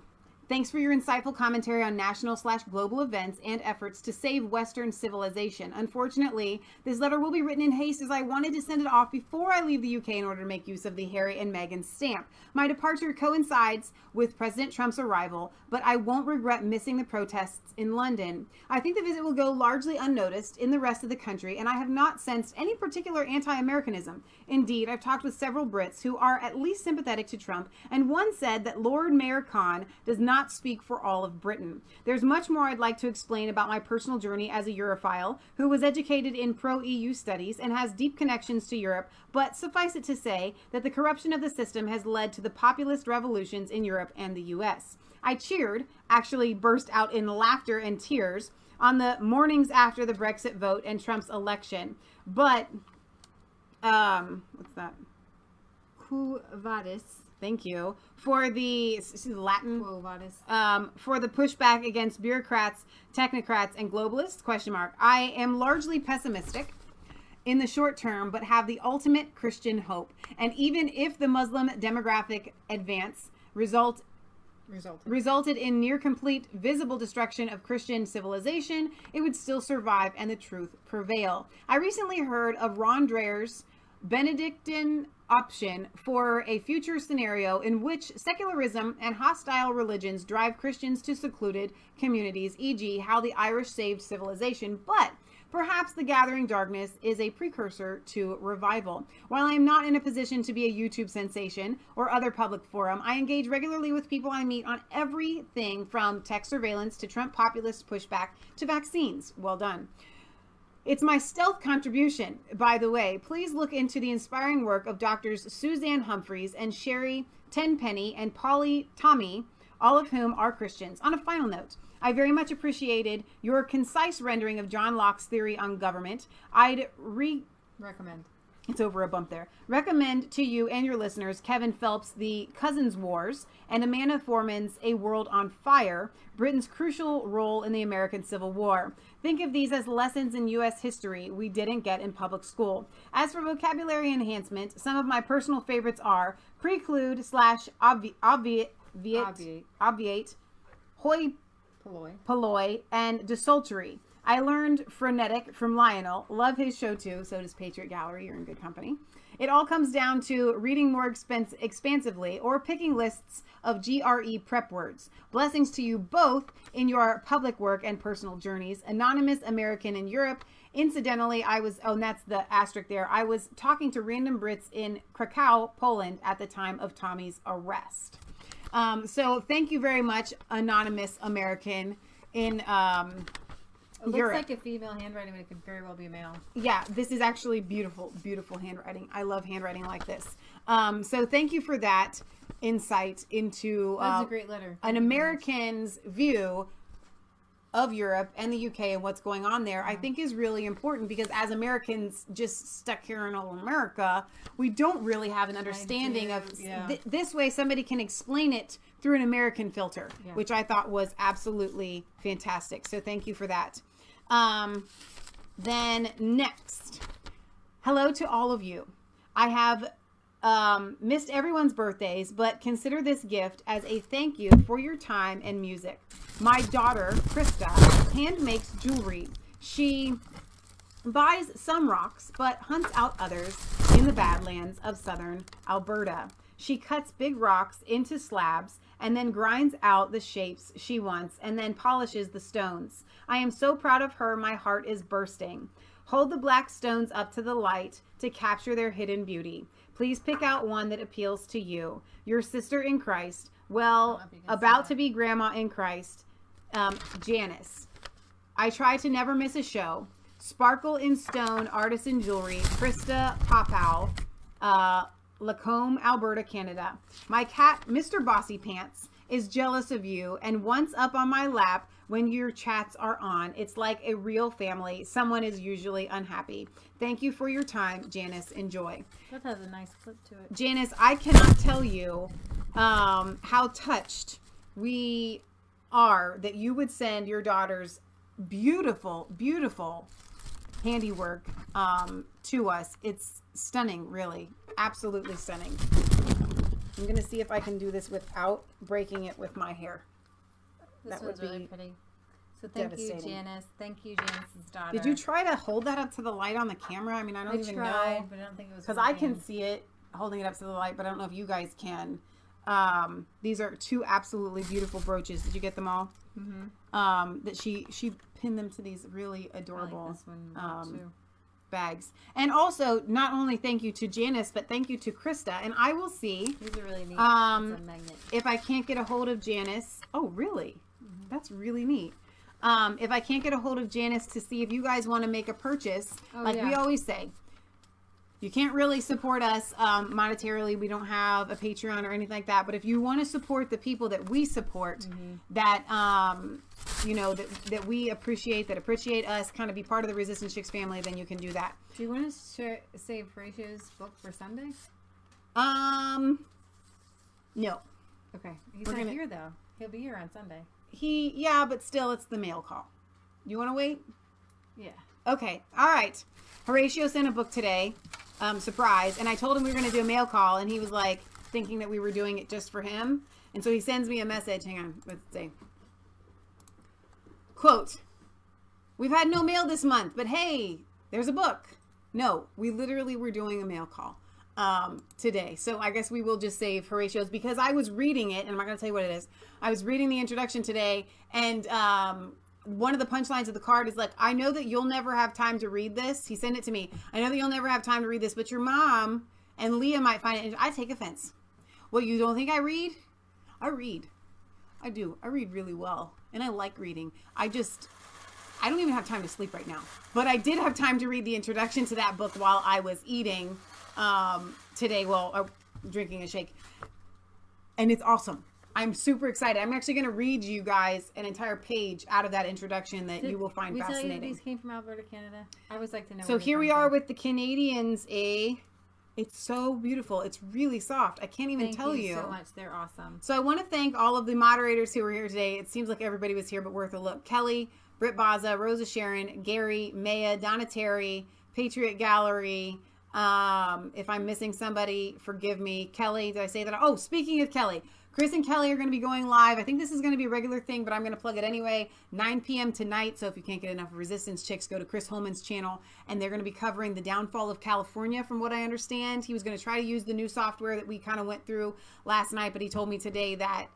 Thanks for your insightful commentary on national/global events and efforts to save Western civilization. Unfortunately, this letter will be written in haste as I wanted to send it off before I leave the UK in order to make use of the Harry and Meghan stamp. My departure coincides with President Trump's arrival, but I won't regret missing the protests in London. I think the visit will go largely unnoticed in the rest of the country, and I have not sensed any particular anti-Americanism. Indeed, I've talked with several Brits who are at least sympathetic to Trump, and one said that Lord Mayor Khan does not speak for all of Britain. There's much more I'd like to explain about my personal journey as a Europhile who was educated in pro-EU studies and has deep connections to Europe, but suffice it to say that the corruption of the system has led to the populist revolutions in Europe and the US. I cheered, actually burst out in laughter and tears, on the mornings after the Brexit vote and Trump's election. But, what's that? Quo vadis? Thank you. For the Latin, Quo vadis. for the pushback against bureaucrats, technocrats, and globalists, ? I am largely pessimistic in the short term, but have the ultimate Christian hope. And even if the Muslim demographic advance resulted in near complete visible destruction of Christian civilization, it would still survive and the truth prevail. I recently heard of Ron Dreher's Benedictine option for a future scenario in which secularism and hostile religions drive Christians to secluded communities, e.g., how the Irish saved civilization. But perhaps the gathering darkness is a precursor to revival. While I am not in a position to be a YouTube sensation or other public forum, I engage regularly with people I meet on everything from tech surveillance to Trump populist pushback to vaccines. Well done. It's my stealth contribution, by the way. Please look into the inspiring work of Doctors Suzanne Humphreys and Sherry Tenpenny and Polly Tommy, all of whom are Christians. On a final note, I very much appreciated your concise rendering of John Locke's theory on government. I'd recommend. It's over a bump there. Recommend to you and your listeners Kevin Phelps' The Cousins Wars and Amanda Foreman's A World on Fire, Britain's crucial role in the American Civil War. Think of these as lessons in U.S. history we didn't get in public school. As for vocabulary enhancement, some of my personal favorites are preclude / obviate, hoi polloi, and desultory. I learned frenetic from Lionel. Love his show too. So does Patriot Gallery. You're in good company. It all comes down to reading more expansively or picking lists of GRE prep words. Blessings to you both in your public work and personal journeys. Anonymous American in Europe. Incidentally, and that's the asterisk there. I was talking to random Brits in Krakow, Poland at the time of Tommy's arrest. So thank you very much, Anonymous American in It looks Europe. like a female handwriting, but it could very well be a male. Yeah, this is actually beautiful, beautiful handwriting. I love handwriting like this. So thank you for that insight into That's a great letter. an American's view of Europe and the UK and what's going on there. I think is really important because as Americans just stuck here in old America, we don't really have an understanding of this way somebody can explain it through an American filter, which I thought was absolutely fantastic. So thank you for that. Then next, hello to all of you. I have missed everyone's birthdays, but consider this gift as a thank you for your time and music. My daughter, Krista, hand makes jewelry. She buys some rocks, but hunts out others in the Badlands of southern Alberta. She cuts big rocks into slabs and then grinds out the shapes she wants and then polishes the stones. I am so proud of her, my heart is bursting. Hold the black stones up to the light to capture their hidden beauty. Please pick out one that appeals to you. Your sister in Christ, about to be grandma in Christ, Janice. I try to never miss a show. Sparkle in Stone Artisan Jewelry, Krista Popow, Lacombe, Alberta, Canada. My cat, Mr. Bossy Pants, is jealous of you and once up on my lap when your chats are on. It's like a real family. Someone is usually unhappy. Thank you for your time, Janice. Enjoy. That has a nice clip to it. Janice, I cannot tell you how touched we are that you would send your daughter's beautiful, beautiful handiwork to us. It's stunning, really. Absolutely stunning. I'm going to see if I can do this without breaking it with my hair. This That one's would be really pretty. So thank you, devastating. Janice. Thank you, Janice's daughter. Did you try to hold that up to the light on the camera? I mean, I don't even tried, know. but I don't think it was Because I can working. see it holding it up to the light, but I don't know if you guys can. These are two absolutely beautiful brooches. Did you get them all? Mm-hmm. That she pinned them to these really adorable this one too. bags. And also, not only thank you to Janice, but thank you to Krista. And I will see These are really neat. It's a magnet. if I can't get a hold of Janice. Oh, really? That's really neat. If I can't get a hold of Janice to see if you guys want to make a purchase, we always say, you can't really support us monetarily. We don't have a Patreon or anything like that. But if you want to support the people that we support, that that we appreciate, that appreciate us, kind of be part of the Resistance Chicks family, then you can do that. Do you want to save Horatio's book for Sunday? No. Okay. He's We're not gonna- here though. He'll be here on Sunday. Yeah, but still, it's the mail call. You want to wait? Yeah. Okay. All right. Horatio sent a book today. Surprise. And I told him we were going to do a mail call, and he was like thinking that we were doing it just for him. And so he sends me a message. Hang on. Let's see. Quote, we've had no mail this month, but hey, there's a book. No, we literally were doing a mail call today. So I guess we will just save Horatio's, because I was reading it, and I'm not going to tell you what it is. I was reading the introduction today, and one of the punchlines of the card is like, I know that you'll never have time to read this. He sent it to me. I know that you'll never have time to read this, but your mom and Leah might find it. And I take offense. What, you don't think I read? I read. I do. I read really well. And I like reading. I don't even have time to sleep right now. But I did have time to read the introduction to that book while I was eating today, drinking a shake. And it's awesome. I'm super excited. I'm actually going to read you guys an entire page out of that introduction that you will find fascinating. Tell you these came from Alberta, Canada? I always like to know. So here we are with the Canadians, It's so beautiful. It's really soft. I can't even tell you. Thank you so much. They're awesome. So I want to thank all of the moderators who were here today. It seems like everybody was here, but worth a look. Kelly, Britt Baza, Rosa Sharon, Gary, Maya, Donna Terry, Patriot Gallery. If I'm missing somebody, forgive me. Kelly, did I say that? Oh, speaking of Kelly, Chris and Kelly are going to be going live. I think this is going to be a regular thing, but I'm going to plug it anyway. 9 p.m. tonight. So if you can't get enough Resistance Chicks, go to Chris Holman's channel. And they're going to be covering the downfall of California, from what I understand. He was going to try to use the new software that we kind of went through last night, but he told me today that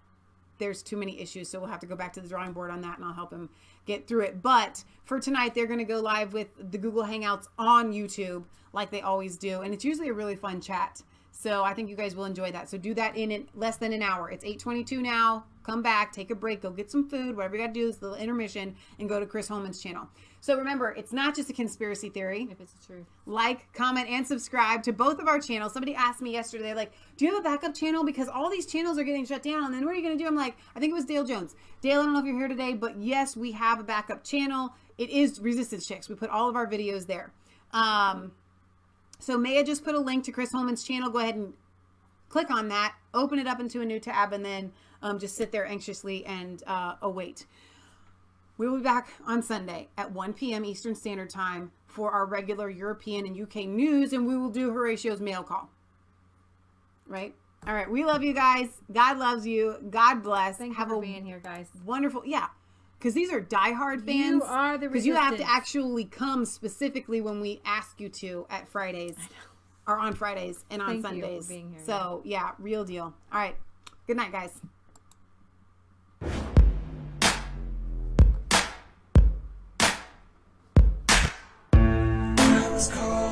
there's too many issues. So we'll have to go back to the drawing board on that, and I'll help him get through it. But for tonight, they're going to go live with the Google Hangouts on YouTube like they always do. And it's usually a really fun chat. So I think you guys will enjoy that. So do that in less than an hour. It's 8:22 now. Come back, take a break, go get some food, whatever you got to do, is the intermission, and go to Chris Holman's channel. So remember, it's not just a conspiracy theory. If it's the truth. Like, comment, and subscribe to both of our channels. Somebody asked me yesterday, like, do you have a backup channel? Because all these channels are getting shut down. And then what are you going to do? I'm like, I think it was Dale Jones. Dale, I don't know if you're here today, but yes, we have a backup channel. It is Resistance Chicks. We put all of our videos there. So Maya just put a link to Chris Holman's channel. Go ahead and click on that, open it up into a new tab, and then just sit there anxiously and await. We will be back on Sunday at 1 p.m. Eastern Standard Time for our regular European and UK news, and we will do Horatio's mail call. Right? All right. We love you guys. God loves you. God bless. Thank you for being here, guys. Wonderful. Yeah. Because these are diehard fans. You are the Resistance. Because you have to actually come specifically when we ask you to at Fridays. Or on Fridays and on Thank Sundays. you for being here. So, yeah, real deal. All right. Good night, guys. I was called